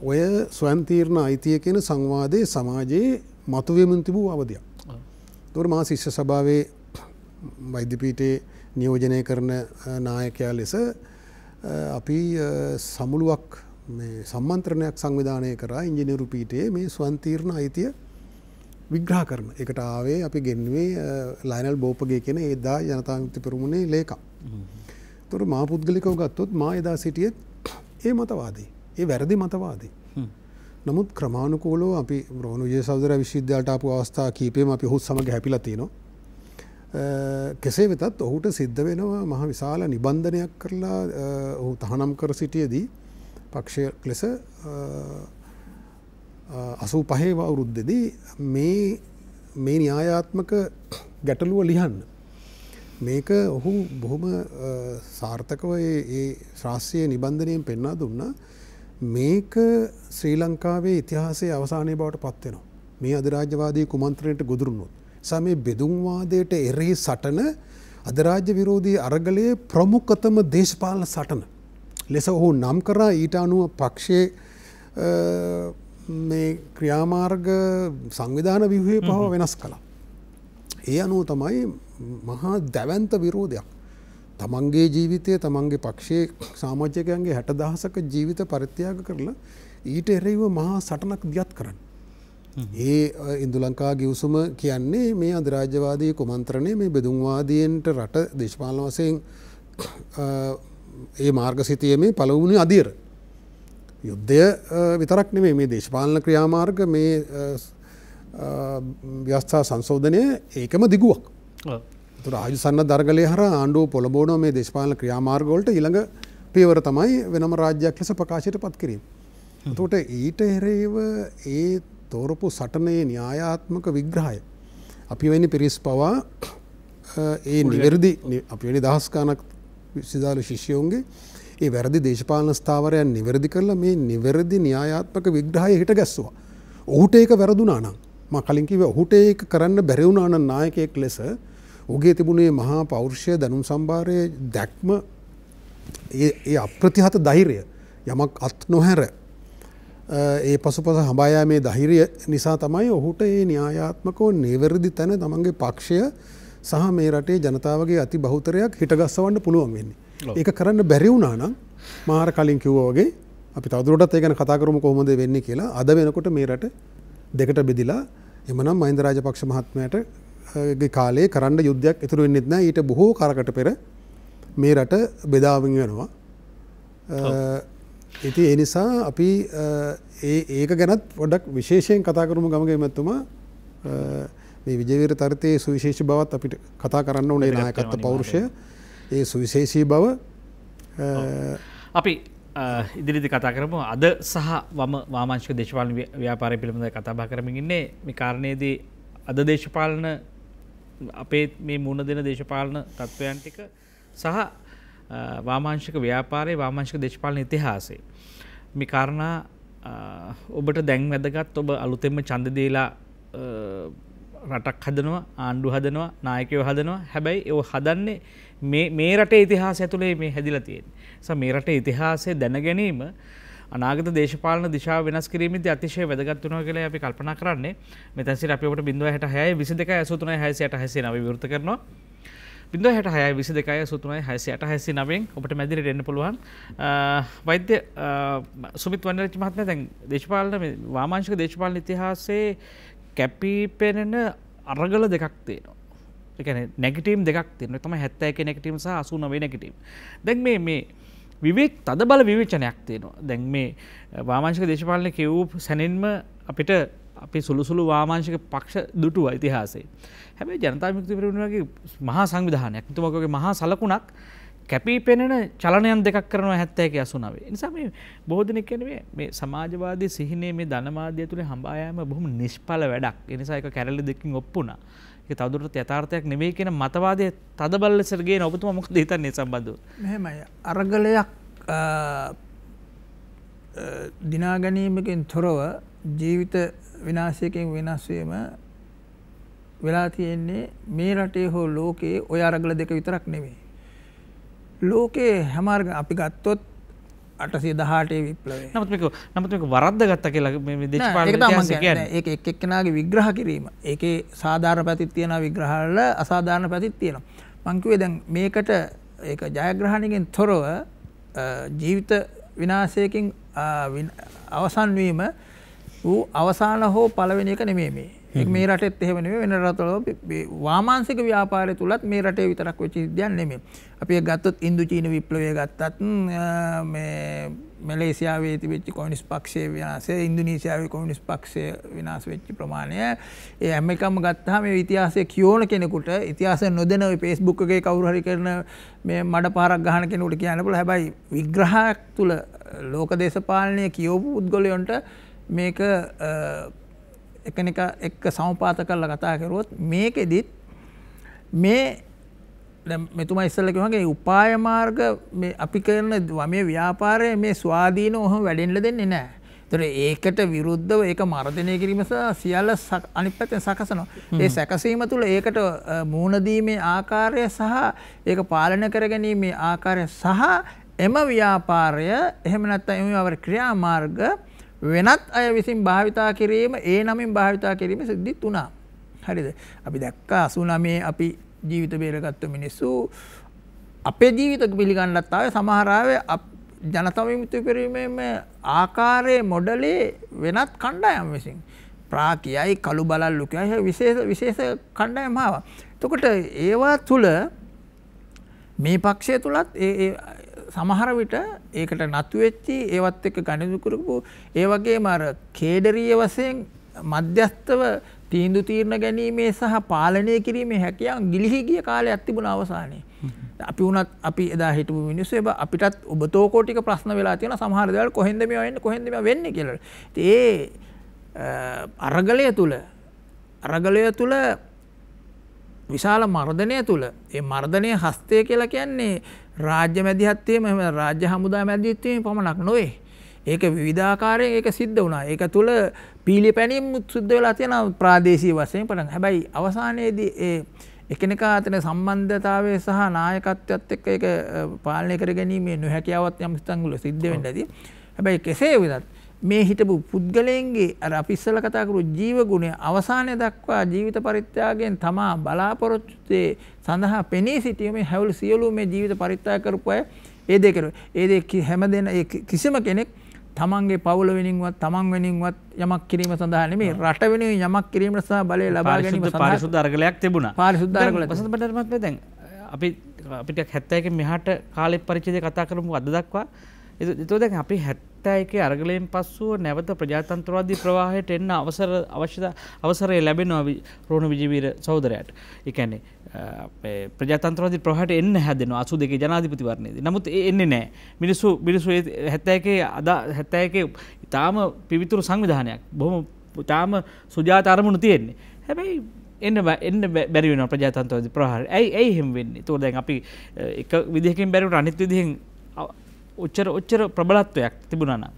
ඔය ස්වයංතීර්ණ අයිතිය කියන සංවාදයේ සමාජයේ මතුවෙමින් තිබූ අවධියක්. ඒතකොට මා ශිෂ්‍ය සභාවේ වෛද්‍ය පීඨයේ නියෝජනය කරන නායකයා ලෙස අපි සමුළුවක් මේ සම්මන්ත්‍රණයක් සංවිධානය කරා ඉංජිනේරු පීඨයේ මේ ස්වයංතීර්ණ අයිතිය විග්‍රහ කරන. ඒකට ආවේ අපි ගෙන්නුවේ ලයනල් බෝපගේ කියන එදා ජනතා විමුක්ති පෙරමුණේ ලේකම්. තොර මා පුද්ගලිකව ගත්තොත් මා එදා සිටියෙත් ඒ මතවාදී. ඒ වැරදි මතවාදී. නමුත් ක්‍රමානුකූලව අපි රෝහණ විජේසහෝදර විශ්වවිද්‍යාලයට ආපු අවස්ථා කීපෙම අපි ඔහුත් සමග හැපිලා තිනවා. කෙසේ වෙතත් ඔහුට සිද්ධ වෙනවා මහ විශාල නිබන්ධනයක් කරලා ඔහු තහනම් කර සිටියේදී පක්ෂය ලෙස 85 අවුරුද්දේදී මේ න්‍යායාත්මක ගැටලුව ලියන්න. මේක ඔහු බොහොම සාර්ථකව ඒ ශාස්ත්‍රීය නිබන්ධනයෙන් පෙන්වා දුන්නා. මේක ශ්‍රී ලංකාවේ ඉතිහාසයේ අවසානයේ බවට පත් වෙනවා. මේ අධිරාජ්‍යවාදී කුමන්ත්‍රණයට ගොදුරුනොත්. සමේ බෙදුම්වාදයට එරෙහි සටන අධිරාජ්‍ය විරෝධී අරගලයේ ප්‍රමුඛතම දේශපාලන සටන ලෙස ඔහු නම් කරා. ඊට අනුව පක්ෂයේ මේ ක්‍රියාමාර්ග සංවිධාන ව්‍යුහය පව වෙනස් කළා. ඒ අනුව තමයි මහා දැවැන්ත විරෝධයක් තමන්ගේ ජීවිතය තමන්ගේ පක්ෂයේ සමාජිකයන්ගේ 60,000ක ජීවිත පරිත්‍යාග කරලා ඊට එරෙහිව මහා සටනක් දියත් කරන්න. ඒ ඉන්දුලංකා ගිවිසුම කියන්නේ මේ අධිරාජ්‍යවාදී කුමන්ත්‍රණය මේ බෙදුම්වාදීන්ට රට දේශපාලන වශයෙන් ඒ මාර්ගසිතියීමේ පළමුවන අදියර. යුද්ධය විතරක් නෙමෙයි මේ දේශපාලන ක්‍රියාමාර්ග මේ ව්‍යවස්ථා සංශෝධනය ඒකම දිගුවක්. ඒතර ආයු සන්නද්ධ අරගලය හරහා ආණ්ඩුව පොළඹවන මේ දේශපාලන ක්‍රියාමාර්ග වලට ඊළඟ පියවර තමයි වෙනම රාජ්‍යයක් ලෙස ප්‍රකාශයට පත් කිරීම. එතකොට ඊට එරෙහිව ඒ තෝරපු සටනේ න්‍යායාත්මක විග්‍රහය අපි වෙනි පිරිස් පවා ඒ නිවැරදි අපි වෙනි දහස් ගණනක් විශ්වවිද්‍යාල ශිෂ්‍යයන්ගේ ඒ වැරදි දේශපාලන ස්ථාවරයන් නිවැරදි කරලා මේ නිවැරදි න්‍යායාත්මක විග්‍රහය හිට ගැස්සුවා. ඔහුට ඒක වැරදුනා නම් මම කලින් කිව්වා ඔහුට ඒක කරන්න බැරි වුණා නම් නායකයෙක් ලෙස ඔහුගේ තිබුණේ මහා පෞරුෂය දැනුම් සම්භාරයේ දැක්ම ඒ අප්‍රතිහත ධෛර්යය යමක් අත් නොහැර ඒ පසුපස හඹා යාමේ ධෛර්යය නිසා තමයි ඔහුට මේ න්‍යායාත්මකව නිවැරදි තැන තමන්ගේ පක්ෂය සහ මේ රටේ ජනතාවගේ අති බහුතරයක් හිටගස්සවන්න පුළුවන් වෙන්නේ. ඒක කරන්න බැරි වුණා නම් මාර කලින් කිව්වා වගේ අපි තවදුරටත් ඒ ගැන කතා කරමු කොහොමද වෙන්නේ කියලා. අද වෙනකොට මේ රට දෙකට බෙදිලා එමනම් මහින්ද රාජපක්ෂ මහත්මයාට ගේ කාලේ කරන්න යුද්ධයක් ඉතුරු වෙන්නේ නැහැ. ඊට බොහෝ කාලකට පෙර මේ රට බෙදාවින් වෙනවා. ඉතින් ඒ නිසා අපි ඒක ගැනත් පොඩ්ඩක් විශේෂයෙන් කතා කරමු ගමගේ මැතිතුමා. මේ විජේවීර තරිතේ සුවිශේෂී බවත් අපිට කතා කරන්න ඕනේ නායකත්ව පෞරුෂය. ඒ සුවිශේෂී බව අපි ඉදිරිදි කතා කරමු. අද සහ වාමාංශික දේශපාලන ව්‍යාපාරය පිළිබඳව කතා බහ කරමින් ඉන්නේ. මේ කාරණේදී අද දේශපාලන අපේ මේ මුණ දෙන දේශපාලන තත්ත්වයන් ටික සහ වාමාංශික ව්‍යාපාරයේ වාමාංශික දේශපාලන ඉතිහාසය මේ කාරණා ඔබට දැන් වැදගත්. ඔබ අලුතෙන්ම ඡන්ද දීලා රටක් හදනවා, ආණ්ඩු හදනවා, නායකයෝ හදනවා. හැබැයි ඒව හදන්නේ මේ රටේ ඉතිහාසය ඇතුලේ මේ හැදිලා තියෙන්නේ. නිසා මේ රටේ ඉතිහාසය දැන ගැනීම අනාගත දේශපාලන දිශාව වෙනස් කිරීමේදී අතිශය වැදගත් වෙනවා කියලා අපි කල්පනා කරන්නේ. මෙතන සිට අපි ඔබට 066 22 83 689 විවෘත කරනවා. 066 22 83 689 ඔබට මැදිරියට එන්න පුළුවන්. වෛද්‍ය සුමිත් වන්දරච්චි මහත්මයා දැන් දේශපාලන වාමාංශික දේශපාලන ඉතිහාසයේ කැපී පෙනෙන අරගල දෙකක් තියෙනවා. ඒ කියන්නේ නෙගටිව් දෙකක් තියෙනවා. තමයි 71 නෙගටිව් සහ 89 නෙගටිව්. දැන් මේ විවේක තදබල විවේචනයක් තියෙනවා. දැන් මේ වාමාංශික දේශපාලනයේ කියවූ සැනින්ම අපිට අපි සුළු වාමාංශික පක්ෂ දුටුවා ඉතිහාසයේ. හැබැයි ජනතා විමුක්ති පෙරමුණගේ මහා සංවිධානයක් තුමකගේ මහා සලකුණක් කැපී පෙනෙන චලනයන් දෙකක් කරනවා 71 89. ඒ නිසා මේ බොහෝ දෙනෙක් කියන්නේ මේ සමාජවාදී සිහිනේ මේ ධනමාධ්‍ය තුලේ හඹා යාම බොහොම නිෂ්ඵල වැඩක්. ඒ නිසා ඒක කැරලි දෙකකින් ඔප්පුණා. ඒක තවදුරටත් යථාර්ථයක් නෙවෙයි කියන මතවාදයේ තදබල ලෙසට ගේන ඔබතුමා මොකද හිතන්නේ සම්බන්ධව? මෙහෙමයි. අරගලයක් දිනා ගැනීමකින් තොරව ජීවිත විනාශයකින් වෙනස් වීම වෙලා තියෙන්නේ මේ රටේ හෝ ලෝකයේ ඔය අරගල දෙක විතරක් නෙවෙයි. ලෝකයේ හැම අපි ගත්තොත් 818 විප්ලවය. නමුත් මේක වරද්ද ගත්තා කියලා මේ දේශපාලන ඉතිහාසය කියන්නේ. ඒක එක් එක්කෙනාගේ විග්‍රහ කිරීම. ඒකේ සාධාරණ පැතිත් තියෙනවා විග්‍රහ වල අසාධාරණ පැතිත් තියෙනවා. මං කිව්වේ දැන් මේකට ඒක ජයග්‍රහණයකින් තොරව ජීවිත විනාශයකින් අවසන් වීම අවසාන හෝ පළවෙනි එක නෙමෙයි මේ. ඒක මේ රටෙත් එහෙම නෙමෙයි වෙන රටවල වාමාංශික ව්‍යාපාරය තුලත් මේ රටේ විතරක් වෙච්ච සිද්ධියක් නෙමෙයි. අපි ඒක ගත්තොත් ඉන්දු චීන විප්ලවය ගත්තත් මේ මැලේසියාවේ තිබෙච්ච කොමියුනිස්ට් පක්ෂයේ විනාශය, ඉන්දුනීසියාවේ කොමියුනිස්ට් පක්ෂය විනාශ වෙච්ච ප්‍රමාණය, ඒ හැම එකම ගත්තාම මේ ඉතිහාසය කියවන කෙනෙකුට ඉතිහාසය නොදැන ඔය Facebook එකේ කවුරු හරි කරන මේ මඩ පාරක් ගහන කෙනෙකුට කියන්න පුළුවන්. හැබැයි විග්‍රහයක් තුල ලෝක දේශපාලනය කියවපු පුද්ගලයන්ට මේක එකනික එක්ක සමපාත කරලා කතා කරුවොත් මේකෙදිත් මේ මෙතුමා ඉස්සෙල්ලා කිව්වා වගේ උපාය මාර්ග මේ අපි කරන මේ ව්‍යාපාරයේ මේ ස්වාධීනව ඔහොම වැඩෙන්න දෙන්නේ නැහැ. ඒතර ඒකට විරුද්ධව ඒක මර්ධනය කිරීම සහ සියල්ල අනිත් පැත්තෙන් සකසනවා. ඒ සැකසීම තුළ ඒකට මූණ දීමේ ආකාරය සහ ඒක පාලනය කරගැනීමේ ආකාරය සහ එම ව්‍යාපාරය එහෙම නැත්නම් එම ක්‍රියාමාර්ග වෙනත් අය විසින් භාවිතා කිරීම ඒ නමින් භාවිතා කිරීම සිද්ධිත් වුණා. හරිද? අපි දැක්කා 89 අපි ජීවිත බේරගත්තු මිනිස්සු අපේ ජීවිත පිළිගන්නත් ආවේ සමහර ආවේ ජනතා විමුක්ති පෙරමුණේම ආකාරයේ මොඩලේ වෙනත් කණ්ඩායම් විසින් ප්‍රාකියයි කළු බලල්ලු කියයි විශේෂ කණ්ඩායම් ආවා. එතකොට ඒවා තුල මේ පක්ෂය තුලත් ඒ සමහර විට ඒකට නතු වෙච්චි ඒවත් එක්ක ගණිත කරපු ඒ වගේම අර කේඩරීය වශයෙන් මධ්‍යස්තව තීන්දුව తీරන ගැනීමේ සහ පාලනය කිරීමේ හැකියාව ගිලිහි ගිය කාලයක් තිබුණා අවසානයේ. අපි වුණත් අපි එදා හිටපු මිනිස්සු අපිටත් ඔබතෝ කෝටික ප්‍රශ්න වෙලා තියෙනවා සමහර දේවල් කොහෙන්ද මේවා වෙන්නේ කොහෙන්ද මේවා වෙන්නේ කියලා. ඉතින් ඒ අරගලය තුල විශාල මර්ධනය තුල ඒ මර්ධනයේ හස්තය කියලා කියන්නේ රාජ්‍ය මැදිහත්වීම රාජ්‍ය හමුදා මැදිහත්වීම පමණක් නොවේ. ඒක විවිධාකාරයෙන් ඒක සිද්ධ වුණා. ඒක තුල පීලි පැනීම් සිද්ධ වෙලා තියෙනවා ප්‍රාදේශීය වශයෙන් පටන්. හැබැයි අවසානයේදී ඒ එකිනෙකා අතර සම්බන්ධතාවය සහ නායකත්වයත් එක්ක ඒක පාලනය කර ගැනීමේ නොහැකියාවත් යම් ස්ථංගවල සිද්ධ වෙන්න ඇති. හැබැයි කෙසේ වෙතත් මේ හිටපු පුද්ගලයන්ගේ අර අපි ඉස්සෙල්ලා කතා කරු ජීව ගුණය අවසානයේ දක්වා ජීවිත පරිත්‍යාගයෙන් තමා බලාපොරොත්තු සඳහා පෙනී සිටීමේ හැවුල් සියලු මේ ජීවිත පරිත්‍යාග කරපු අය ඒ දෙක ඒ දෙක හැමදෙන ඒ කිසිම කෙනෙක් තමන්ගේ පවුල වෙනින්වත් තමන් වෙනින්වත් යමක් කිරීම සඳහා නෙමෙයි රට වෙනුවෙන් යමක් කිරීමට සහ බලය ලබා ගැනීම සඳහා පාරිශුද්ධ අරගලයක් තිබුණා. පාරිශුද්ධ අරගලයක්. වසන්ත බණ්ඩාර මහත්මයා දැන් අපිට 71 මෙහාට කාලේ පරිච්ඡේදය කතා කරමු අද දක්වා. ඒතකොට දැන් අපි 71 අරගලයෙන් පස්සුව නැවත ප්‍රජාතන්ත්‍රවාදී ප්‍රවාහයට එන්න අවසරය ලැබෙනවා රෝණ විජේවීර සහෝදරයාට. ඒ කියන්නේ ප්‍රජාතන්ත්‍රවාදී ප්‍රවාහයට එන්න හැදෙනවා 82 ජනාධිපතිවරණයේදී. නමුත් ඒ එන්නේ නැහැ. මිනිස්සු 71 අද 71 ඊටාම පිවිතුරු සංවිධානයක්. බොහොම ඊටාම සුජාත අරමුණු තියෙන්නේ. හැබැයි එන්න බැරි වෙනවා ප්‍රජාතන්ත්‍රවාදී ප්‍රවාහයට. ඇයි එහෙම වෙන්නේ? ඒතකොට දැන් අපි එක විදිහකින් බැරි වුණා අනිත් විදිහෙන් ඔච්චර ප්‍රබලත්වයක් තිබුණා නම්.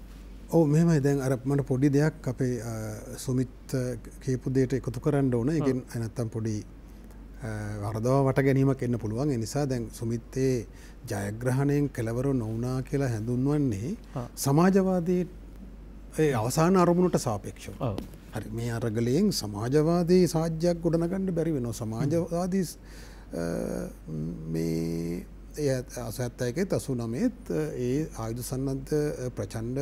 ඔව් මෙහෙමයි දැන් අර මට පොඩි දෙයක් අපේ සුමිත් කියපු දෙයට එකතු කරන්න ඕන. ඒකෙන් නැත්තම් පොඩි වරදව වට ගැනීමක් එන්න පුළුවන්. ඒ නිසා දැන් සුමිත්තේ ජයග්‍රහණයෙන් කෙලවර නොවුනා කියලා හැඳුන්වන්නේ සමාජවාදී ඒ අවසාන අරමුණට සාපේක්ෂව. හරි මේ අරගලයෙන් සමාජවාදී සාජ්‍යයක් ගොඩනගන්න බැරි වෙනවා. සමාජවාදී මේ ඒ 71 89 ඒ ආයුධ සන්නද්ධ ප්‍රචණ්ඩ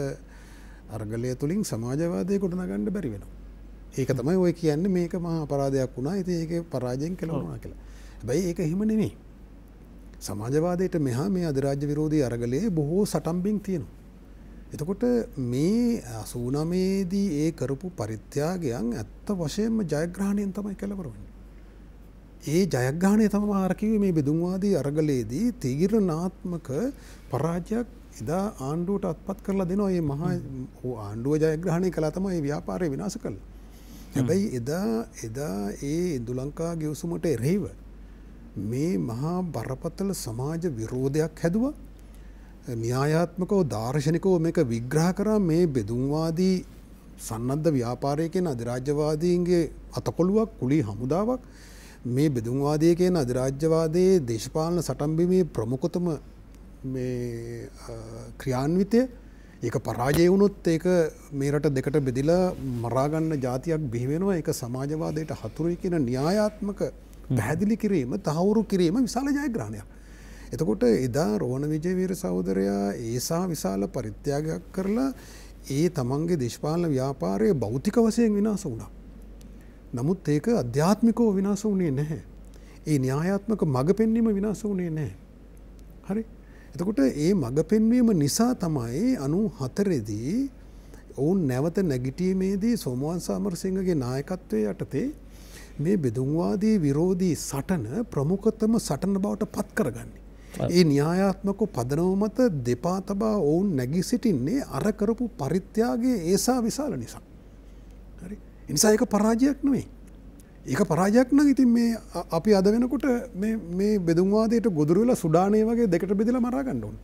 අරගලය තුලින් සමාජවාදය ගොඩනගන්න බැරි වෙනවා. ඒක තමයි ඔය කියන්නේ මේක මහා අපරාධයක් වුණා. ඉතින් ඒකේ පරාජයෙන් කෙලවුණා කියලා. හැබැයි ඒක එහෙම නෙමෙයි. සමාජවාදයට මෙහා මේ අධිරාජ්‍ය විරෝධී අරගලයේ බොහෝ සටන්බින් තියෙනවා. එතකොට මේ 89 දී ඒ කරපු පරිත්‍යාගයන් ඇත්ත වශයෙන්ම ජයග්‍රහණයෙන් තමයි කෙලවර වෙන්නේ. ඒ ජයග්‍රහණය තමයි අර කිව්වේ මේ බෙදුම්වාදී අරගලයේදී තීරණාත්මක පරාජයක් එදා ආණ්ඩුවට අත්පත් කරලා දෙනවා. මේ මහා ආණ්ඩුව ජයග්‍රහණය කළා තමයි මේ ව්‍යාපාරය විනාශ කළා. හැබැයි එදා ඒ ඉන්දු ලංකා ගිවිසුමට එරෙහිව මේ මහා බරපතල සමාජ විරෝධයක් හැදුවා. න්‍යායාත්මකව දාර්ශනිකව මේක විග්‍රහ කරා මේ බෙදුම්වාදී සන්නද්ධ ව්‍යාපාරය කියන අධිරාජ්‍යවාදීන්ගේ අතකොළුවක් කුලී හමුදාවක් මේ බෙදුම්වාදය කියන අධිරාජ්‍යවාදයේ දේශපාලන සටන්බිමේ ප්‍රමුඛතම මේ ක්‍රියාන්විතය ඒක පරාජය වුණොත් ඒක මේ රට දෙකට බෙදිලා මරාගන්න ජාතියක් බිහි වෙනවා. ඒක සමාජවාදයට හතුරුයි කියන න්‍යායාත්මක පැහැදිලි කිරීම තහවුරු කිරීම විශාල ජයග්‍රහණයක්. එතකොට එදා රෝණ විජේවීර සහෝදරයා ඒසා විශාල පරිත්‍යාගයක් කරලා ඒ තමන්ගේ දේශපාලන ව්‍යාපාරයේ භෞතික වශයෙන් විනාශ වුණා. නමුත් ඒක අධ්‍යාත්මිකව විනාශ වුණේ නැහැ. ඒ න්‍යායාත්මක මඟ පෙන්වීම විනාශ වුණේ නැහැ. හරි. එතකොට ඒ මඟ පෙන්වීම නිසා තමයි 94 දී ඔවුන් නැවත නැගිටීමේදී සෝමවංශ අමරසිංහගේ නායකත්වයේ යටතේ මේ බෙදුම්වාදී විරෝධී සටන ප්‍රමුඛතම සටන බවට පත් කරගන්නේ. ඒ න්‍යායාත්මක පදනම මත දෙපා තබා ඔවුන් නැගී සිටින්නේ අර කරපු පරිත්‍යාගයේ ඒසා විශාල නිසා. හරි. ඒ නිසා ඒක පරාජයක් නෙවෙයි. ඒක පරාජයක් නම් ඉතින් මේ අපි අද වෙනකොට මේ බෙදුම්වාදයට ගොදුරු වෙලා සුඩානය වගේ දෙකට බෙදලා මරා ගන්න ඕනේ.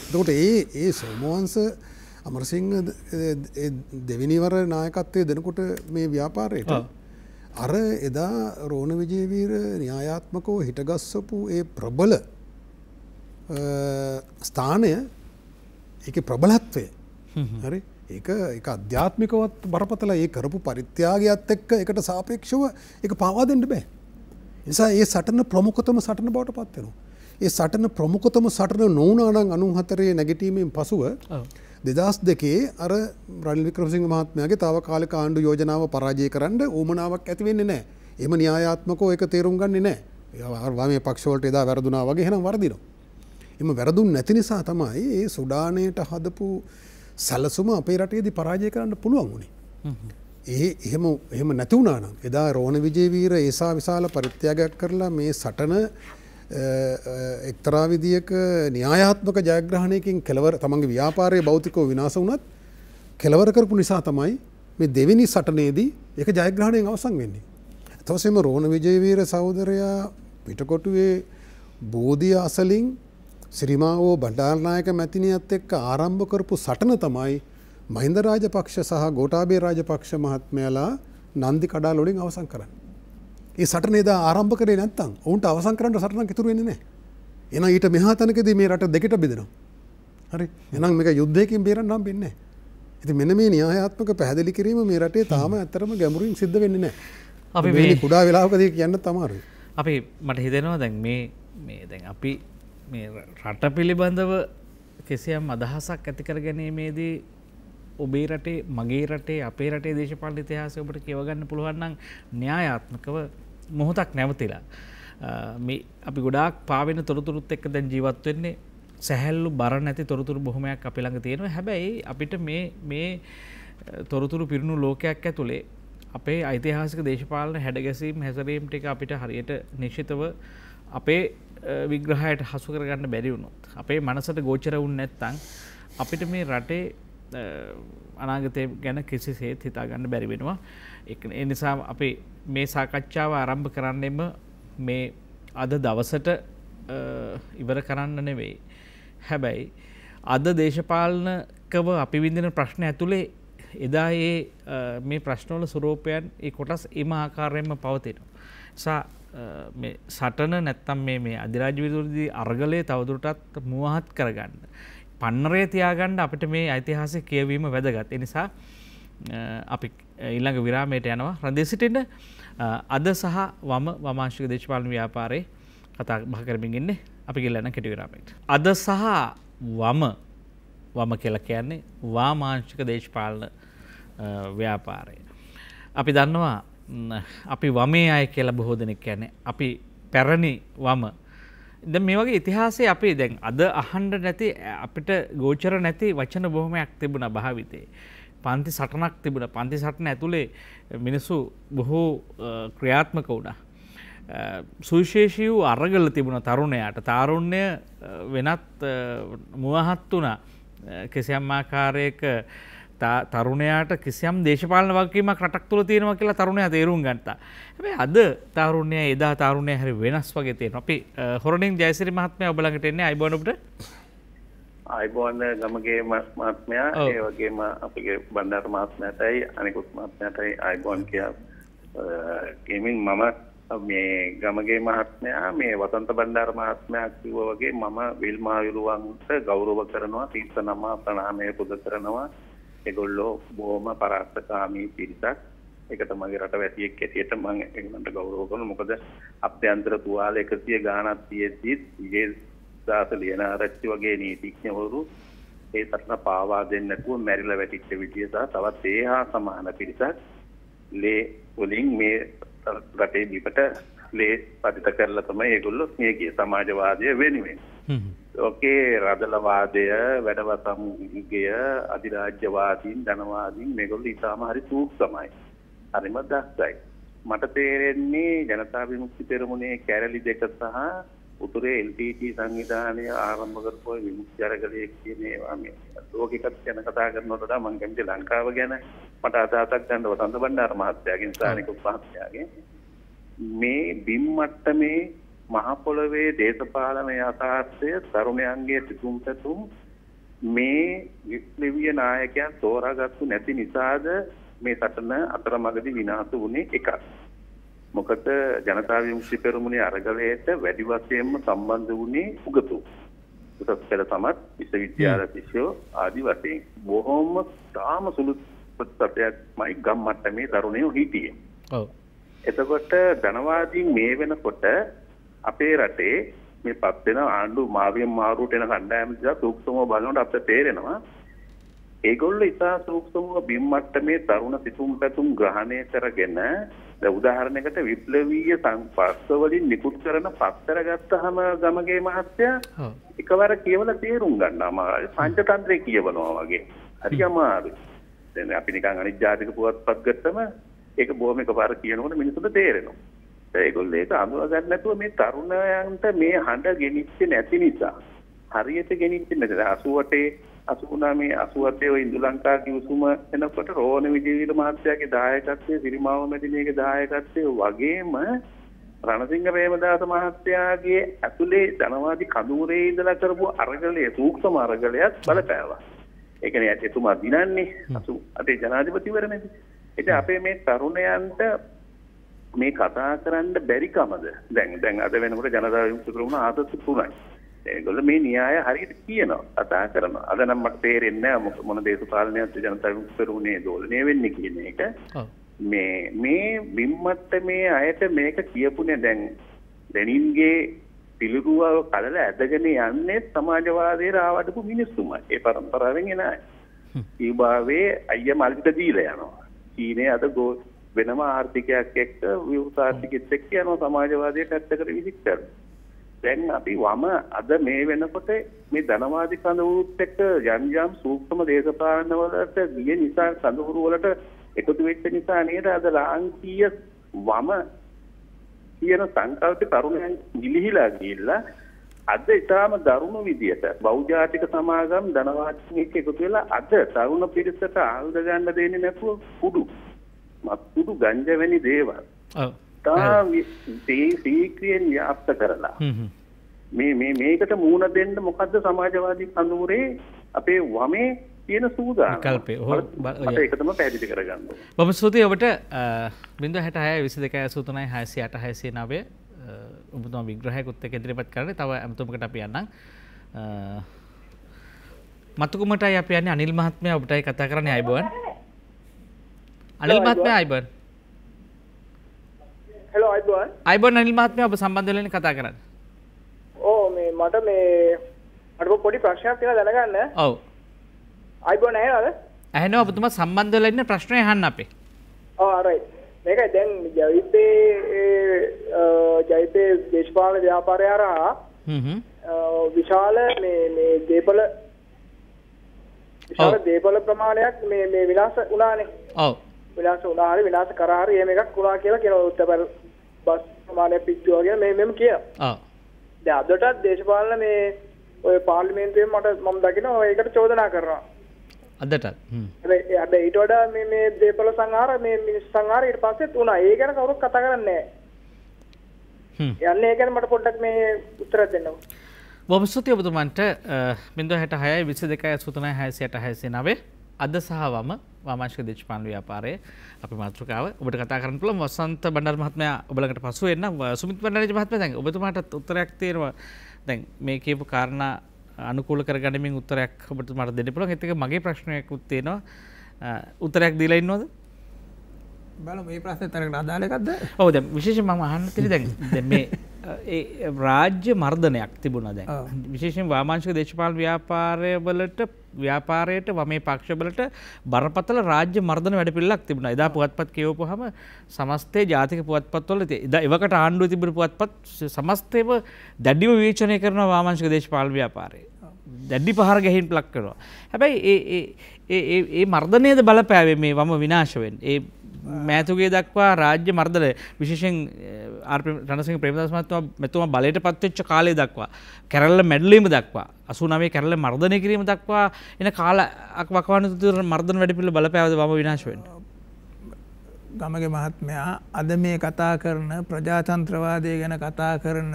එතකොට ඒ සෝමවංශ අමරසිංහ දෙවෙනි වර නායකත්වයේ දෙනකොට මේ ව්‍යාපාරයට අර එදා රෝණ විජේවීර න්‍යායාත්මකව හිටගස්සපු ඒ ප්‍රබල ස්ථානය ඒකේ ප්‍රබලත්වය හරි ඒක අධ්‍යාත්මිකවත් බරපතල ඒ කරපු පරිත්‍යාගයත් එක්ක ඒකට සාපේක්ෂව ඒක පාවා දෙන්න බෑ. ඒ නිසා ඒ සටන ප්‍රමුඛතම සටන බවට පත් වෙනවා. ඒ සටන ප්‍රමුඛතම සටන නොවුණා නම් 94 නැගිටීමෙන් පසුව 2002 අර රනිල් වික්‍රමසිංහ මහත්මයාගේ තාවකාලික ආණ්ඩු යෝජනාව පරාජය කරන්න උවමනාවක් ඇති වෙන්නේ නැහැ. එහෙම න්‍යායාත්මකව ඒක තේරුම් ගන්නේ නැහැ. වමේ පක්ෂ වලට එදා වැරදුනා වගේ එහෙනම් වරදිනවා. එහෙම වැරදුන් නැති නිසා තමයි මේ සුඩානයට හදපු සැලසුම අපේ රටේදී පරාජය කරන්න පුළුවන් වුණේ. එහෙම නැති වුණා නම් එදා රෝණ විජේවීර ඒසා විශාල පරිත්‍යාගයක් කරලා මේ සටන එක්තරා විදියක න්‍යායාත්මක ජයග්‍රහණයකින් කෙලවර තමන්ගේ ව්‍යාපාරයේ භෞතිකව විනාශ වුණත් කෙලවර කරපු නිසා තමයි මේ දෙවෙනි සටනේදී ඒක ජයග්‍රහණයෙන් අවසන් වෙන්නේ. ඊටවසේම රෝණ විජේවීර සහෝදරයා පිටකොටුවේ බෝධිය අසලින් ශ්‍රීමාවෝ බණ්ඩාරනායක මැතිනියත් එක්ක ආරම්භ කරපු සටන තමයි මහින්ද රාජපක්ෂ සහ ගෝඨාභය රාජපක්ෂ මහත්මයාලා නන්දි කඩාල වලින් අවසන් කරන්නේ. ඒ සටන එදා ආරම්භ කරේ නැත්නම් ඔවුන්ට අවසන් කරන්න සටනක් ඉතුරු වෙන්නේ නැහැ. එහෙනම් ඊට මෙහා තැනකදී මේ රට දෙකට බෙදෙනවා. හරි. එහෙනම් මේක යුද්ධයකින් බේරන්න හම්බෙන්නේ නැහැ. ඉතින් මෙන්න මේ න්‍යායාත්මක පැහැදිලි කිරීම මේ රටේ තාම ඇත්තටම ගැඹුරින් සිද්ධ වෙන්නේ නැහැ. අපි මේ කුඩා වෙලාවකදී කියන්න තමයි. අපි මට හිතෙනවා දැන් මේ දැන් අපි මේ රට පිළිබඳව කිසියම් අදහසක් ඇති කර ගැනීමේදී ඔබේ රටේ මගේ රටේ අපේ රටේ දේශපාලන ඉතිහාසය ඔබට කියව ගන්න පුළුවන් නම් න්‍යායාත්මකව මොහොතක් නැවතිලා මේ අපි ගොඩාක් පාවෙන තොරතුරුත් එක්ක දැන් ජීවත් වෙන්නේ සැහැල්ලු බර නැති තොරතුරු බොහොමයක් අපි ළඟ තියෙනවා. හැබැයි අපිට මේ තොරතුරු පිරුණු ලෝකයක් ඇතුලේ අපේ ඓතිහාසික දේශපාලන හැඩගැසීම් හැසිරීම් ටික අපිට හරියට නිශ්චිතව අපේ විග්‍රහයට හසු කරගන්න බැරි වුණොත් අපේ මනසට ගෝචර වුනේ නැත්නම් අපිට මේ රටේ අනාගතය ගැන කිසිසේත් හිතා ගන්න බැරි වෙනවා. ඒ නිසා අපි මේ සාකච්ඡාව ආරම්භ කරන්නෙම මේ අද දවසට ඉවර කරන්න නෙවෙයි. හැබැයි අද දේශපාලනකව අපි විඳින ප්‍රශ්න ඇතුලේ එදා මේ ප්‍රශ්නවල ස්වරූපයන් ඒ කොටස් එම ආකාරයෙන්ම පවතිනවා. නිසා මේ සටන නැත්තම් මේ අධිරාජ්‍ය විරෝධී අරගලය තවදුරටත් මුවහත් කරගන්න පන්නරය තියාගන්න අපිට මේ ඓතිහාසික කියවීම වැදගත්. ඒ නිසා අපි ඊළඟ විරාමයට යනවා. රැඳී සිටින්න. අද සහ වමාංශික දේශපාලන ව්‍යාපාරයේ කතා බහ කරමින් ඉන්නේ. අපි ගිහලා යන කෙටි විරාමයකට. අද සහ වම කියලා කියන්නේ වාමාංශික දේශපාලන ව්‍යාපාරය. අපි දන්නවා අපි වමේ අය කියලා බොහෝ දෙනෙක් කියන්නේ. අපි පැරණි වම. දැන් මේ වගේ ඉතිහාසයේ අපි දැන් අද අහන්න නැති අපිට ගෝචර නැති වචන බොහොමයක් තිබුණා භාවිතේ. පන්ති සටනක් තිබුණා. පන්ති සටන ඇතුලේ මිනිස්සු බොහෝ ක්‍රියාත්මක වුණා. සුවිශේෂී වූ අරගල තිබුණා තරුණයාට. තාරුණ්‍ය වෙනත් මුවහත් වුණා. කිසියම් ආකාරයක තරුණයාට කිසියම් දේශපාලන වගකීමක් රටක් තුල තියෙනවා කියලා තරුණයා තේරුම් ගත්තා. හැබැයි අද තරුණයා එදා තරුණයා හරි වෙනස් වගේ තියෙනවා. අපි හොරණින් ජයසිරි මහත්මයා ඔබ ළඟට එන්නේ අයිබෝන් ඔබට. අයිබෝන් ගමගේ මහත්මයා ඒ වගේම අපේ බණ්ඩාර මහත්මයාටයි අනිකුත් මහත්මයාටයි අයිබෝන් කියා ගෙමින් මම මේ ගමගේ මහත්මයා මේ වසන්ත බණ්ඩාර මහත්මයා කිව්වා වගේ මම විල්මා විරුවන්ට ගෞරව කරනවා තීර්ථ නම ප්‍රණාමය පුද කරනවා. ඒගොල්ලෝ බොහොම පරාක්‍රමී පිරිසක්. ඒකට මගේ රටවැසියෙක් ඇටියට මම ඒගොල්ලන්ට ගෞරව කරනවා. මොකද අභ්‍යන්තර තුවාල 100 ගාණක් තියෙද්දි දාස ලියනාරච්චි වගේ නීතිඥවරු ඒ සටන පාවා දෙන්නේ නැතුව මැරිලා වැටිච්ච විදිය සහ තවත් ඒ හා සමාන පිරිසක් ලේ වලින් මේ රටේ බිමට ලේ පතිත කරලා තමයි ඒගොල්ලෝ මේ කිය සමාජවාදය වෙනුවෙන්. ඕකේ රදලවාදය, වැඩවසම්ගය, අධිරාජ්‍යවාදීන්, ධනවාදීන් මේගොල්ලෝ ඊටාම හරි සූක්ෂමයි. හරිම දක්ෂයි. මට තේරෙන්නේ ජනතා විමුක්ති පෙරමුණේ කැරලි දෙක සහ උතුරේ LTT සංවිධානය ආරම්භ කරපු විමුක්ති අරගලයේ කියන ඒවා මේ ලෝකිකත් ගැන කතා කරනකොට වඩා මම කැමති ලංකාව ගැන මට අදහසක් ගන්න වසන්ත බණ්ඩාර මහත්තයාගෙන් සානිකුත් මහත්තයාගෙන් මේ බිම් මට්ටමේ මහ පොළවේ දේශපාලන යථාර්ථය තරුණයන්ගේ සිතුම් පැතුම් මේ විප්ලවීය නායකයන් තෝරාගත්තු නැති නිසාද මේ සටන අතරමඟදී විනාශ වුණේ එකක්. මොකද ජනතා විමුක්ති පෙරමුණේ අරගලයට වැඩි වශයෙන්ම සම්බන්ධ වුණේ උගතු. උසස් පෙළ සමත් විශ්වවිද්‍යාල ශිෂ්‍යෝ ආදි වශයෙන් බොහොම තාම සුළු ප්‍රතිශතයක්මයි ගම් මට්ටමේ තරුණයෝ හිටියේ. ඔව්. එතකොට ධනවාදීන් මේ වෙනකොට අපේ රටේ මේ පත් වෙන ආණ්ඩු මාවියම් මාරුවට එන කණ්ඩායම දිහා සූක්ෂමව බලනකොට අපිට තේරෙනවා ඒගොල්ලෝ ඉතා සූක්ෂමව බිම් මට්ටමේ තරුණ සිතුම් පැතුම් ග්‍රහණය කරගෙන උදාහරණයකට විප්ලවීය සංස්පර්ශ වලින් නිකුත් කරන පත්තර ගත්තහම ගමගේ මහත්තයා එකවර කියවලා තේරුම් ගන්න අමාරුයි. පංචතන්ත්‍රය කියවනවා වගේ. හරි අමාරුයි. දැන් අපි නිකන් අනිත් ජාතික පුවත්පත් ගත්තම ඒක බොහොම එකපාර කියනකොට මිනිස්සුන්ට තේරෙනවා. ඒගොල්ලෝ ඒක අඳුර ගන්න නැතුව මේ තරුණයන්ට මේ හඬ ගෙනිච්චේ නැති නිසා හරියට ගෙනිච්චේ නැති 89 88 ඔය ඉන්දු ලංකා කිව්සුම එනකොට රෝණ විජේවීර මහත්තයාගේ දායකත්වයේ සිරිමාව මැදිනියගේ දායකත්වයේ වගේම රණසිංහ ප්‍රේමදාස මහත්තයාගේ ඇතුලේ ධනවාදී කඳුරේ ඉඳලා කරපු අරගලයේ සූක්ෂම අරගලයක් බලපෑවා. ඒ කියන්නේ එතුමා දිනන්නේ 88 ජනාධිපතිවරණයේදී. ඉතින් අපේ මේ තරුණයන්ට මේ කතා කරන්න බැරි කමද දැන් අද වෙනකොට ජනතා විමුක්ති පෙරමුණ ආසත් තුනයි. ඒගොල්ලෝ මේ න්‍යාය හරියට කියනවා කතා කරනවා. අද නම් මට තේරෙන්නේ නැහැ මොන දේශපාලනයත් ජනතා විමුක්ති පෙරමුණේ දෝලණය වෙන්නේ කියන එක. මේ බිම්මට්ටමේ අයට මේක කියපුනේ දැන් දෙනින්ගේ පිළිරුව කලල ඇදගෙන යන්නේ සමාජවාදයේ රාවඩපු මිනිස්සුමයි. ඒ පරම්පරාවෙන් එන අය. ඊබාවේ අයියා මල්ට දීලා යනවා. චීනේ අද වෙනම ආර්ථිකයක් එක්ක විවෘත ආර්ථිකෙත් එක්ක යනවා සමාජවාදයේ පැත්තකට විසික් කරනවා. දැන් අපි වම අද මේ වෙනකොට මේ ධනවාදී කඳවුරුත් එක්ක යම් සූක්ෂම දේශපාලන වලට ගිය නිසා කඳවුරු වලට එකතු වෙච්ච නිසා නේද අද ලාංකීය වම කියන සංකල්ප තරුණයන් ගිලිහිලා ගිහිල්ලා අද ඊටාම දරුණු විදියට බෞද්ධාතික සමාගම් ධනවාදීන් එක්ක එකතු වෙලා අද තරුණ පිරිසට ආයුධ ගන්න දෙන්නේ නැතුව කුඩු ගංජා වැනි දේවල් සීක්‍රියෙන් ව්‍යාප්ත කරලා මේකට මූණ දෙන්න මොකද්ද සමාජවාදී කඳවුරේ අපේ වමේ තියෙන සූදානම් කල්පේ ඒක තමයි පැහැදිලි කරගන්න ඕනේ. බොහොම ස්තුතියි ඔබට 066 22 83 689 ඔබතුමා විග්‍රහයකුත් එක්ක ඉදිරිපත් කරන්නේ. තව අමතුමකට අපි යන්නම්. මතුකුමටයි අපි යන්නේ අනිල් මහත්මයා ඔබටයි කතා කරන්නේ අයබෝන්. අනිල් මහත්මයා අයබෝන්. හෙලෝ අයබෝන්. අයබෝන් අනිල් මහත්මයා ඔබ සම්බන්ධ වෙලා කතා කරන්නේ. ඕ මේ මට පොඩි ප්‍රශ්නයක් තියෙනවා දැනගන්න. ඔව්. අයබෝන් ඇහෙනවද? ඇහෙනවා ඔබතුමා සම්බන්ධ වෙලා ඉන්න ප්‍රශ්නේ අහන්න අපේ. ඔව් රයිට්. මේකයි දැන් ජයිතේ දේශපාලන ව්‍යාපාරය හරහා විශාල මේ දේපල ප්‍රමාණයක් මේ විනාශ වුණානේ. ඔව්. විනාශ කරා හරි එහෙම එකක් වුණා කියලා කියනවා. උත්තර බස් ප්‍රමාණයක් පිටුවා කියලා මෙහෙම කියනවා. ඔව්. දැන් අදටත් දේශපාලන මේ ඔය පාර්ලිමේන්තුවේ මම දකිනවා ඒකට චෝදනා කරනවා. අදටත්. හැබැයි ඊට වඩා මේ දේපල සංහාර මේ මිනිස් සංහාර ඊට පස්සෙත් වුණා. ඒ ගැන කවුරුත් කතා කරන්නේ නැහැ. යන්නේ ඒ ගැන මට පොඩ්ඩක් මේ උත්තර දෙන්න. බොහොම ස්තුතියි ඔබතුමන්ට 066 22 689 අද සහවම වාමාංශික දේශපාලන ව්‍යාපාරයේ අපි මාතෘකාව ඔබට කතා කරන්න පුළුවන්. වසන්ත බණ්ඩාර මහත්මයා ඔබ ළඟට පසු වෙන්න. සුමිත් බණ්ඩාරජ මහත්මයා දැන් ඔබතුමාට උත්තරයක් තියෙනවා. දැන් මේ කියපු කාරණා අනුකූල කරගැනීමෙන් උත්තරයක් ඔබතුමාට දෙන්න පුළුවන්. ඒත් එක මගේ ප්‍රශ්නයක්ත් තියෙනවා. උත්තරයක් දීලා ඉන්නවද? බලමු මේ ප්‍රශ්නේ තරකට අදාළ එකක්ද? ඔව් දැන් විශේෂයෙන් මම අහන්න තියෙන්නේ දැන් මේ රාජ්‍ය මර්ධනයක් තිබුණා දැන්. විශේෂයෙන් වාමාංශික දේශපාලන ව්‍යාපාරයට වමේ පක්ෂවලට බරපතල රාජ්‍ය මර්ධන වැඩපිළිවෙලක් තිබුණා. එදා පුවත්පත් කියවපුවාම සමස්තයේ ජාතික පුවත්පත්වල එදා එවකට ආණ්ඩුවේ තිබුණු පුවත්පත් සමස්තයම දැඩිව විවේචනය කරන වාමාංශික දේශපාලන ව්‍යාපාරය. දැඩි පහර ගැහින් ප්ලක් කරනවා. හැබැයි ඒ මර්ධනයද බලපෑවේ මේ වම විනාශ වෙන්නේ. ඒ මෑතුගේ දක්වා රාජ්‍ය මර්ධනය විශේෂයෙන් රණසිංහ ප්‍රේමදාස මහත්මයා බලයට පත්වෙච්ච කාලය දක්වා කැරල්ල මැඩලීම දක්වා 89 කැරල්ල මර්ධනය කිරීම දක්වා එන කාලයක් වකවානු තුර මර්ධන වැඩපිළිවෙල බලපෑවද වම විනාශ වෙන්නේ. ගමගේ මහත්මයා අද මේ කතා කරන ප්‍රජාතන්ත්‍රවාදය ගැන කතා කරන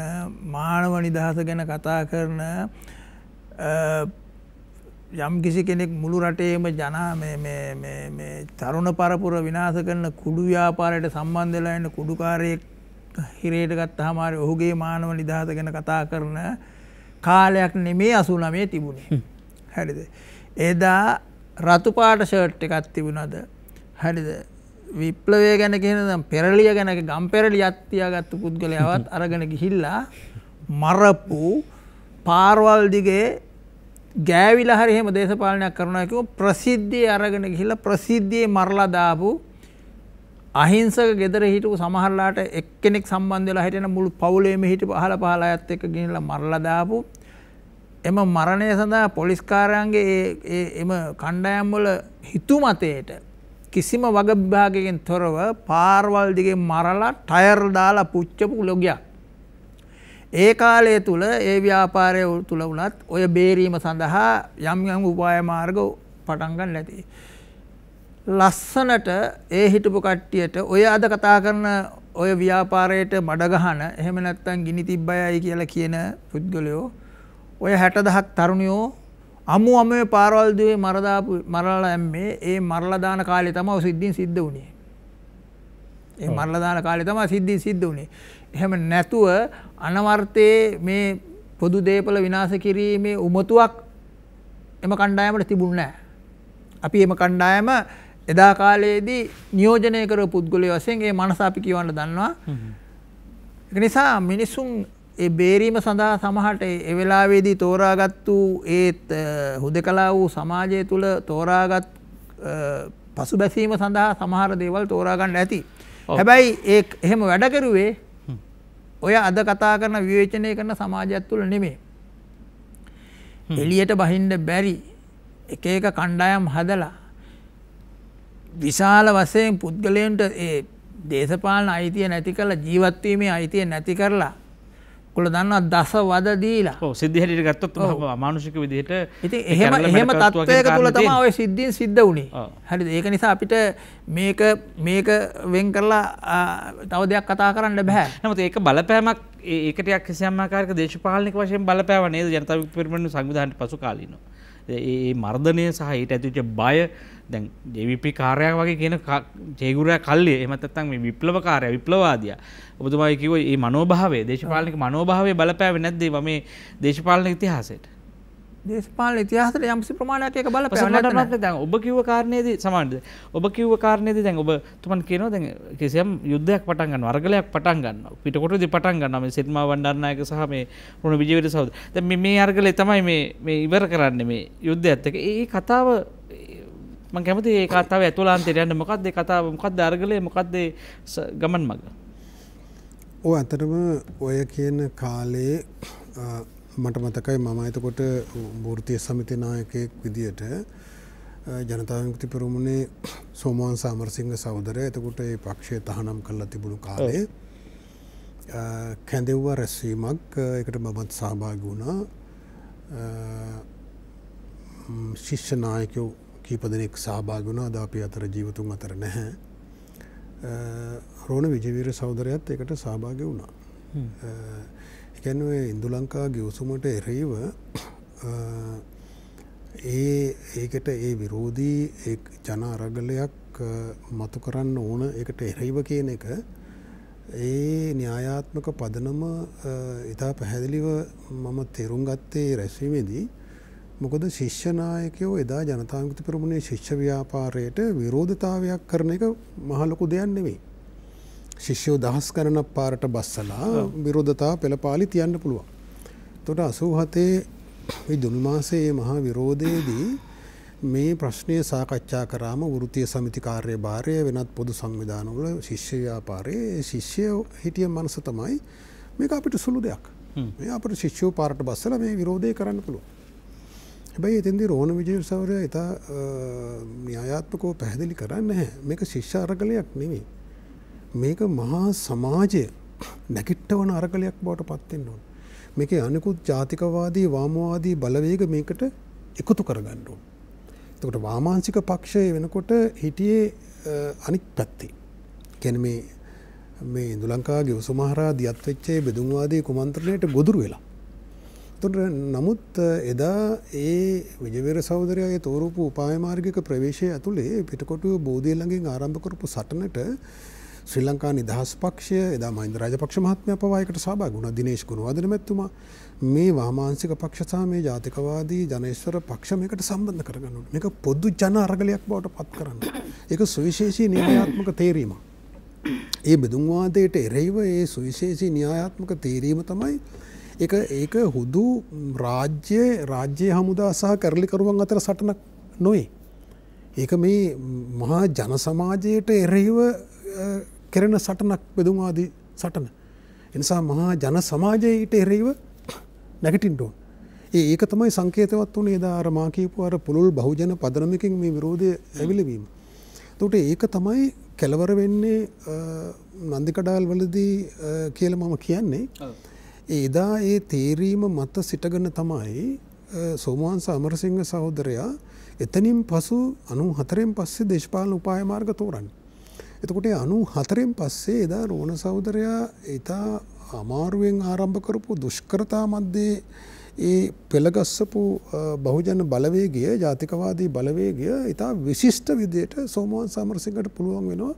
මානව නිදහස ගැන කතා කරන යම් කිසි කෙනෙක් මුළු රටේම තරුණ පරපුර විනාශ කරන කුඩු ව්‍යාපාරයට සම්බන්ධ වෙලා ඉන්න කුඩුකාරයෙක් හිරේට ගත්තාම ඔහුගේ මානව නිදහස ගැන කතා කරන කාලයක් නෙමේ 89 තිබුණේ. හරිද? එදා රතු පාට ෂර්ට් එකක් තිබුණාද? හරිද? විප්ලවය ගැන කියන පෙරලිය ගැන ගම් පෙරලියක් තියාගත්තු පුද්ගලයාවත් අරගෙන ගිහිල්ලා මරපු පාරවල් දිගේ ගෑවිලා හරි එහෙම දේශපාලනයක් කරනවා කිව්ව ප්‍රසිද්ධිය අරගෙන ගිහිල්ලා ප්‍රසිද්ධියේ මරලා දාපු අහිංසක ගෙදර හිටපු සමහරලාට එක්කෙනෙක් සම්බන්ධ වෙලා හිටින මුළු පවුලේම හිටපු අහල පහල අයත් එක්ක ගිහිල්ලා මරලා දාපු එම මරණය සඳහා පොලිස් කාර්යාංගයේ එම කණ්ඩායම් වල හිතුමතේට කිසිම වග විභාගයකින් තොරව පාරවල් දිගේ මරලා ටයර් දාලා පුච්චපු ලොගයක්. ඒ කාලය තුල ඒ ව්‍යාපාරය තුල වුණත් ඔය බේරීම සඳහා යම් යම් උපාය මාර්ග පටන් ගන්න ඇති. ලස්සනට ඒ හිටපු කට්ටියට ඔය අද කතා කරන ඔය ව්‍යාපාරයට මඩ ගහන එහෙම නැත්නම් ගිනි තිබ්බයයි කියලා කියන පුද්ගලයෝ ඔය 60000ක් තරුණයෝ අමුමේ පාරවල් දුවේ මරලා ඇම්මේ ඒ මරලා දාන කාලේ තමයි ඔය සිද්ධින් සිද්ධ වුණේ. ඒ මරලා දාන කාලේ තමයි සිද්ධින් සිද්ධ වුණේ. එහෙම නැතුව අනවර්තයේ මේ පොදු දේපල විනාශ කිරීමේ උමතුවක් එම කණ්ඩායමට තිබුණ නැහැ. අපි එම කණ්ඩායම එදා කාලයේදී නියෝජනය කරපු පුද්ගලයෝ වශයෙන් ඒ මනස අපි කියවන්න දන්නවා. ඒක නිසා මිනිසුන් ඒ බේරීම සඳහා සමහරට ඒ වෙලාවේදී තෝරාගත්තු ඒත් හුදකලා වූ සමාජය තුළ තෝරාගත් පසුබැසීම සඳහා සමහර දේවල් තෝරා ගන්න ඇති. හැබැයි ඒ එහෙම වැඩ කරුවේ ඔය අද කතා කරන විවේචනය කරන සමාජයක් තුළ නෙමෙයි. එළියට බහින්න බැරි එක එක කණ්ඩායම් හදලා විශාල වශයෙන් පුද්ගලයන්ට ඒ දේශපාලන අයිතිය නැති කරලා ජීවත් වීමේ අයිතිය නැති කරලා කොළ දන්නවා දස වද දීලා. ඔව් සිද්ධි හැටියට ගත්තොත් අමානුෂික විදිහට ඉතින් එහෙම තත්ත්වයක තුල තමයි ඔය සිද්ධීන් සිද්ධ වුණේ. හරිද? ඒක නිසා අපිට මේක වෙන් කරලා තව දෙයක් කතා කරන්න බෑ. නමුත් ඒක බලපෑමක් ඒකට කිසියම් ආකාරයක දේශපාලනික වශයෙන් බලපෑව නේද ජනතා විමුක්ති පෙරමුණ සංවිධානයේ පසු කාලීනව. ඒ මර්ධනය සහ ඊට ඇතිවෙච්ච බය දැන් JVP කාර්යයක් වගේ කියන ජේගුරයා කල්ලිය එහෙම නැත්නම් මේ විප්ලවකාරය විප්ලවවාදියා ඔබතුමායි කිව්වා මේ මනෝභාවය දේශපාලනික මනෝභාවය බලපෑවේ නැද්ද මේ දේශපාලන ඉතිහාසයට? දේශපාලන ඉතිහාසයට යම්සි ප්‍රමාණයක් ඒක බලපෑව නැත්නම් දැන් ඔබ කිව්ව කාරණේදී සමානද? ඔබ කිව්ව කාරණේදී දැන් ඔබ තුමන් කියනවා දැන් කිසියම් යුද්ධයක් පටන් ගන්නවා අරගලයක් පටන් ගන්නවා පිටකොටදී පටන් ගන්නවා මේ සිරිමා බණ්ඩාරනායක සහ මේ රෝණ විජේවීර සහෝදර. දැන් මේ අරගලේ තමයි මේ ඉවර කරන්නේ මේ යුද්ධයත් එක්ක. ඒ කතාව මම කැමති ඒ කතාව ඇතුළාන්තයට යන්න. මොකක්ද ඒ කතාව? මොකක්ද අරගලේ? මොකක්ද ගමන් මඟ? ඔය අතරම ඔය කියන කාලේ මට මතකයි මම එතකොට වෘත්තීය සමිති නායකයෙක් විදියට ජනතා විමුක්ති පෙරමුණේ සෝමවන් සමරසිංහ සහෝදරයා එතකොට ඒ පක්ෂය තහනම් කරලා තිබුණු කාලේ කැඳෙව්වා රැස්වීමක් ඒකට මමත් සහභාගී වුණා. ශිෂ්‍ය නායකයෝ කීප දෙනෙක් සහභාගී වුණා. අද අපි අතර ජීවතුන් අතර නැහැ. රෝණ විජේවීර සහෝදරයාත් ඒකට සහභාගී වුණා. ඒ කියන්නේ ඉන්දුලංකා ගිවිසුමට එරෙහිව ඒකට ඒ විරෝධී ජන අරගලයක් මතු කරන්න ඕන ඒකට එරෙහිව කියන එක ඒ න්‍යායාත්මක පදනම ඉතා පැහැදිලිව මම තේරුම් ගත්තේ රැස්වීමේදී. මොකද ශිෂ්‍ය නායකයෝ එදා ජනතා විමුක්ති පෙරමුණේ ශිෂ්‍ය ව්‍යාපාරයට විරෝධතාවයක් කරන එක මහ ලොකු දෙයක් නෙවෙයි. ශිෂ්‍යෝ දහස් ගණනක් පාරට බස්සලා විරෝධතා පෙළපාලි තියන්න පුළුවන්. එතකොට 87 මේ ජුනි මාසයේ මහා විරෝධයේදී මේ ප්‍රශ්නය සාකච්ඡා කරාම වෘත්තීය සමිති කාර්යභාරය වෙනත් පොදු සංවිධානවල ශිෂ්‍ය ව්‍යාපාරයේ ශිෂ්‍ය හිටිය මනස තමයි මේක අපිට සුළු දෙයක්. මේ අපිට ශිෂ්‍යෝ පාරට බස්සලා මේ විරෝධය කරන්න පුළුවන්. හැබැයි එතෙන්දී රෝහණ විජේසවරයා ඉතා න්‍යායාත්මකව පැහැදිලි කරන්නේ නැහැ. මේක ශිෂ්‍ය අරගලයක් නෙමෙයි. මේක මහා සමාජය නැගිට්ටවන අරගලයක් බවට පත් වෙන්න ඕන. මේකේ අනිකුත් ජාතිකවාදී වාමවාදී බලවේග මේකට එකතු කරගන්න ඕන. එතකොට වාමාංශික පක්ෂය වෙනකොට හිටියේ අනික් පැත්තේ. කියන්නේ මේ ඉන්දු ලංකාවේ උසමහරා දියත් වෙච්ච බෙදුම්වාදී කුමන්ත්‍රණයට ගොදුරු වෙලා. එතකොට නමුත් එදා ඒ විජේවීර සහෝදරයා ඒ තෝරපු උපාය මාර්ගික ප්‍රවේශය ඇතුලේ පිටකොටුව බෝධිය ළඟින් ආරම්භ කරපු සටනට ශ්‍රී ලංකා නිදහස් පක්ෂය එදා මහින්ද රාජපක්ෂ මහත්මයා පවා ඒකට සහභාගී වුණා. දිනේෂ් ගුණවර්ධන මැතිතුමා මේ වාමාංශික පක්ෂ සහ මේ ජාතිකවාදී ජනේශ්වර පක්ෂ මේකට සම්බන්ධ කරගන්න ඕනේ. මේක පොදු ජන අරගලයක් බවට පත් කරන්න. ඒක සුවිශේෂී න්‍යායාත්මක තේරීමක්. ඒ බෙදුම්වාදයට එරෙහිව ඒ සුවිශේෂී න්‍යායාත්මක තේරීම තමයි ඒක හුදු රාජ්‍ය හමුදා සහ කැරලිකරුවන් අතර සටනක් නොවේ. ඒක මේ මහා ජන සමාජයට එරෙහිව කෙරෙන සටනක් බෙදුම්වාදී සටන. එනිසා මහා ජන සමාජයට එරෙහිව නැගිටින්න ඕන. ඒක තමයි සංකේතවත් වුණේ එදා අර මා කියපු අර පුළුල් බහුජන පදනමකින් මේ විරෝධය ඇවිලවීම. එතකොට ඒක තමයි කෙලවර වෙන්නේ නන්දිකඩාල් වලදී කියලා මම කියන්නේ. එදා ඒ තේරීම මත සිටගෙන තමයි සෝමවංශ අමරසිංහ සහෝදරයා එතනින් පසු 94න් පස්සේ දේශපාලන උපාය මාර්ග තෝරන්නේ. එතකොට 94න් පස්සේ එදා රෝණ සහෝදරයා ඉතා අමාරුවෙන් ආරම්භ කරපු දුෂ්කරතා මැද්දේ ඒ පෙළගස්සපු බහුජන බලවේගය ජාතිකවාදී බලවේගය ඉතා විශිෂ්ට විදියට සෝමවංශ අමරසිංහට පුළුවන් වෙනවා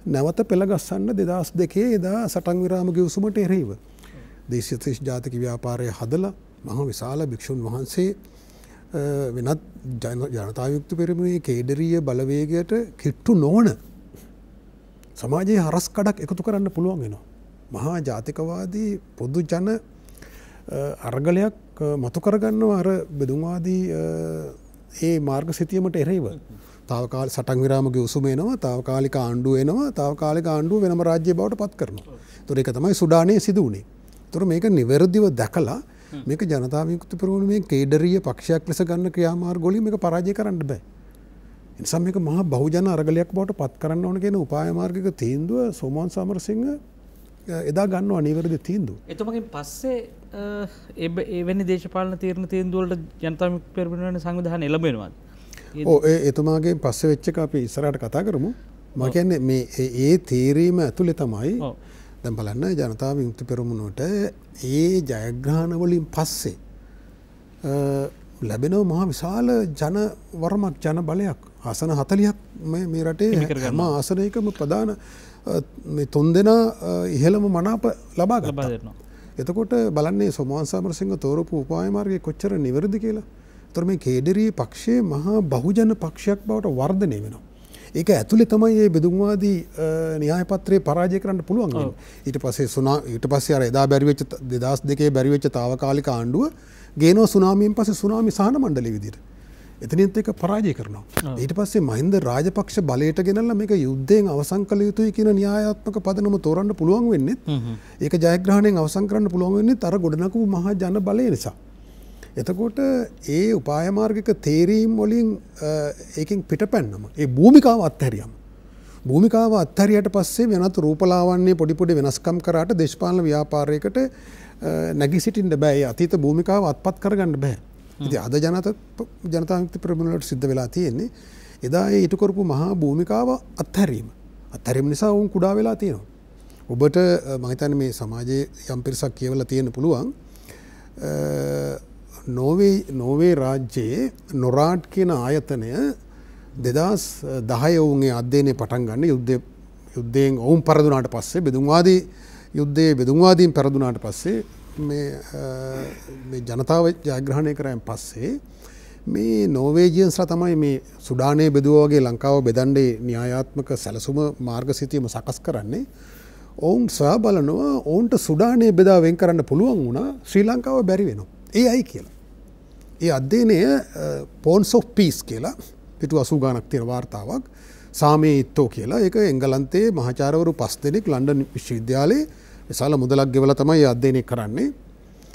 නැවත පෙළගස්සන්න 2002 එදා සටන් විරාම ගිවිසුමට එරෙහිව. දේශීය ජාතික ව්‍යාපාරය හදලා මහ විශාල භික්ෂුන් වහන්සේ වෙනත් ජනතා විමුක්ති පෙරමුණේ කේඩරීය බලවේගයට කිට්ටු නොවන සමාජයේ හරස් කඩක් එකතු කරන්න පුළුවන් වෙනවා. මහා ජාතිකවාදී පොදු ජන අරගලයක් මතු කරගන්නවා අර බෙදුම්වාදී ඒ මාර්ග සිතියමට එරෙහිව. තාවකාලික සටන් විරාම ගිවිසුම එනවා, තාවකාලික ආණ්ඩුව එනවා, තාවකාලික ආණ්ඩුව වෙනම රාජ්‍ය බවට පත් කරනවා. ඒතර ඒක තමයි සුඩානයේ සිදු වුණේ. ඒතර මේක නිවැරදිව දැකලා මේක ජනතා විමුක්ති පෙරමුණේ කේඩරීය පක්ෂයක් ලෙස ගන්න ක්‍රියාමාර්ග වලින් මේක පරාජය කරන්න බෑ. එනිසා මේක මහා බහුජන අරගලයක් බවට පත් කරන්න ඕන කියන උපාය මාර්ගික තීන්දුව සෝමවංශ අමරසිංහ එදා ගන්නවා නිවැරදි තීන්දුව. එතුමගෙන් පස්සේ එවැනි දේශපාලන තීරණ තීන්දුවලට ජනතා විමුක්ති පෙරමුණ සංවිධානය එළඹෙනවාද? ඔව් එතුමාගේ පස්සේ වෙච්ච එක අපි ඉස්සරහට කතා කරමු. මම කියන්නේ මේ ඒ තීරීම ඇතුලේ තමයි දැන් බලන්න ජනතා විමුක්ති පෙරමුණට ඒ ජයග්‍රහණ වලින් පස්සේ ලැබෙන මහා විශාල ජන වරමක් ජන බලයක් ආසන 40ක් මේ රටේ හැම ආසනයකම ප්‍රධාන මේ 3 දෙනා ඉහළම මනාප ලබා ගත්තා. එතකොට බලන්නේ සෝමවංශ අමරසිංහ තෝරපු උපාය මාර්ගය කොච්චර නිවැරදි කියලා. ඒතර මේ කේඩරී පක්ෂයේ මහා බහුජන පක්ෂයක් බවට වර්ධනය වෙනවා. ඒක ඇතුලේ තමයි මේ බෙදුම්වාදී න්‍යාය පත්‍රය පරාජය කරන්න පුළුවන් වෙන්නේ. ඊට පස්සේ අර එදා බැරි වෙච්ච 2002 බැරි වෙච්ච తాවකාලික ආණ්ඩුව ගේනවා සුනාමියෙන් පස්සේ සුනාමි සහන මණ්ඩලය විදිහට. එතනින්ත් ඒක පරාජය කරනවා. ඊට පස්සේ මහින්ද රාජපක්ෂ බලයට ගෙනල්ලා මේක යුද්ධයෙන් අවසන් කළ යුතුයි කියන න්‍යායාත්මක පදනම තෝරන්න පුළුවන් වෙන්නේ. ඒක ජයග්‍රහණයෙන් අවසන් කරන්න පුළුවන් වෙන්නේ අර ගොඩනගපු මහා ජන බලය නිසා. එතකොට ඒ උපාය මාර්ගික තේරීම් වලින් ඒකෙන් පිටපැන්නම ඒ භූමිකාව අත්හැරියම. භූමිකාව අත්හැරියට පස්සේ වෙනත් රූපලාවන්‍ය පොඩි පොඩි වෙනස්කම් කරාට දේශපාලන ව්‍යාපාරයකට නැගී සිටින්න බෑ. ඒ අතීත භූමිකාව අත්පත් කරගන්න බෑ. ඉතින් අද ජනතා විමුක්ති පෙරමුණට සිද්ධ වෙලා තියෙන්නේ එදා ඒ ඊට කරපු මහා භූමිකාව අත්හැරීම. අත්හැරීම නිසා වුන් කුඩා වෙලා තියෙනවා. ඔබට මම හිතන්නේ මේ සමාජයේ යම් පිරිසක් කියවලා තියෙන්න පුළුවන්. නෝර්වේ රාජ්‍යයේ නොරාඩ් කියන ආයතනය 2010 වුන්ගේ අධ්‍යයනය පටන් ගන්න යුද්ධයෙන් ඔවුන් පරදුනාට පස්සේ බෙදුම්වාදීන් පරදුනාට පස්සේ මේ ජනතාව ජයග්‍රහණය කරායින් පස්සේ මේ නෝර්වේජියන්ස්ලා තමයි මේ සුඩානයේ බෙදුවා වගේ ලංකාව බෙදන්නේ න්‍යායාත්මක සැලසුම මාර්ග සිතියම සකස් කරන්නේ. ඔවුන් සොයා බලනවා ඔවුන්ට සුඩානයේ බෙදා වෙන් කරන්න පුළුවන් වුණා ශ්‍රී ලංකාව බැරි වෙනවා. ඒ අයි කියලා. ඒ අධ්‍යයනය පෝන්ස් ඔෆ් පීස් කියලා පිටු 80 ගණක් තියෙන වාර්තාවක් සාමයේ ඉත්තෝ කියලා. ඒක එංගලන්තයේ මහාචාර්යවරු 5 දෙනෙක් ලන්ඩන් විශ්වවිද්‍යාලයේ විශාල මුදලක් ගෙවලා තමයි අධ්‍යයනය කරන්නේ.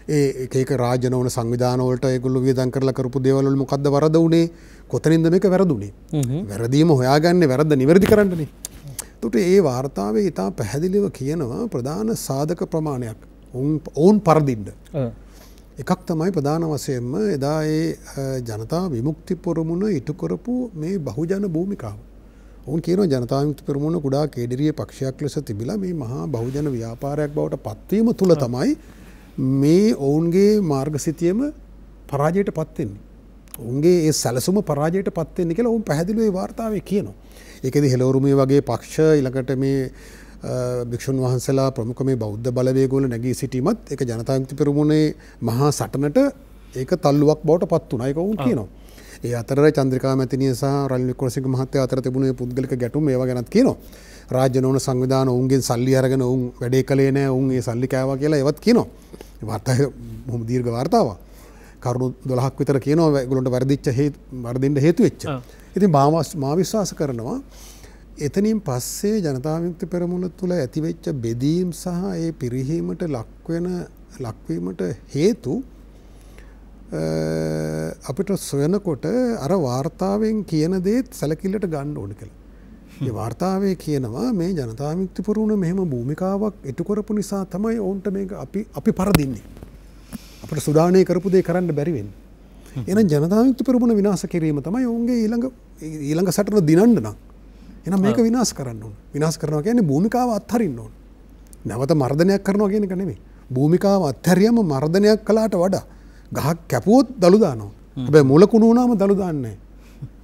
ඒක රාජ්‍ය නොවන සංවිධාන වලට ඒගොල්ලෝ වියදම් කරලා කරපු දේවල් වල මොකද්ද වරද උනේ? කොතනින්ද මේක වැරදුනේ? වැරදීම හොයාගන්නේ වැරද්ද නිවැරදි කරන්නනේ. එතකොට ඒ වාර්තාවේ ඉතා පැහැදිලිව කියනවා ප්‍රධාන සාධක ප්‍රමාණයක් ඔවුන් පරදින්න. එකක් තමයි ප්‍රධාන වශයෙන්ම එදා ඒ ජනතා විමුක්ති පෙරමුණ ඉටු කරපු මේ බහුජන භූමිකාව. ඔවුන් කියනවා ජනතා විමුක්ති පෙරමුණ කුඩා කේඩිරිය පක්ෂයක් ලෙස තිබිලා මේ මහා බහුජන ව්‍යාපාරයක් බවට පත්වීම තුල තමයි මේ ඔවුන්ගේ මාර්ගසිතියම පරාජයට පත් වෙන්නේ. ඔවුන්ගේ ඒ සැලසුම පරාජයට පත් වෙන්නේ කියලා ඔවුන් පැහැදිලිව ඒ වාර්තාවේ කියනවා. ඒකෙදි හෙළවරුමේ වගේ පක්ෂ ඊළඟට මේ භික්ෂුන් වහන්සේලා ප්‍රමුඛ මේ බෞද්ධ බලවේගවල නැගී සිටීමත් ඒක ජනතා විමුක්ති පෙරමුණේ මහා සටනට ඒක තල්ලුවක් බවට පත් වුණා. ඒක ඔවුන් කියනවා. ඒ අතර චන්ද්‍රිකා මැතිනිය සහ රනිල් වික්‍රමසිංහ මහත්තයා අතර තිබුණේ පුද්ගලික ගැටුම් ඒවා ගැනත් කියනවා. රාජ්‍ය නොවන සංවිධාන ඔවුන්ගෙන් සල්ලි අරගෙන ඔවුන් වැඩේ කළේ නැහැ. ඔවුන් ඒ සල්ලි කෑවා කියලා ඒවත් කියනවා. ඒ වාර්තාවේ බොහොම දීර්ඝ වාර්තාවක්. කරුණු 12ක් විතර කියනවා ඒගොල්ලන්ට වර්ධින්න හේතු වෙච්ච. ඉතින් මා විශ්වාස කරනවා එතනින් පස්සේ ජනතා විමුක්ති පෙරමුණ තුළ ඇතිවෙච්ච බෙදීම් සහ ඒ පිරිහීමට ලක්වීමට හේතු අපිට සොයනකොට අර වාර්තාවෙන් කියන දේත් සැලකිල්ලට ගන්න ඕන කියලා. ඒ වාර්තාවේ කියනවා මේ ජනතා විමුක්ති පෙරමුණ මෙහෙම භූමිකාවක් ඉටු කරපු නිසා තමයි ඔවුන්ට මේක අපි පරදින්නේ. අපිට සුඩානයේ කරපු දේ කරන්න බැරි වෙන්නේ. එහෙනම් ජනතා විමුක්ති පෙරමුණ විනාශ කිරීම තමයි ඔවුන්ගේ ඊළඟ සටන දිනන්න නම්. එහෙනම් මේක විනාශ කරන්න ඕන. විනාශ කරනවා කියන්නේ භූමිකාව අත්හරින්න ඕන. නැවත මර්ධනයක් කරනවා කියන එක නෙමෙයි. භූමිකාව අත්හැරියම මර්ධනයක් කළාට වඩා ගහක් කැපුවොත් දළු දානවා. හැබැයි මුල කුණු වුණාම දළු දාන්නේ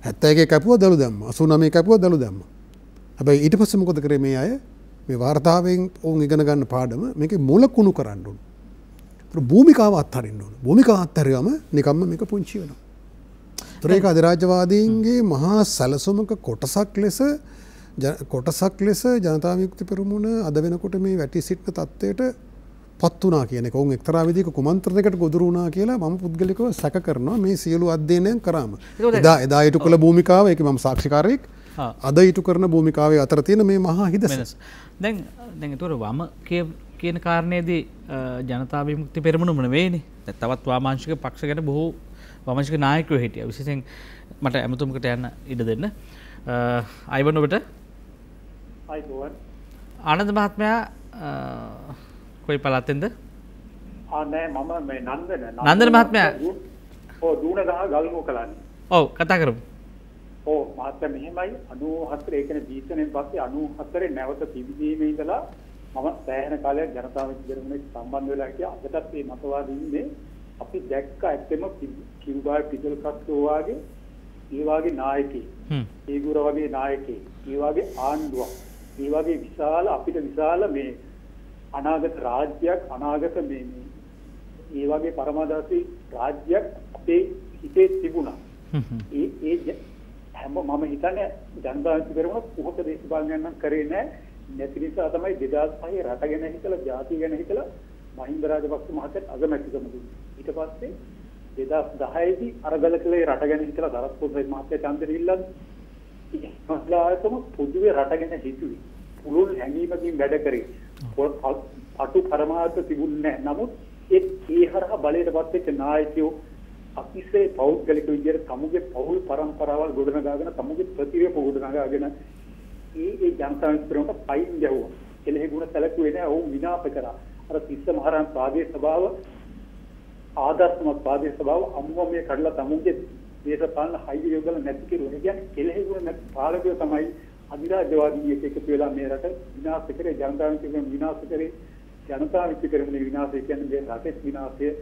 නැහැ. 71 කැපුවා දළු දැම්මා. 89 කැපුවා දළු දැම්මා. හැබැයි ඊට පස්සේ මොකද කරේ මේ අය? මේ වාර්තාවෙන් ඔවුන් ඉගෙන ගන්න පාඩම මේකේ මුල කුණු කරන්න ඕන. භූමිකාව අත්හරින්න ඕන. භූමිකාව අත්හැරියම නිකම්ම මේක පුංචි වෙනවා. ඒක අධිරාජ්‍යවාදීන්ගේ මහා සැලසුමක කොටසක් ලෙස ජනතා විමුක්ති පෙරමුණ අද වෙනකොට මේ වැටි සිටින තත්ත්වයට පත් වුණා කියන එක. ඔවුන් එක්තරා විදිහක කුමන්ත්‍රණයකට ගොදුරු වුණා කියලා මම පුද්ගලිකව සැක කරනවා මේ සියලු අධ්‍යයනයන් කරාම. එදා ඊට කළ භූමිකාව ඒක මම සාක්ෂිකාරයෙක්. අද ඊට කරන භූමිකාවේ අතර තියෙන මේ මහා හිදස. දැන් ඒතකොට වම කියන කාරණේදී ජනතා විමුක්ති පෙරමුණම නෙවෙයිනේ. තවත් වාමාංශික පක්ෂ ගැන බොහෝ වාමාංශික නායකයෝ හිටියා. විශේෂයෙන් මට ඇමතුමකට යන්න ඉඩ දෙන්න. අයිවන් ඔබට ආනන්ද මහත්මයා කොයි පළාතෙන්ද? නෑ මම මේ නන්දන මහත්මයා දුණගහ ගල්මුකලන්නේ. ඔව් කතා කරමු. ඔව් මහත්මයා මෙහෙමයි 94 ඒ කියන්නේ දීප්තනෙන් පස්සේ 94 නැවත පිවිදීමේ ඉඳලා මම සෑහෙන කාලයක් ජනතා විමුක්ති පෙරමුණට සම්බන්ධ වෙලා හිටියා. අදටත් මේ මතවාදී ඉන්නේ අපි දැක්ක ඇත්තම කිව්වා පිටුල් කස්තෝ වාගේ ඒ වාගේ නායකයෙක්. ඒගුර වගේ නායකයෙක්. ඒ වාගේ ආණ්ඩුවක්. ඒ වාගේ විශාල මේ අනාගත රාජ්‍යයක් අනාගත මේ ඒ වගේ පරමාදර්ශී රාජ්‍යයක් අපේ හිතේ තිබුණා. ඒ හැම මම හිතන්නේ ජනතා විමුක්ති පෙරමුණ පුහුණු දේශපාලනයක් නම් කරේ නැහැ. නැති නිසා තමයි 2005 රට ගැන හිතලා ජාතිය ගැන හිතලා මහින්ද රාජපක්ෂ මහත්තයාට අගමැතිකම දුන්නේ. ඊට පස්සේ 2010 දී අරගල කළේ රට ගැන හිතලා සරත් පොඩ්ඩයි මහත්තයා ඡන්දෙ ඉල්ලන්නේ. මහත්ලාටම පොදුවේ රට ගැන හිතුවේ. පුළුල් හැඟීමකින් වැඩ කරේ. අටු පරමාර්ථ තිබුණේ නැහැ. නමුත් ඒ හරහා බලයටපත් වෙච්ච නායකයෝ අතිශය පෞද්ගලික විදියට තමුගේ පෞල් පරම්පරාවල් ගොඩනගාගෙන තමුගේ ප්‍රතිරූප ගොඩනගාගෙන ඒ ජනතා විමුක්තියට පයින් ගැහුවා. කෙලෙහි ගුණ සැලකුවේ නැහැ. ඔවුන් විනාශ කරා. අර තිස්ස මහරහතන් ප්‍රාදේශ සභාව ආදර්ශමත් ප්‍රාදේශ සභාව අමුමේ කඩලා තමුගේ දේශපාලන හයිය යොදලා නැති කෙරුවා. ඒ කියන්නේ කෙලෙහි ගුණ නැති පාලකයෝ තමයි අධිරාජ්‍යවාදී එකතු වෙලා මේ රට විනාශ කරේ. ජනතා විමුක්තිය විනාශ කරේ. ජනතා විමුක්ති පෙරමුණේ විනාශය කියන්නේ මේ රටේ විනාශය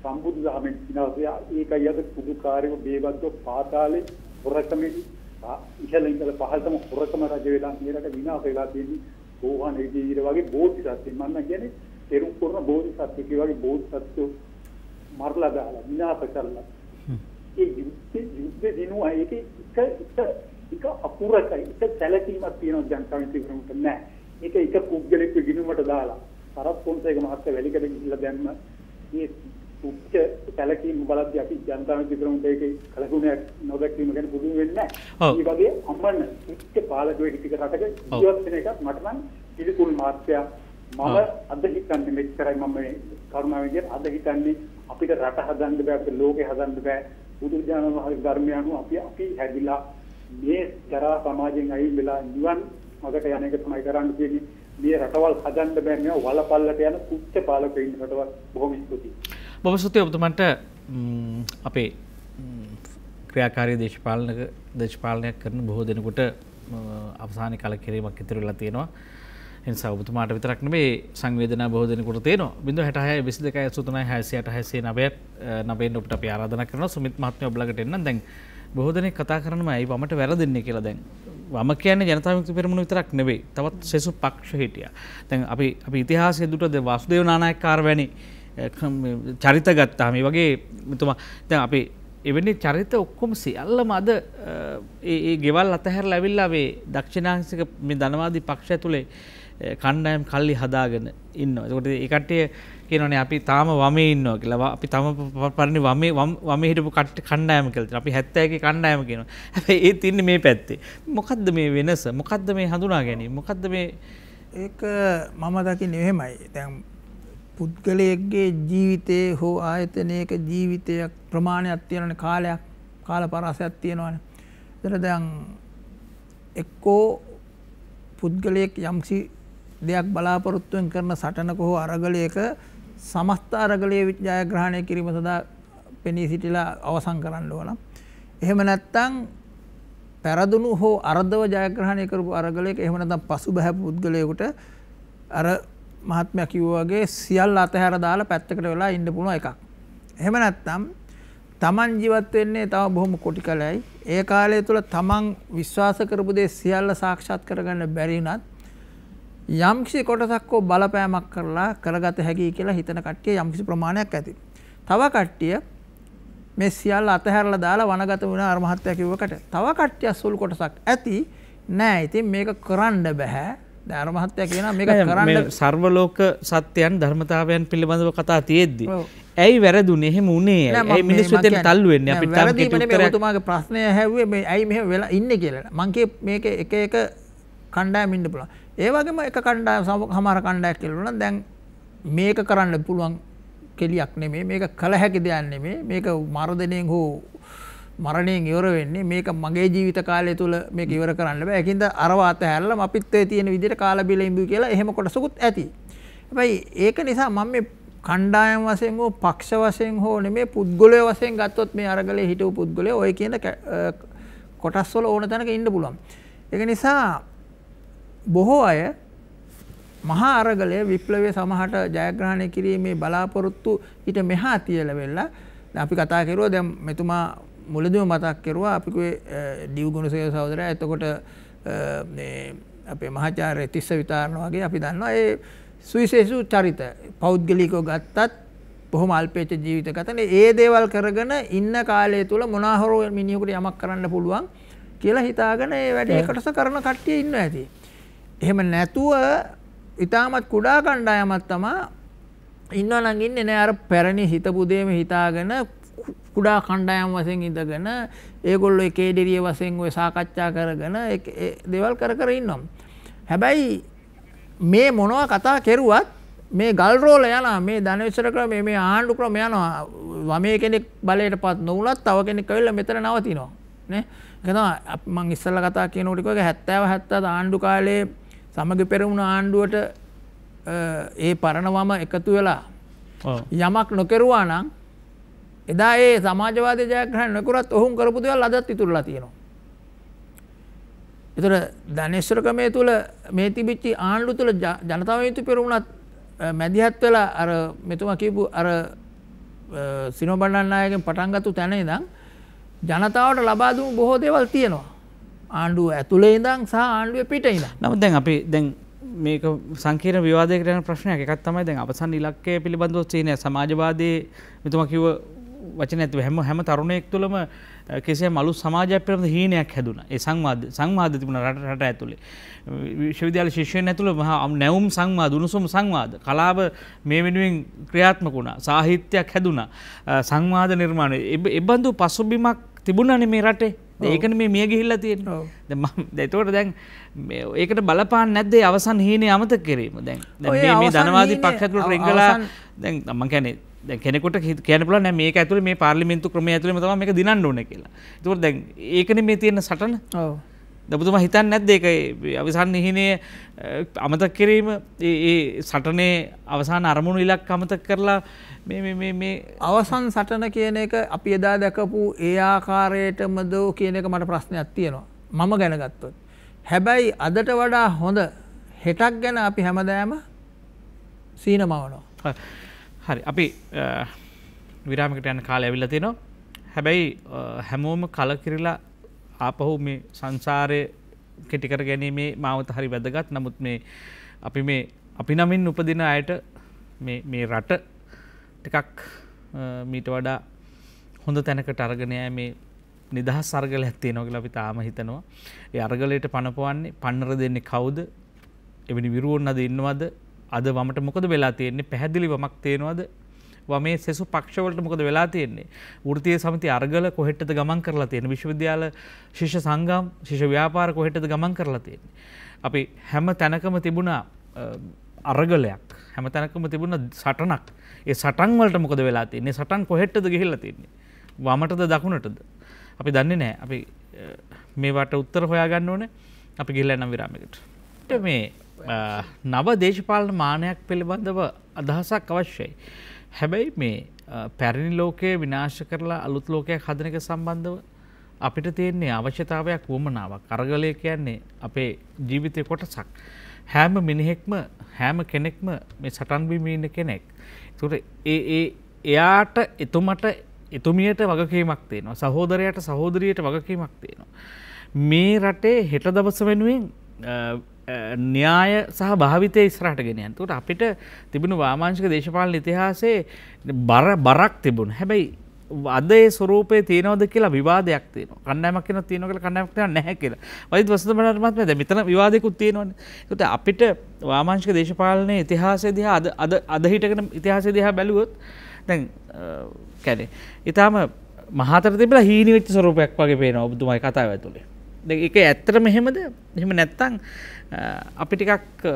සම්බුදු දහමෙන් විනාශය. ඒකයි අද පුදුකාරයෝ බේබද්දෝ පාතාලේ හොරකමේ ඉහළ ඉඳලා පහළටම හොරකම රජ වෙලා මේ රට විනාශ වෙලා තියෙන්නේ. සෝහන් එදිරිය වගේ බෝධිසත්වයන් මම කියන්නේ පෙරුම් කරන බෝධිසත්වයෙක් වගේ බෝධිසත්වෝ මරලා දාලා විනාශ කරලා ඒ යුද්ධ දිනුවා. ඒක අපූර්වයි. ඒක සැලකීමක් තියෙනවා ජනතා විමුක්ති පෙරමුණට නැහැ. එක පුද්ගලෙක් ගිනුමට දාලා සරත් පොන්සේක මහත්තයා වැලිකඩ ගිහිල්ලා දැම්ම මේ උච්ච සැලකීම් බලද්දී අපි ජනතාවට විතරක් ඒකේ කලකුණයක් නොදැක්වීම ගැන පුදුම වෙන්නේ නැහැ. මේ වගේ අම්මන්න උච්ච පාලකයෙක් ටික රටක ජීවත් වෙන එක මට නම් පිළිකුල් මාත්‍යා මම අද හිතන්නේ මෙච්චරයි මම මේ කරුණාවෙන් කියන අද හිතන්නේ අපිට රට හදන්න බෑ අපිට ලෝකේ හදන්න බෑ බුදුරජාණන් වහන්සේගේ ධර්මය අනුව අපි හැදිලා මේ ජරා සමාජයෙන් අයින් වෙලා නිවන් මගට යන එක තමයි කරන්න තියෙන්නේ. මේ රටවල් හදන්න බෑ මේ වලපල්ලට යන කුච්ච පාලකයන් රටවල් බොහොම ස්තුතියි. බොහොම ස්තුතියි ඔබතුමන්ට අපේ ක්‍රියාකාරී දේශපාලනයක් කරන බොහෝ දෙනෙකුට අවසානයේ කලකිරීමක් ඉතුරු වෙලා තියෙනවා. එනිසා ඔබතුමාට විතරක් නෙමෙයි සංවේදනා බොහෝ දෙනෙකුට තියෙනවා. 066 22 83 669 ඔබට අපි ආරාධනා කරනවා. සුමිත් මහත්මයා ඔබ ළඟට එන්න. දැන් බොහෝ දෙනෙක් කතා කරනවා ඇයි වමට වැරදෙන්නේ කියලා. දැන් වම කියන්නේ ජනතා විමුක්ති පෙරමුණ විතරක් නෙවෙයි. තවත් සෙසු පක්ෂ හිටියා. දැන් අපි ඉතිහාසයේ දුටද වාසුදේව නානායක්කාර වැනි චරිත ගත්තාම මේ වගේ මෙතුමා දැන් අපි එවැනි චරිත ඔක්කොම සියල්ලම අද ඒ ගෙවල් අතහැරලා ඇවිල්ලා මේ දක්ෂිණාංශික මේ ධනවාදී පක්ෂ ඇතුලේ කණ්ඩායම් කල්ලි හදාගෙන ඉන්නවා. ඒකට ඒ කට්ටිය කියනවානේ අපි තාම වමේ ඉන්නවා කියලා. අපි තම පරිණි වමේ හිටපු කණ්ඩායම කියලා. අපි 71 කණ්ඩායම කියනවා. හැබැයි ඒ තින්නේ මේ පැත්තේ. මොකද්ද මේ වෙනස? මොකද්ද මේ හඳුනා ගැනීම? මොකද්ද මේ ඒක මම දකින්නේ එහෙමයි. දැන් පුද්ගලයෙක්ගේ ජීවිතයේ හෝ ආයතනයක ජීවිතයක් ප්‍රමාණයක් තියෙනනේ කාලයක් කාල පරාසයක් තියෙනවානේ. ඒතර දැන් එක්කෝ පුද්ගලයෙක් යම්සි දෙයක් බලාපොරොත්තුවෙන් කරන සටනක හෝ අරගලයක සමස්ත අරගලයේ ජයග්‍රහණය කිරීම සඳහා පෙනී සිටිලා අවසන් කරන්න ඕන. එහෙම නැත්නම් පෙරදුණු හෝ අර්ධව ජයග්‍රහණය කරපු අරගලයක එහෙම නැත්නම් පසුබෑ පුද්ගලයෙකුට අර මහත්මයා කිව්වා වගේ සියල්ල අතහැර දාලා පැත්තකට වෙලා ඉන්න පුළුවන් එකක්. එහෙම නැත්නම් තමන් ජීවත් වෙන්නේ තව බොහොම කොටි කාලයයි. ඒ කාලය තුල තමන් විශ්වාස කරපු දේ සියල්ල සාක්ෂාත් කරගන්න බැරි වුණත් යම්කිසි කොටසක් හෝ බලපෑමක් කරලා කරගත හැකියි කියලා හිතන කට්ටිය යම්කිසි ප්‍රමාණයක් ඇති. තව කට්ටිය මේ සියල්ල අතහැරලා දාලා වනගත වුණා අර මහත්තයා කිව්වකට. තව කට්ටිය සුළු කොටසක් ඇති නෑ. ඉතින් මේක කරන්න බෑ. දැන් අර මහත්තයා කියනවා මේක කරන්න සර්වලෝක සත්‍යයන් ධර්මතාවයන් පිළිබඳව කතා තියෙද්දි ඇයි වැරදුනේ? එහෙම උනේ ඇයි මිනිස්සු දෙන්න තල්ලු වෙන්නේ? අපිට තාම කිව්වේ ඔතුමාගේ ප්‍රශ්නය ඇහුවේ මේ ඇයි මෙහෙම වෙලා ඉන්නේ කියලා. මං කිය මේක එක එක කණ්ඩායම් ඉන්න පුළුවන්. ඒ වගේම එක කණ්ඩායම් සමහර කණ්ඩායම් කියලා නම් දැන් මේක කරන්න පුළුවන් කෙලියක් නෙමෙයි. මේක කල හැකි දෙයක් නෙමෙයි. මේක මරදෙනෙන් හෝ මරණයෙන් ඉවර වෙන්නේ. මේක මගේ ජීවිත කාලය තුල මේක ඉවර කරන්න බෑ. ඒකින්ද අරව අතහැරලා අපිත් ඒ තියෙන විදිහට කාලා බීලා ඉඹු කියලා එහෙම කොටසකුත් ඇති. හැබැයි ඒක නිසා මම මේ කණ්ඩායම් වශයෙන් හෝ පක්ෂ වශයෙන් හෝ නෙමෙයි පුද්ගලයෝ වශයෙන් ගත්තොත් මේ අරගලේ හිටපු පුද්ගලයෝ ඔය කියන කොටස් වල ඕන තැනක ඉන්න පුළුවන්. ඒක නිසා බොහෝ අය මහා අරගලය විප්ලවයේ සමහරට ජයග්‍රහණය කිරීමේ බලාපොරොත්තු ඊට මෙහා තියලා වෙලා අපි කතා කරුවා. දැන් මෙතුමා මුලදීම මතක් කරුවා අපි කිව්වේ ඩිව් ගුණසේකර සහෝදරයා. එතකොට මේ අපේ මහාචාර්ය තිස්ස විතාරණ වගේ අපි දන්නවා ඒ සුවිශේෂ චරිත පෞද්ගලිකව ගත්තත් බොහොම අල්පේච්ඡ ජීවිත ගතනේ. ඒ දේවල් කරගෙන ඉන්න කාලය තුල මොනහරෝ මිනිහෙකුට යමක් කරන්න පුළුවන් කියලා හිතාගෙන ඒ වැඩේ කොටස කරන කට්ටිය ඉන්නවා ඇති. එහෙම නැතුව ඊටමත් කුඩා කණ්ඩායමක් තමයි ඉන්නවා නම් ඉන්නේ නෑ අර පැරණි හිතපු දේම හිතාගෙන කුඩා කණ්ඩායම් වශයෙන් ඉඳගෙන ඒගොල්ලෝ එකේ දෙරිය වශයෙන් ඔය සාකච්ඡා කරගෙන දේවල් කර ඉන්නවා. හැබැයි මේ මොනවා කතා කෙරුවත් මේ ගල් රෝල යනවා. මේ ධනවිශ්ල ක්‍රම මේ ආණ්ඩු ක්‍රම යනවා. වමේ කෙනෙක් බලයටපත් නොවුනත් තව කෙනෙක් ඇවිල්ලා මෙතන නවතිනවා නේ. ඒක තමයි මම ඉස්සෙල්ලා කතා කියනකොට කිව්වා 70 70 ආණ්ඩු කාලේ සමගි පෙරමුණ ආණ්ඩුවට ඒ පරණවම එකතු වෙලා යමක් නොකරුවා නම් එදා ඒ සමාජවාදී ජයග්‍රහණ නොකරත් ඔවුන් කරපු දේවල් අදත් ඉතුරුලා තියෙනවා. ඒතර ධනේශ්වර ක්‍රමයේ තුල මේ තිබිච්ච ආණ්ඩු තුල ජනතා විමුක්ති පෙරමුණත් මැදිහත් වෙලා අර මෙතුමා කියපු අර සිනෝ බණ්ඩාරනායකගෙන් පටන් ගත්ත තැන ඉඳන් ජනතාවට ලබා දුන්නු බොහෝ දේවල් තියෙනවා. ආණ්ඩුව ඇතුලේ ඉඳන් සහ ආණ්ඩුවේ පිටේ ඉඳන්. නමුත් දැන් අපි දැන් මේක සංකීර්ණ විවාදයකට යන ප්‍රශ්නයක්. එකක් තමයි දැන් අවසන් ඉලක්කය පිළිබඳව තියෙන සමාජවාදී මෙතුමා කිව්ව වචන ඇතුව හැම තරුණයෙක් තුළම කෙසේම අලුත් සමාජයක් පිළිබඳ හීනයක් හැදුණා. ඒ සංවාද තිබුණා රට ඇතුලේ. විශ්වවිද්‍යාල ශිෂ්‍යයන් ඇතුළේ මහා නැවුම් සංවාද, උණුසුම් සංවාද, කලාව මේ වෙනුවෙන් ක්‍රියාත්මක වුණා. සාහිත්‍යයක් හැදුණා. සංවාද නිර්මාණය. ඒබඳු පසුබිමක් තිබුණානේ මේ රටේ. ඒකනේ මේ මිය ගිහිල්ලා තියෙන්නේ. දැන් ඒතකොට දැන් ඒකට බලපාන්නේ නැද්ද ඒ අවසන් හීනේ අමතක කිරීම? දැන් මේ ධනවාදී පක්ෂ තුළ රිංගලා දැන් මම කියන්නේ දැන් කෙනෙකුට කියන්න පුළුවන් නෑ මේක ඇතුලේ මේ පාර්ලිමේන්තු ක්‍රමය ඇතුලේම තමයි මේක දිනන්න ඕනේ කියලා. ඒකෝට දැන් ඒකනේ මේ තියෙන සටන. ඔව්. දැන් ඔබතුමා හිතන්නේ නැද්ද ඒක අවසන් හිනේ අමතක කිරීම ඒ සටනේ අවසාන අරමුණු ඉලක්ක අමතක කරලා මේ අවසන් සටන කියන එක අපි එදා දැකපු ඒ ආකාරයටමද කියන එක මට ප්‍රශ්නයක් තියෙනවා. මම ගැන ගත්තොත්. හැබැයි අදට වඩා හොඳ හෙටක් ගැන අපි හැමදාම සීනමවනවා. හරි අපි විරාමයකට යන කාලය ඇවිල්ලා තිනවා. හැබැයි හැමෝම කලකිරිලා ආපහු මේ සංසාරේ කෙටි කර ගැනීමේ මාවත හරි වැදගත්. නමුත් මේ අපි නමින් උපදින අයට මේ රට ටිකක් මීට වඩා හොඳ තැනකට අරගෙන යෑමේ නිදහස් අරගලයක් තියෙනවා කියලා අපි තාම හිතනවා. ඒ අරගලයට පනපවන්නේ පන්නර දෙන්නේ කවුද? එවැනි විරුවොන් අද ඉන්නවද? අද වමට මොකද වෙලා තියෙන්නේ? පැහැදිලි වමක් තියෙනවද? වමේ සෙසු පක්ෂවලට මොකද වෙලා තියෙන්නේ? වෘත්තීය සමිති අරගල කොහෙටද ගමන් කරලා තියෙන්නේ? විශ්වවිද්‍යාල ශිෂ්‍ය සංගම්, ශිෂ්‍ය ව්‍යාපාර කොහෙටද ගමන් කරලා තියෙන්නේ? අපි හැම තැනකම තිබුණා අරගලයක්. හැම තැනකම තිබුණා සටනක්. ඒ සටන් වලට මොකද වෙලා තියෙන්නේ? සටන් කොහෙටද ගිහිල්ලා තියෙන්නේ? වමටද දකුණටද? අපි දන්නේ නැහැ. අපි මේවට උත්තර හොයාගන්න ඕනේ. අපි ගිහිල්ලා යන විරාමයකට. මේ නව දේශපාලන මානයක් පිළිබඳව අදහසක් අවශ්‍යයි. හැබැයි මේ පැරණි ලෝකයේ විනාශ කරලා අලුත් ලෝකයක් හදන එක සම්බන්ධව අපිට තියෙන්නේ අවශ්‍යතාවයක් වුමනාවක්. අරගලය කියන්නේ අපේ ජීවිතේ කොටසක්. හැම මිනිහෙක්ම හැම කෙනෙක්ම මේ සටන් බිමේ ඉන්න කෙනෙක්. ඒකට එයාට එතුමට එතුමියට වගකීමක් තියෙනවා. සහෝදරයට සහෝදරියට වගකීමක් තියෙනවා. මේ රටේ හෙට දවස වෙනුවෙන් න්‍යාය සහ භාවිතය ඉස්සරහට ගෙන යන්න. ඒකට අපිට තිබුණු වාමාංශික දේශපාලන ඉතිහාසයේ බරක් තිබුණා. හැබැයි අද ඒ ස්වරූපේ තියෙනවද කියලා විවාදයක් තියෙනවා. කණ්ඩායමක් කියනවා තියෙනවා කියලා කණ්ඩායමක් කියනවා නැහැ කියලා. වෛද්‍ය වසන්ත බණ්ඩාර මහත්මයා දැන් මෙතන විවාදයක්ත් තියෙනවනේ. ඒකට අපිට වාමාංශික දේශපාලනයේ ඉතිහාසය දිහා අද හිටගෙන ඉතිහාසය දිහා බැලුවොත් දැන් කියන්නේ ඊටාම මහතර තිබිලා හීනි වෙච්ච ස්වරූපයක් වගේ පේනවා ඔබතුමාගේ කතාව ඇතුලේ. දැන් ඒක ඇත්තටම එහෙමද? එහෙම නැත්තම් අපි ටිකක්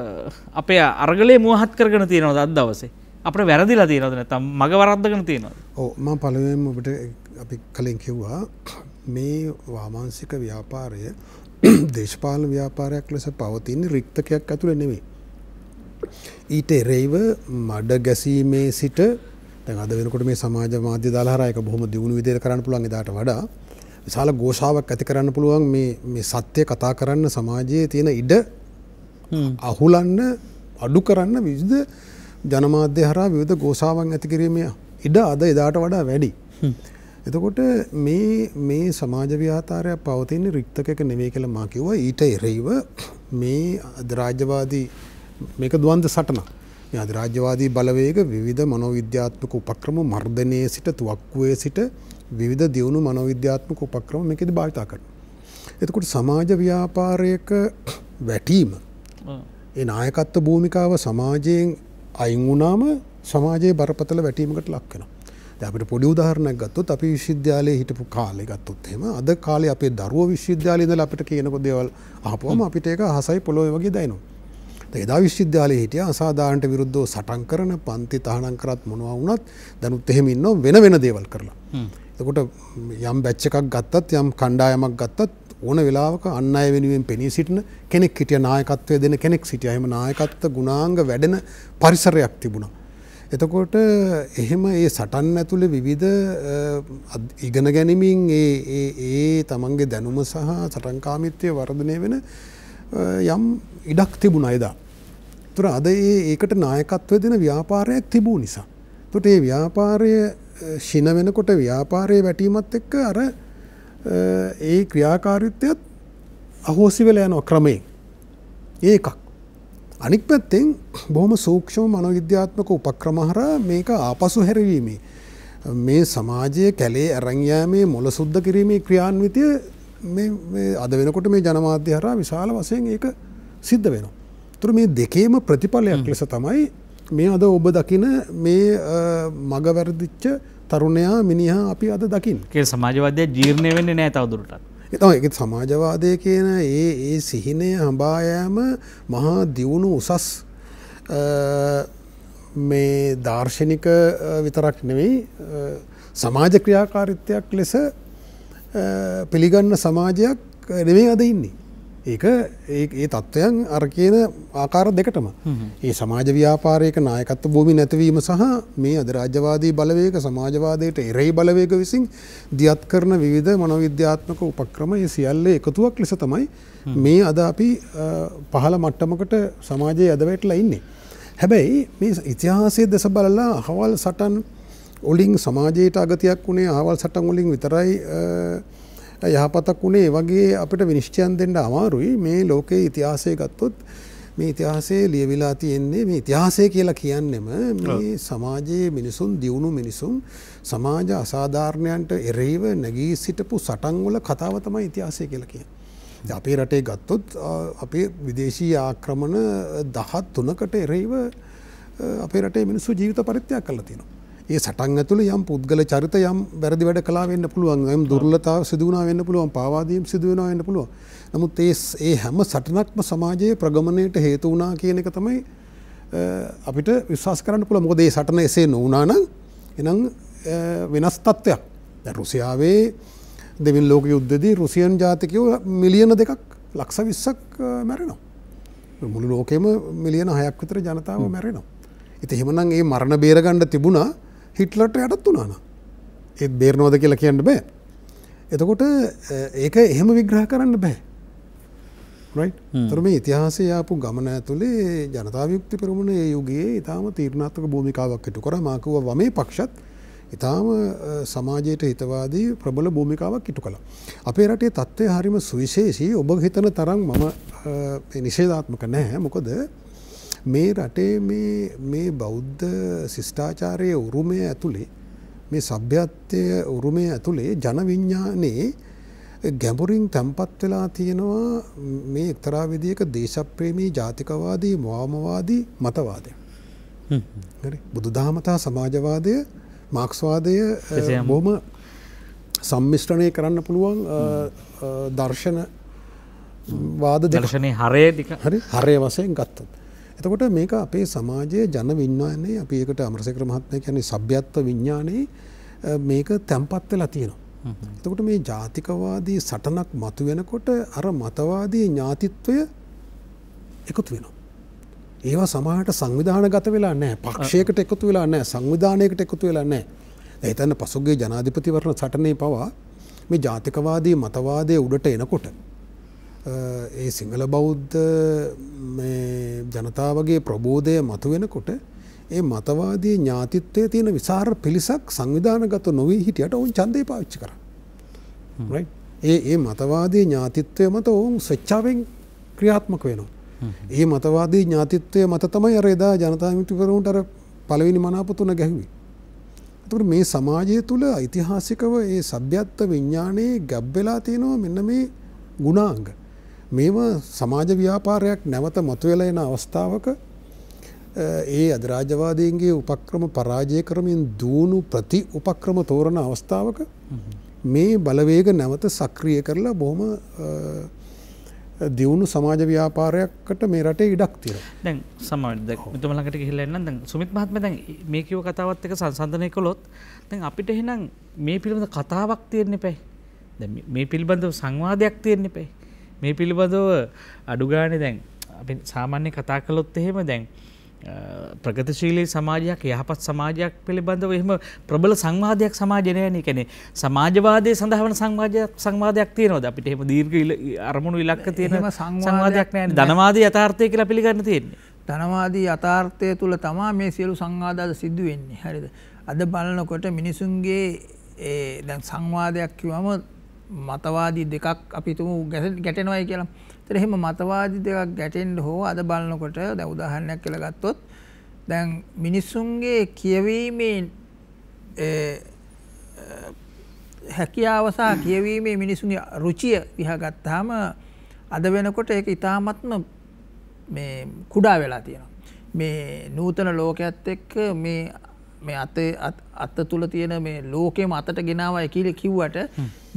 අපේ අරගලේ මුවහත් කරගෙන තියෙනවද අද දවසේ? අපිට වැරදිලා තියෙනවද නැත්නම් මග වරද්දගෙන තියෙනවද? ඔව් මම පළවෙනිම ඔබට අපි කලින් කිව්වා මේ වාමාංශික ව්‍යාපාරය දේශපාලන ව්‍යාපාරයක් ලෙස පවතින රික්තකයක් ඇතුලේ නෙමෙයි. ඊට එරෙහිව මඩ ගැසීමේ සිට දැන් අද වෙනකොට මේ සමාජ මාධ්‍ය දාලා හරහා ඒක බොහොම දියුණු විදිහට කරන්න පුළුවන් එදාට වඩා විශාල ഘോഷාවක් ඇති කරන්න පුළුවන් මේ සත්‍ය කතා කරන්න සමාජයේ තියෙන ඉඩ අහුලන්න අඩු කරන්න විවිධ ජනමාධ්‍ය හරහා විවිධ ഘോഷාවන් ඇති කිරීමේ ඉඩ අද එදාට වඩා වැඩි. එතකොට මේ සමාජ ව්‍යාපාරය පවතින රික්තකයක නෙමෙයි කියලා මා කිව්වා. ඊට එරෙහිව මේ අධිරාජ්‍යවාදී මේක ද්වන්ද සටනක්. මේ අධිරාජ්‍යවාදී බලවේග විවිධ මනෝවිද්‍යාත්මක උපක්‍රම මර්ධනයේ සිට තුවක්කුවේ සිට විවිධ දියුණු මනෝවිද්‍යාත්මක උපක්‍රම මේකෙදි භාවිත කරනවා. එතකොට සමාජ ව්‍යාපාරයක වැටීම ඒ නායකත්ව භූමිකාව සමාජයෙන් අයින් වුණාම සමාජයේ බරපතල වැටීමකට ලක් වෙනවා. දැන් අපිට පොඩි උදාහරණයක් ගත්තොත් අපි විශ්වවිද්‍යාලයේ හිටපු කාලේ ගත්තොත් එහෙම අද කාලේ අපේ දරුවෝ විශ්වවිද්‍යාලේ ඉඳලා අපිට කියනකො දේවල් අහපුවම අපිට ඒක අහසයි පොළොවේ වගේ දැනෙනවා. දැන් එදා විශ්වවිද්‍යාලයේ හිටියා අසාධාරණට විරුද්ධව සටන් කරන පන්ති තහනම් කරත් මොනවා වුණත් දැනුත් එහෙම ඉන්නව වෙන දේවල් කරලා. එතකොට යම් බැච් එකක් ගත්තත් යම් කණ්ඩායමක් ගත්තත් ඕන වෙලාවක අන් අය වෙනුවෙන් පෙනී සිටින කෙනෙක් හිටියා, නායකත්වය දෙන කෙනෙක් හිටියා. එහෙම නායකත්ව ගුණාංග වැඩෙන පරිසරයක් තිබුණා. එතකොට එහෙම ඒ සටන් ඇතුලේ විවිධ ඉගෙන ගැනීමෙන් ඒ තමන්ගේ දැනුම සහ සටන්කාමීත්වය වර්ධනය වෙන යම් ඉඩක් තිබුණා එදා. ඒතර අද ඒකට නායකත්වය දෙන ව්‍යාපාරයක් තිබුණ නිසා. ඒතකොට මේ ව්‍යාපාරය ශින වෙනකොට ව්‍යාපාරයේ වැටීමත් එක්ක අර ඒ ක්‍රියාකාරීත්වයත් අහෝසි වෙලා යන ක්‍රමයෙන් ඒකක්. අනික් පැත්තෙන් බොහොම සූක්ෂම මනෝවිද්‍යාත්මක උපක්‍රම හරහා මේක ආපසු හැරවීමේ මේ සමාජයේ කැලේ අරන් යාමේ මොළ සුද්ධ කිරීමේ ක්‍රියාන්විතය මේ අද වෙනකොට මේ ජනමාධ්‍ය හරහා විශාල වශයෙන් ඒක සිද්ධ වෙනවා. ඒතර මේ දෙකේම ප්‍රතිඵලයක් ලෙස තමයි මේ අද ඔබ දකින මේ මග වැරදිච්ච තරුණයා මිනිහා අපි අද දකින්නේ. ඒ සමාජවාදය ජීර්ණය වෙන්නේ නැහැ තවදුරටත්. ඒක සමාජවාදය කියන ඒ සිහිනය හඹා යෑම මහා දියුණු උසස් මේ දාර්ශනික විතරක් නෙවෙයි සමාජ ක්‍රියාකාරීත්වයක් ලෙස පිළිගන්න සමාජයක් නෙවෙයි අද ඉන්නේ. ඒක ඒ තත්ත්වයන් අර කියන ආකාර දෙකටම. ඒ සමාජ ව්‍යාපාරයක නායකත්ව භූමි නැතිවීම සහ මේ අධිරාජ්‍යවාදී බලවේග සමාජවාදයට එරෙහි බලවේග විසින් දියත් කරන විවිධ මනෝවිද්‍යාත්මක උපක්‍රම ඒ සියල්ලේ එකතුවක් ලෙස තමයි මේ අද අපි පහළ මට්ටමකට සමාජයේ අද වැටලා ඉන්නේ. හැබැයි මේ ඉතිහාසයේ දෙස බලලා අහවල් සටන් වලින් සමාජයට අගතියක් වුණේ අහවල් සටන් වලින් විතරයි යහපතක් වුණේ වගේ අපිට විනිශ්චයන් දෙන්න අමාරුයි. මේ ලෝකයේ ඉතිහාසය ගත්තොත් මේ ඉතිහාසයේ ලියවිලා තියෙන්නේ මේ ඉතිහාසය කියලා කියන්නෙම මේ සමාජයේ මිනිසුන් දියුණු මිනිසුන් සමාජ අසාධාරණයන්ට එරෙහිව නැගී සිටපු සටන් වල කතාව තමයි ඉතිහාසය කියලා කියන්නේ. අපේ රටේ ගත්තොත් අපේ විදේශී ආක්‍රමණ 13කට එරෙහිව අපේ රටේ මිනිස්සු ජීවිත පරිත්‍යාග කරලා තියෙනවා. ඒ සටන් ඇතුළේ යම් පුද්ගල චරිත යම් වැරදි වැඩ කළා වෙන්න පුළුවන්. යම් දුර්වලතාව සිදු වුණා වෙන්න පුළුවන්. පාවාදීම් සිදු වෙනවා වෙන්න පුළුවන්. නමුත් ඒ හැම සටනක්ම සමාජයේ ප්‍රගමණයට හේතු වුණා කියන එක තමයි අපිට විශ්වාස කරන්න පුළුවන්. මොකද මේ සටන එසේ නොවුණා නම් එනම් වෙනස් තත්ත්වයක්. දැන් රුසියාවේ දෙවින් ලෝක යුද්ධදී රුසියන් ජාතිකයෝ මිලියන 2ක් ලක්ෂ 20ක් මැරෙනවා. මුළු ලෝකෙම මිලියන 6ක් විතර ජනතාව මැරෙනවා. ඉතින් එහෙමනම් ඒ මරණ බේරගන්න තිබුණා හිට්ලර්ට යටත් වුණා නම්. ඒත් බේරනවද කියලා කියන්න බෑ. එතකොට ඒක එහෙම විග්‍රහ කරන්න බෑ. රයිට්? ඒතර මේ ඉතිහාසයේ ආපු ගමන ඇතුලේ ජනතා විමුක්ති පෙරමුණ ඒ යුගයේ ඊටාම තීරණාත්මක භූමිකාවක් ඉටු කරා. මා කිව්වා වමේ පක්ෂත් ඊටාම සමාජයට හිතවාදී ප්‍රබල භූමිකාවක් ඉටු කළා. අපේ රටේ තත්ත්වය හරිම සුවිශේෂී. ඔබ හිතන තරම් මම නිෂේධාත්මක නැහැ. මොකද මේ රටේ මේ බෞද්ධ ශිෂ්ටාචාරයේ උරුමය ඇතුලේ මේ සભ્યත්වයේ උරුමය ඇතුලේ ජන විඥානේ ගැඹුරින් තැම්පත් වෙලා තියෙනවා මේ එක්තරා විදියක දේශප්‍රේමී ජාතිකවාදී මවාමවාදී මතවාදය. හරි. බුදුදහම තා සමාජවාදය මාක්ස්වාදය බොහොම සම්මිශ්‍රණය කරන්න පුළුවන් දර්ශන වාද දර්ශනයේ හරය ටික හරි හරය වශයෙන් ගත්තොත්. එතකොට මේක අපේ සමාජයේ ජන විඥානයේ අපි ඒකට අමරසේකර මහත්මයා කියන්නේ සભ્યත්ව විඥානයේ මේක තැම්පත් වෙලා තියෙනවා. එතකොට මේ ජාතිකවාදී සටනක් මතුවෙනකොට අර මතවාදී ඥාතිත්වය එකතු වෙනවා. ඒවා සමාජයට සංවිධානගත වෙලා නැහැ. පක්ෂයකට එකතු වෙලා නැහැ. සංවිධානයකට එකතු වෙලා නැහැ. දැන් හිතන්න පසුගිය ජනාධිපතිවරණ සටනේ පවා මේ ජාතිකවාදී මතවාදයේ උඩට එනකොට ඒ සිංහල බෞද්ධ මේ ජනතාවගේ ප්‍රබෝධය මතුවෙනකොට ඒ මතවාදී ඥාතිත්වයේ තියෙන විසර පිළිසක් සංවිධානගත නොවී හිටියට ඔවුන් ඡන්දේ පාවිච්චි කරා. රයිට්? ඒ මතවාදී ඥාතිත්වය මත ඔවුන් ස්වච්ඡාවෙන් ක්‍රියාත්මක වෙනවා. ඒ මතවාදී ඥාතිත්වය මත තමයි අර එදා ජනතා විමුක්ති පෙරමුණට අර පළවෙනි මනාප තුන ගැහුවේ. එතකොට මේ සමාජය තුළ ඓතිහාසිකව ඒ සભ્યත්ව විඥානයේ ගැබ් වෙලා තියෙනවා මෙන්න මේ ගුණාංග. මේව සමාජ ව්‍යාපාරයක් නැවත මතුවෙලා එන අවස්ථාවක ඒ අධිරාජ්‍යවාදීන්ගේ උපක්‍රම පරාජය කරමින් දුණු ප්‍රති උපක්‍රම තෝරන අවස්ථාවක මේ බලවේග නැවත සක්‍රිය කරලා බොහොම දියුණු සමාජ ව්‍යාපාරයකට මේ රටේ ඉඩක් තියෙනවා. දැන් සමහරවිට දැන් මෙතුම ළඟට ගිහිල්ලා එන්නම් දැන් සුමිත් මහත්මයා දැන් මේ කියව කතාවත් එක්ක සංසන්දනය කළොත් දැන් අපිට එහෙනම් මේ පිළිබඳ කතාවක් තියෙන්න එපා. දැන් මේ පිළිබඳව සංවාදයක් තියෙන්න එපා. මේ පිළිබඳව අඩු ගානේ දැන් අපි සාමාන්‍ය කතා කළොත් එහෙම දැන් ප්‍රගතිශීලී සමාජයක් යහපත් සමාජයක් පිළිබඳව එහෙම ප්‍රබල සංවාදයක් සමාජේ නැහැ. කියන්නේ සමාජවාදයේ සඳහා වන සංවාදයක් තියෙනවද අපිට? එහෙම දීර්ඝ අරමුණු ඉලක්ක තියෙන සංවාදයක් නැහැ. ධනවාදී යථාර්ථය කියලා පිළිගන්න තියෙන්නේ. ධනවාදී යථාර්ථය තුල තමයි මේ සියලු සංවාද සිද්ධ වෙන්නේ. හරිද? අද බලනකොට මිනිසුන්ගේ දැන් සංවාදයක් කිව්වම මතවාදී දෙකක් අපි තුමු ගැටෙනවායි කියලා. ඒතර එහෙම මතවාදී දෙකක් ගැටෙන්න හෝ අද බලනකොට දැන් උදාහරණයක් කියලා ගත්තොත් දැන් මිනිසුන්ගේ කියවීමේ හැකියාව සහ කියවීමේ මිනිසුන්ගේ රුචිය දිහා ගත්තාම අද වෙනකොට ඒක ඉතාමත්ම මේ කුඩා වෙලා තියෙනවා. මේ නූතන ලෝකයේත් එක්ක මේ අත තුල තියෙන මේ ලෝකෙම අතට ගෙනාවයි කියලා කිව්වට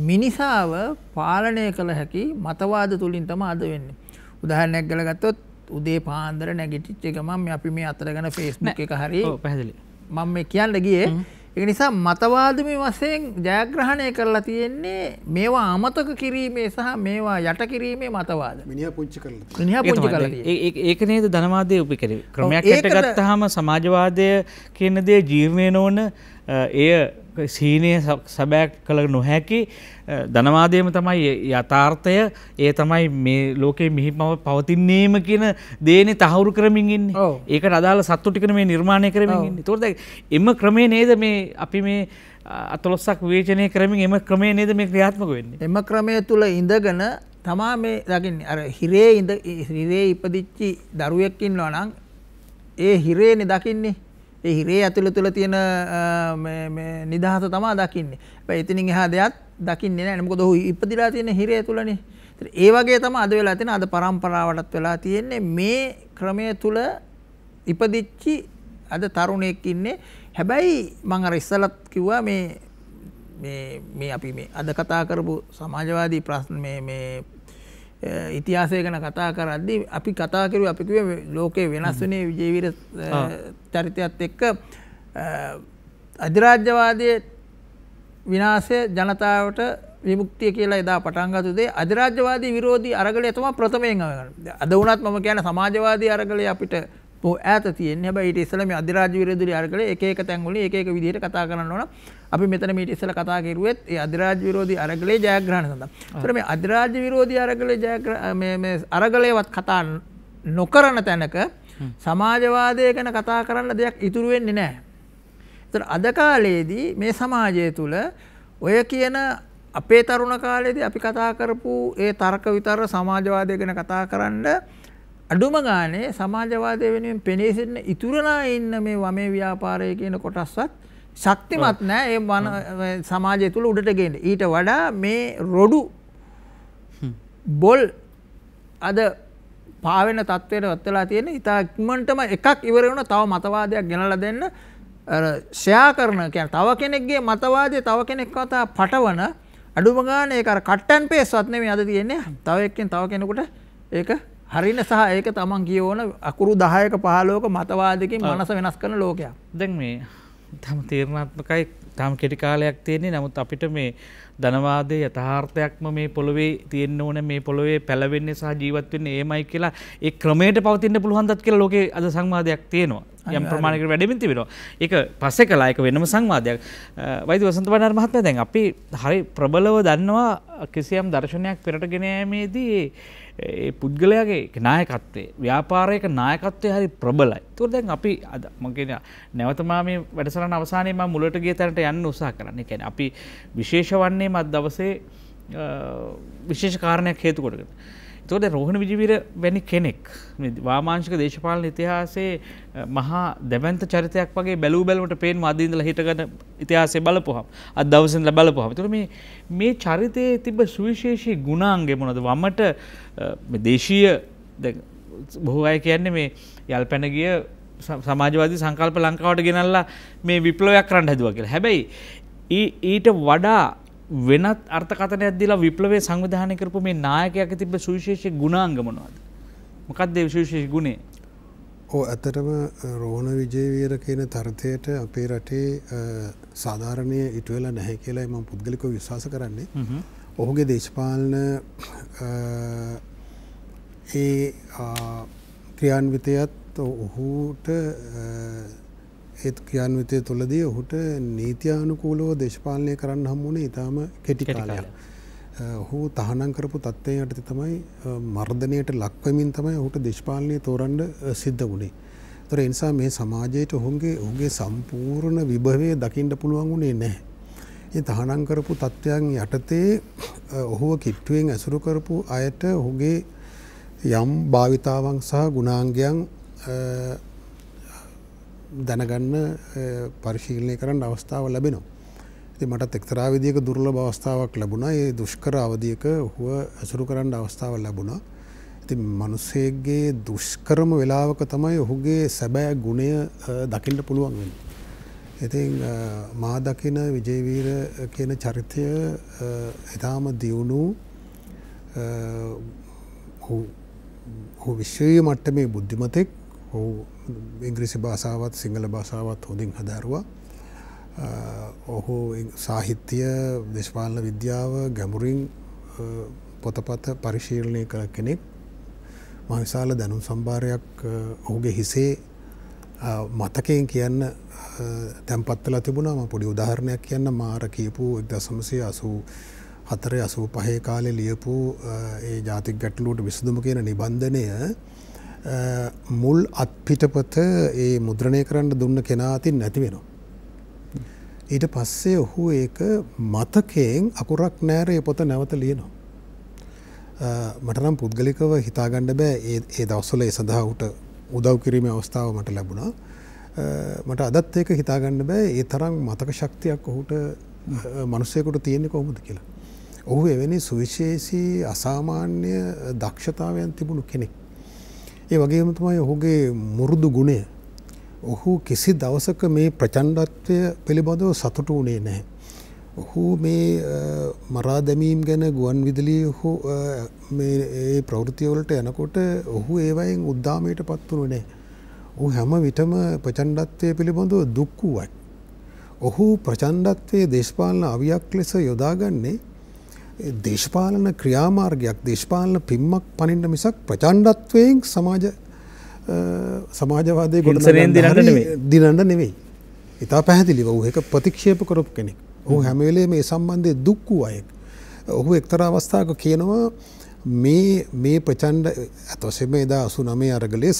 මිනිසාව පාලනය කළ හැකි මතවාද තුලින් තමයි අද වෙන්නේ. උදාහරණයක් ගල ගත්තොත් උදේ පාන්දර නැගිටිච්ච ගමන් අපි මේ අතට ගන්න Facebook එක හරිය පැහැදිලි. මම මේ කියන්න ගියේ ඒක නිසා මතවාදමය වශයෙන් ජයග්‍රහණය කරලා තියෙන්නේ මේවා අමතක කිරීමේ සහ මේවා යට කිරීමේ මතවාද. මිනිහා පුංචි කරලා. මිනිහා පුංචි කරලා තියෙන්නේ. ඒක නේද ධනවාදයේ උපකරේ. ක්‍රමයකට ගත්තාම සමාජවාදය කියන දේ ජීර්ණය නොවන එය සීනය සැබෑ කළ නොහැකි ධනවාදයම තමයි යථාර්ථය ඒ තමයි මේ ලෝකයේ මිහිම පවතින්නේම කියන දේනේ තහවුරු කරමින් ඉන්නේ. ඒකට අදාළ සත්තු ටිකනේ මේ නිර්මාණය කරමින් ඉන්නේ. ඒතකොට දැන් එම ක්‍රමේ නේද මේ අපි මේ අතලොස්සක් විවේචනය කරමින් එම ක්‍රමේ නේද මේ ක්‍රියාත්මක වෙන්නේ. එම ක්‍රමයේ තුල ඉඳගෙන තමා මේ දකින්නේ අර හිරේ ඉපදිච්චි දරුවෙක් ඉන්නවා නම් ඒ හිරේනේ දකින්නේ. ඒ හිරේ ඇතුළ තුළ තියෙන මේ නිදහස තමයි දකින්නේ. හැබැයි එතනින් එහා දෙයක් දකින්නේ නැහැ. මොකද ඔහු ඉපදිලා තියෙන හිරේ තුළනේ. ඒ වගේ තමයි අද වෙලා තියෙන අද පරම්පරාවටත් වෙලා තියෙන්නේ මේ ක්‍රමය තුළ ඉපදිච්චි අද තරුණයෙක් ඉන්නේ. හැබැයි මම අර ඉස්සලත් කිව්වා මේ අපි මේ අද කතා කරපු සමාජවාදී ප්‍රශ්න මේ ඉතිහාසය ගැන කතා කරද්දී අපි කතා කරුවේ අපි කිව්වේ ලෝකේ වෙනස් වෙන්නේ විජේවීර චරිතයත් එක්ක අධිරාජ්‍යවාදයේ විනාශය ජනතාවට විමුක්තිය කියලා එදා පටන් ගත්ත දේ අධිරාජ්‍යවාදී විරෝධී අරගලය තමයි ප්‍රථමයෙන් අද වුණත් මම කියන්නේ සමාජවාදී අරගලය අපිට ඈත තියෙන්නේ. හැබැයි ඊට ඉස්සෙල්ලා මේ අධිරාජ්‍ය විරෝධී අරගලය එක එක තැන් වලින් එක එක විදිහට කතා කරන්න ඕන. අපි මෙතන මේ ඊට ඉස්සෙල්ලා කතා කරුවෙත් ඒ අධිරාජ්‍ය විරෝධී අරගලයේ ජයග්‍රහණ සඳහා. ඒතර මේ අධිරාජ්‍ය විරෝධී අරගලයේ මේ අරගලයවත් කතා නොකරන තැනක සමාජවාදය ගැන කතා කරන්න දෙයක් ඉතුරු වෙන්නේ නැහැ. ඒතර අද කාලේදී මේ සමාජය තුළ ඔය කියන අපේ තරුණ කාලේදී අපි කතා කරපු ඒ තර්ක විතර සමාජවාදය ගැන කතා කරන්න අඩුම ගානේ සමාජවාදය වෙනුවෙන් පෙනී සිටින ඉතුරුලා ඉන්න මේ වමේ ව්‍යාපාරය කියන කොටස්වත් ශක්තිමත් නැහැ ඒ සමාජය තුළ උඩට ගේන්න. ඊට වඩා මේ රොඩු බොල් අද පාවෙන තත්ත්වයට වත් වෙලා තියෙන ඉතා ඉක්මනටම එකක් ඉවර වෙනවා තව මතවාදයක් ගෙනලා දෙන්න ෂෙයා කරන කියන්නේ තව කෙනෙක්ගේ මතවාදය තව කෙනෙක් කතා පටවන අඩුම ගානේ ඒක අර කට් ඇන්ඩ් පේස්ට්වත් නෙමෙයි අද තියෙන්නේ. තව එක්කෙන් තව කෙනෙකුට ඒක හරින සහ ඒක තමන් කියවන අකුරු 10ක 15ක මතවාදයකින් මනස වෙනස් කරන ලෝකයක්. දැන් මේ තම තීරණාත්මකයි තාම කෙටි කාලයක් තියෙන්නේ. නමුත් අපිට මේ ධනවාදයේ යථාර්ථයක්ම මේ පොළවේ තියෙන්න ඕන මේ පොළවේ පැලවෙන්නේ සහ ජීවත් වෙන්නේ එමයයි කියලා ඒ ක්‍රමයට පවතින්න පුළුවන්දත් කියලා ලෝකේ අද සංවාදයක් තියෙනවා. යම් ප්‍රමාණයකට වැඩෙමින් තිබෙනවා. ඒක පස්සේ කළා ඒක වෙනම සංවාදයක්. වෛද්‍ය වසන්ත බණ්ඩාර මහත්මයා දැන් අපි හරි ප්‍රබලව දන්නවා කිසියම් දර්ශනයක් පෙරට ගෙන යාමේදී ඒ පුද්ගලයාගේ නායකත්වයේ ව්‍යාපාරයක නායකත්වය හරි ප්‍රබලයි. ඒකෝ දැන් අපි අද මම කියන්නේ නැවත මේ වැඩසටහන අවසානයේ මම මුලට ගිය තැනට යන්න උත්සාහ කරන්නේ. ඒ කියන්නේ අපි විශේෂ වන්නේ මත් දවසේ විශේෂ කාරණයක් හේතු කොටගෙන. ඒකෝ දැන් රෝහණ විජේවීර වැනි කෙනෙක් මේ වාමාංශික දේශපාලන ඉතිහාසයේ මහා දැවැන්ත චරිතයක් වගේ බැලූ බැලමට පේනවා අද ඉඳලා හිටගෙන ඉතිහාසය බලපුවහම අද දවසේ ඉඳලා බලපුවහම. ඒතර මේ චරිතයේ තිබ්බ සුවිශේෂී ගුණාංගය මොනවද? වමට මේ දේශීය බොහෝ අය කියන්නේ මේ යල්පැන ගිය සමාජවාදී සංකල්ප ලංකාවට ගෙනල්ලා මේ විප්ලවයක් කරන්න හැදුවා කියලා. හැබැයි ඊට වඩා වෙනත් අර්ථකථනයක් දීලා විප්ලවය සංවිධානය කරපු මේ නායකයාගේ තිබ්බ සුවිශේෂී ගුණාංග මොනවද? මොකක්ද ඒ විශේෂී ගුණය? ඇත්තටම රෝහණ විජේවීර කියන තර්කයට අපේ රටේ සාධාරණයේ ඉටු වෙලා නැහැ කියලා මම පුද්ගලිකව විශ්වාස කරන්නේ. ඔහුගේ දේශපාලන ඒ ක්‍රියාන්විතයත් ඔහුට ඒ ක්‍රියාන්විතය තුළදී ඔහුට නීත්‍යානුකූලව දේශපාලනය කරන්න හම්බුනේ ඊටාම කෙටි කාලයක්. ඔහු තහනම් කරපු තත්ත්වයන් යටතේ තමයි මර්ධනයට ලක්වෙමින් තමයි ඔහුට දේශපාලනය තෝරන්න සිද්ධ වුණේ. ඒතර ඒ නිසා මේ සමාජයට ඔහුගේ සම්පූර්ණ විභවය දකින්න පුළුවන් වුණේ නැහැ. ඒ තහනම් කරපු තත්ත්වයන් යටතේ ඔහුව කිට්ටුවෙන් ඇසුරු කරපු අයට ඔහුගේ යම් භාවිතාවන් සහ ගුණාංගයන් දැනගන්න පරිශීලනය කරන්න අවස්ථාව ලැබෙනවා. ඉතින් මටත් එක්තරා විදියක දුර්ලභ අවස්ථාවක් ලැබුණා. ඒ දුෂ්කර අවධියක ඔහුව ඇසුරු කරන්න අවස්ථාවක් ලැබුණා. ඉතින් මිනිසෙක්ගේ දුෂ්කරම වෙලාවක තමයි ඔහුගේ සැබෑ ගුණය දකින්න පුළුවන් වෙන්නේ. ඉතින් මා දකින විජේවීර කියන චරිතය ඊටාම දියුණු ඔහු විශ්වීය මට්ටමේ බුද්ධිමතෙක්. ඔහු ඉංග්‍රීසි භාෂාවත් සිංහල භාෂාවත් හොඳින් හදාරුවා. ඔහු සාහිත්‍ය දේශපාලන විද්‍යාව ගැඹුරින් පොතපත පරිශීලනය කළ කෙනෙක්. මහ විශාල දැනුම් සම්භාරයක් ඔහුගේ හිසේ මතකයෙන් කියන්න තැන්පත් වෙලා තිබුණා. මම පොඩි උදාහරණයක් කියන්න. මාර කියපු 1984-85 කාලේ ලියපු ඒ ජාතික ගැටලුවට විසඳුම කියන නිබන්ධනය මුල් අත්පිටපත ඒ මුද්‍රණය කරන්න දුන්න කෙනා අතින් නැති වෙනවා. ඊට පස්සේ ඔහු ඒක මතකයෙන් අකුරක් නෑර ඒ පොත නැවත ලියනවා. මට නම් පුද්ගලිකව හිතාගන්න බෑ ඒ දවස්වල ඒ සඳහා උට උදව් කිරීමේ අවස්ථාව මට ලැබුණා. මට අදත් ඒක හිතාගන්න බෑ ඒ තරම් මතක ශක්තියක් ඔහුට මිනිසෙකුට තියෙන්නේ කොහොමද කියලා. ඔහු එවැනි සුවිශේෂී අසාමාන්‍ය දක්ෂතාවයන් තිබුණු කෙනෙක්. ඒ වගේම තමයි ඔහුගේ මුරුදු ගුණය. ඔහු කිසි දවසක මේ ප්‍රචණ්ඩත්වය පිළිබඳව සතුටු වුණේ නැහැ. ඔහු මේ මරා දැමීම් ගැන ගුවන් විදුලිය මේ ඒ ප්‍රවෘත්ති වලට යනකොට ඔහු ඒවයින් උද්දාමයට පත් වුණේ නැහැ. ඔහු හැම විටම ප්‍රචණ්ඩත්වය පිළිබඳව දුක් වූයි. ඔහු ප්‍රචණ්ඩත්වයේ දේශපාලන අවියක් ලෙස යොදාගන්නේ දේශපාලන ක්‍රියාමාර්ගයක්, දේශපාලන පිම්මක් පනින්න මිසක් ප්‍රචණ්ඩත්වයෙන් සමාජවාදයේ දිනන්න නෙවෙයි. ඉතා පැහැදිලිව ඔහු ඒක ප්‍රතික්ෂේප කරපු කෙනෙක්. ඔහු හැම වෙලේම මේ සම්බන්ධයෙන් දුක් වූ අයෙක්. ඔහු එක්තරා අවස්ථාවක කියනවා මේ ප්‍රචණ්ඩ අතොසෙම එදා 89 අරගලයේ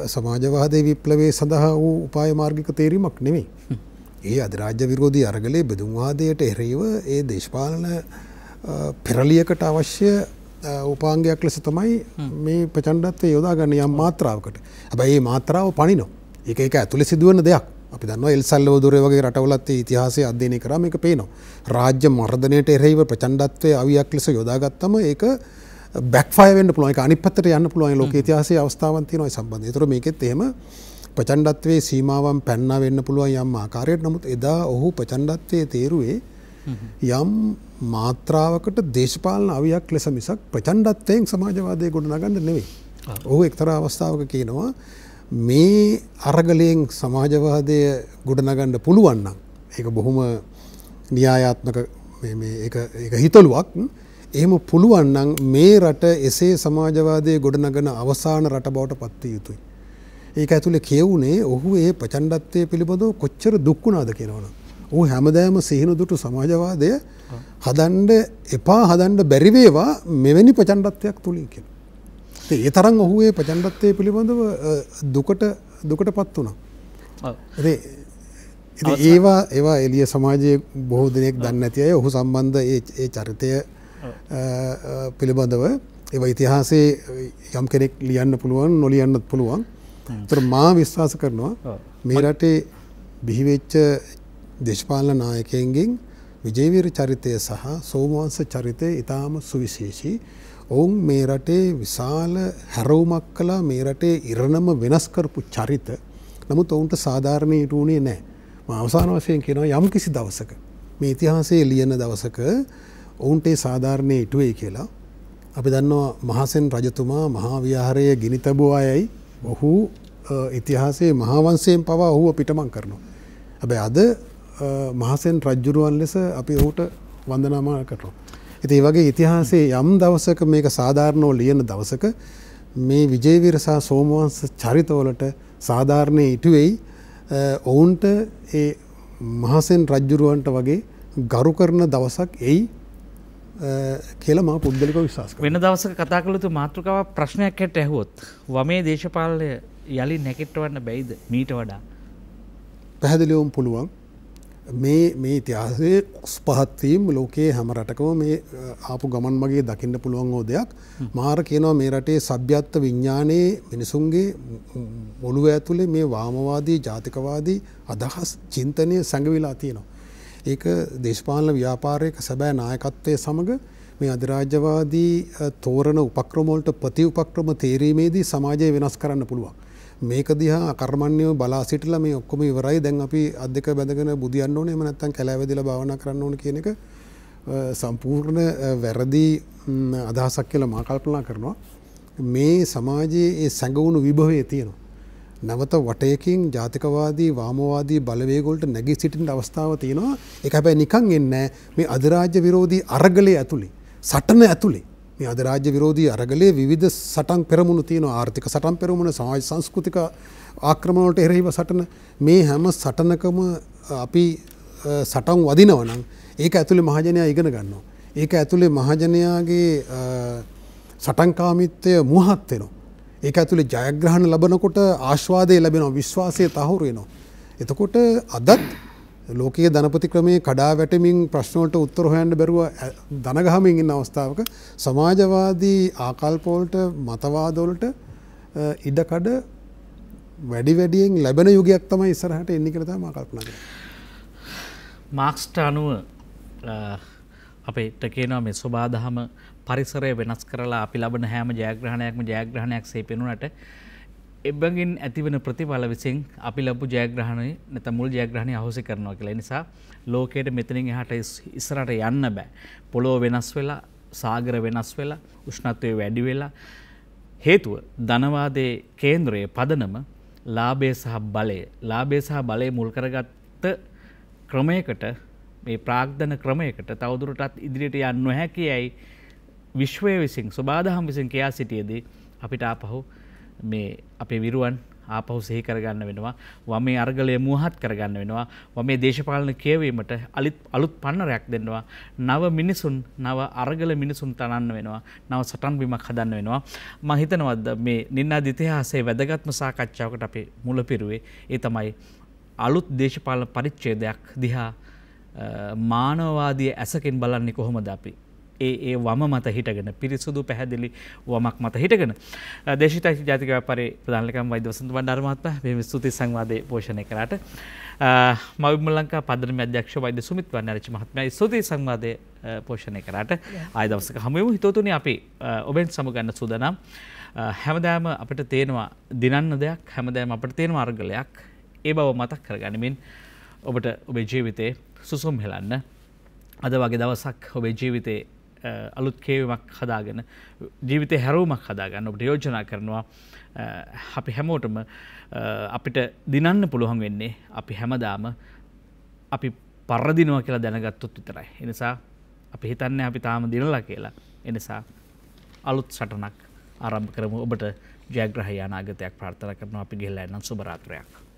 සමාජවාදයේ විප්ලවයේ සඳහා වූ උපාය මාර්ගික තේරීමක් නෙවෙයි. ඒ අධිරාජ්‍ය විරෝධී අරගලයේ බෙදුම්වාදයට එරෙහිව ඒ දේශපාලන පෙරලියකට අවශ්‍ය උපාංගයක් ලෙස තමයි මේ ප්‍රචණ්ඩත්වය යොදාගන්නේ යම් මාත්‍රාවකට. හැබැයි මේ මාත්‍රාව පණිනවා. ඒක ඇතුලේ සිදුවන දෙයක්. අපි දන්නවා එල් සල්වදෝරේ වගේ රටවලත් ඒ ඉතිහාසය අධ්‍යයනය කරා මේක පේනවා. රාජ්‍ය මර්ධනයට එරෙහිව ප්‍රචණ්ඩත්වයේ අවියක් ලෙස යොදාගත්තම ඒක බෑක්ෆයර් වෙන්න පුළුවන්. ඒක අනිත් පැත්තට යන්න පුළුවන්. ලෝක ඉතිහාසයේ අවස්ථාවන් තියෙනවා ඒ සම්බන්ධයෙන්. ඒතර මේකෙත් එහෙම ප්‍රචණ්ඩත්වයේ සීමාවන් පැන්නා වෙන්න පුළුවන් යම් ආකාරයකට. නමුත් එදා ඔහු ප්‍රචණ්ඩත්වයේ තේරුවේ යම් මාත්‍රාවකට දේශපාලන අවියක් ලෙස මිසක් ප්‍රචණ්ඩත්වයෙන් සමාජවාදය ගොඩනගන්න නෙවෙයි. ඔහු එක්තරා අවස්ථාවක කියනවා මේ අරගලයෙන් සමාජවාදය ගොඩනගන්න පුළුවන් නම් ඒක බොහොම න්‍යායාත්මක ඒක හිතලුවක්. එහෙම පුළුවන් නම් මේ රට එසේ සමාජවාදය ගොඩනගන අවසාන රට බවට පත් විය යුතුයි. ඒක ඇතුලේ කියවුනේ ඔහු ඒ ප්‍රචණ්ඩත්වයේ පිළිබඳව කොච්චර දුක් වුණාද කියනවනම්. ඔහු හැමදාම සිහින දුටු සමාජවාදය හදන්න බැරි වේවා මෙවැනි ප්‍රචණ්ඩත්වයක් තුලින් කියලා. ඒ තරම් ඔහු ඒ ප්‍රචණ්ඩත්වයේ පිළිබඳව දුකටපත් වුණා. ඒවා එළිය සමාජයේ බොහෝ දෙනෙක් දන්නේ නැති අය ඔහු සම්බන්ධ ඒ චරිතය පිළිබඳව ඒවා ඉතිහාසයේ යම් කෙනෙක් ලියන්න පුළුවන් නොලියන්නත් පුළුවන්. ඒතර මා විශ්වාස කරනවා මේ රටේ බිහිවෙච්ච දේශපාලන නායකයන්ගෙන් විජේවීර චරිතය සහ සෝමවංශ චරිතය ඉතාම සුවිශේෂී. ඔවුන් මේ රටේ විශාල හැරවුමක් කළා. මේ රටේ ඉරණම වෙනස් කරපු චරිත. නමුත් ඔවුන්ට සාධාරණීට වුණේ නැහැ. මම අවසාන වශයෙන් කියනවා යම් කිසි දවසක මේ ඉතිහාසයේ ලියන දවසක ඔවුන්ට සාධාරණේ ඉටුවේ කියලා. අපි දන්නවා මහසෙන් රජතුමා මහා විහාරයේ ගිනි තැබුව අයයි ඔහු ඉතිහාසයේ මහා වංශයෙන් පවා ඔහුව පිටමන් කරනවා. හැබැයි අද මහසෙන් රජුරුවන් ලෙස අපි ඔහුට වන්දනාමාන කරනවා. ඉතින් ඒ වගේ ඉතිහාසයේ යම් දවසක මේක සාධාරණව ලියන දවසක මේ විජේවීර සහ සෝමවංශ චරිතවලට සාධාරණේ ඉටුවේයි. ඔවුන්ට ඒ මහසෙන් රජුරුවන්ට වගේ ගරු කරන දවසක් එයි කියලා මම පුද්ගලිකව විශ්වාස කරනවා. වෙන දවසක කතා කළ යුතු මාතෘකාවක් ප්‍රශ්නයක් හැට ඇහුවොත් වමේ දේශපාලනය යලි නැගිටවන්න බැයිද මීට වඩා? පැහැදිලිවම පුළුවන්. මේ ඉතිහාසයේ පහත්වීම් ලෝකයේ හැම රටකම මේ ආපු ගමන් මගේ දකින්න පුළුවන් ඕ දෙයක්. මාර කියනවා මේ රටේ සભ્યත්ව විඥානයේ මිනිසුන්ගේ ඔළුව ඇතුලේ මේ වාමවාදී ජාතිකවාදී අදහස් චින්තනය සංගවිලා තියෙනවා. ඒක දේශපාලන ව්‍යාපාරයක සැබෑ නායකත්වයේ සමග මේ අධිරාජ්‍යවාදී තෝරන උපක්‍රම වලට ප්‍රති උපක්‍රම තේරීමේදී සමාජය වෙනස් කරන්න පුළුවන්. මේක දිහා අකර්මණ්‍යව බලා සිටලා මේ ඔක්කොම ඉවරයි දැන් අපි අද්දක බැඳගෙන බුදියන්න ඕනේ එහෙම නැත්නම් කැලෑවැදිලා භාවනා කරන්න ඕනේ කියන එක සම්පූර්ණ වැරදි අදහසක් කියලා මා කල්පනා කරනවා. මේ සමාජයේ ඒ සැඟවුණු විභවයේ තියෙනවා. නැවත වටයකින් ජාතිකවාදී වාමවාදී බලවේග වලට නැගී සිටින්න අවස්ථාවක් තියෙනවා. ඒක හැබැයි නිකන් එන්නේ මේ අධිරාජ්‍ය විරෝධී අරගලයේ ඇතුලේ සටන ඇතුලේ මේ අධිරාජ්‍ය විරෝධී අරගලයේ විවිධ සටන් පෙරමුණු තියෙනවා. ආර්ථික සටන් පෙරමුණ, සමාජ සංස්කෘතික ආක්‍රමණ වලට එරෙහිව සටන. මේ හැම සටනකම අපි සටන් වදිනවා නම් ඒක ඇතුලේ මහජනයා ඉගෙන ගන්නවා. ඒක ඇතුලේ මහජනයාගේ සටන්කාමීත්වය මුවහත් වෙනවා. ඒක ඇතුලේ ජයග්‍රහණ ලැබනකොට ආශ්වාදය ලැබෙනවා, විශ්වාසය තහවුරු වෙනවා. එතකොට අදත් ලෝකීය ධනපති ක්‍රමයේ කඩා වැටෙමින් ප්‍රශ්න වලට උත්තර හොයන්න බැරුව ධන ගහමින් ඉන්න අවස්ථාවක සමාජවාදී ආකල්ප වලට මතවාද වලට ඉඩකඩ වැඩි වැඩියෙන් ලැබෙන යුගයක් තමයි ඉස්සරහට එන්නේ කියලා තමයි මම කල්පනා කරන්නේ. මාක්ස්ට අනුව අපිට කියනවා මේ සබාදහම පරිසරය වෙනස් කරලා අපි ලබන හැම ජයග්‍රහණයක්ම ජයග්‍රහණයක් සේ පෙනුනට එබැගින් ඇතිවන ප්‍රතිඵල විසින් අපි ලැබු ජයග්‍රහණය නැත්නම් මුල් ජයග්‍රහණය අහෝසි කරනවා කියලා. ඒ නිසා ලෝකයේ මෙතනින් එහාට ඉස්සරහට යන්න බෑ. පොළොව වෙනස් වෙලා, සාගර වෙනස් වෙලා, උෂ්ණත්වය වැඩි වෙලා. හේතුව ධනවාදයේ කේන්ද්‍රයේ පදනම ලාභය සහ බලය. ලාභය සහ බලය මුල් කරගත්ත ක්‍රමයකට, මේ ප්‍රාග්ධන ක්‍රමයකට තවදුරටත් ඉදිරියට යන්න නොහැකියයි විශ්වය විසින් සබාදහම් විසින් කියා සිටියේදී අපිට ආපහු මේ අපේ විරුවන් ආපහු සිහි කරගන්න වෙනවා. වමේ අරගලය මුවහත් කරගන්න වෙනවා. වමේ දේශපාලන කියවීමට අලුත් පන්නරයක් දෙන්නවා. නව මිනිසුන්, නව අරගල මිනිසුන් තනන්න වෙනවා. නව සටන් බිමක් හදන්න වෙනවා. මම හිතනවා මේ නින්නාද ඉතිහාසයේ වැදගත්ම සාකච්ඡාවකට අපි මුල පිරුවේ ඒ තමයි අලුත් දේශපාලන පරිච්ඡේදයක් දිහා මානවවාදී ඇසකින් බලන්නේ කොහොමද අපි? ඒ වම මත හිටගෙන පිරිසුදු පැහැදිලි වමක් මත හිටගෙන දේශීය ජාතික ව්‍යාපාරයේ ප්‍රධාන ලේකම් වෛද්‍ය වසන්ත බණ්ඩාර මහත්මයා මේ ස්තුති සංවාදයේ පෝෂණය කරාට මවිම ලංකා පදනමේ අධ්‍යක්ෂ වෛද්‍ය සුමිත් වර්ණාරච්චි මහත්මයා ස්තුති සංවාදයේ පෝෂණය කරාට ආය දවසක හමු වෙමු. හිතවතුනි අපි ඔබෙන් සමුගන්න සූදානම්. හැමදාම අපිට තේනවා දිනන්න දෙයක්, හැමදාම අපිට තේනවා අර්ගලයක්. ඒ බව මතක් කරගනිමින් ඔබට ඔබේ ජීවිතේ සුසුම් හෙලන්න අද වගේ දවසක් ඔබේ ජීවිතේ අලුත් කේවීමක් හදාගෙන ජීවිතේ හැරවුමක් හදාගන්න ඔබට යෝජනා කරනවා. අපි හැමෝටම අපිට දිනන්න පුළුවන් වෙන්නේ අපි හැමදාම අපි පරදිනවා කියලා දැනගත්තොත් විතරයි. ඒ නිසා අපි හිතන්නේ අපි තාම දිනලා කියලා. ඒ නිසා අලුත් සටනක් ආරම්භ කරමු. ඔබට ජයග්‍රහී අනාගතයක් ප්‍රාර්ථනා කරනවා. අපි ගිහිල්ලා එන්න සුබ රාත්‍රියක්.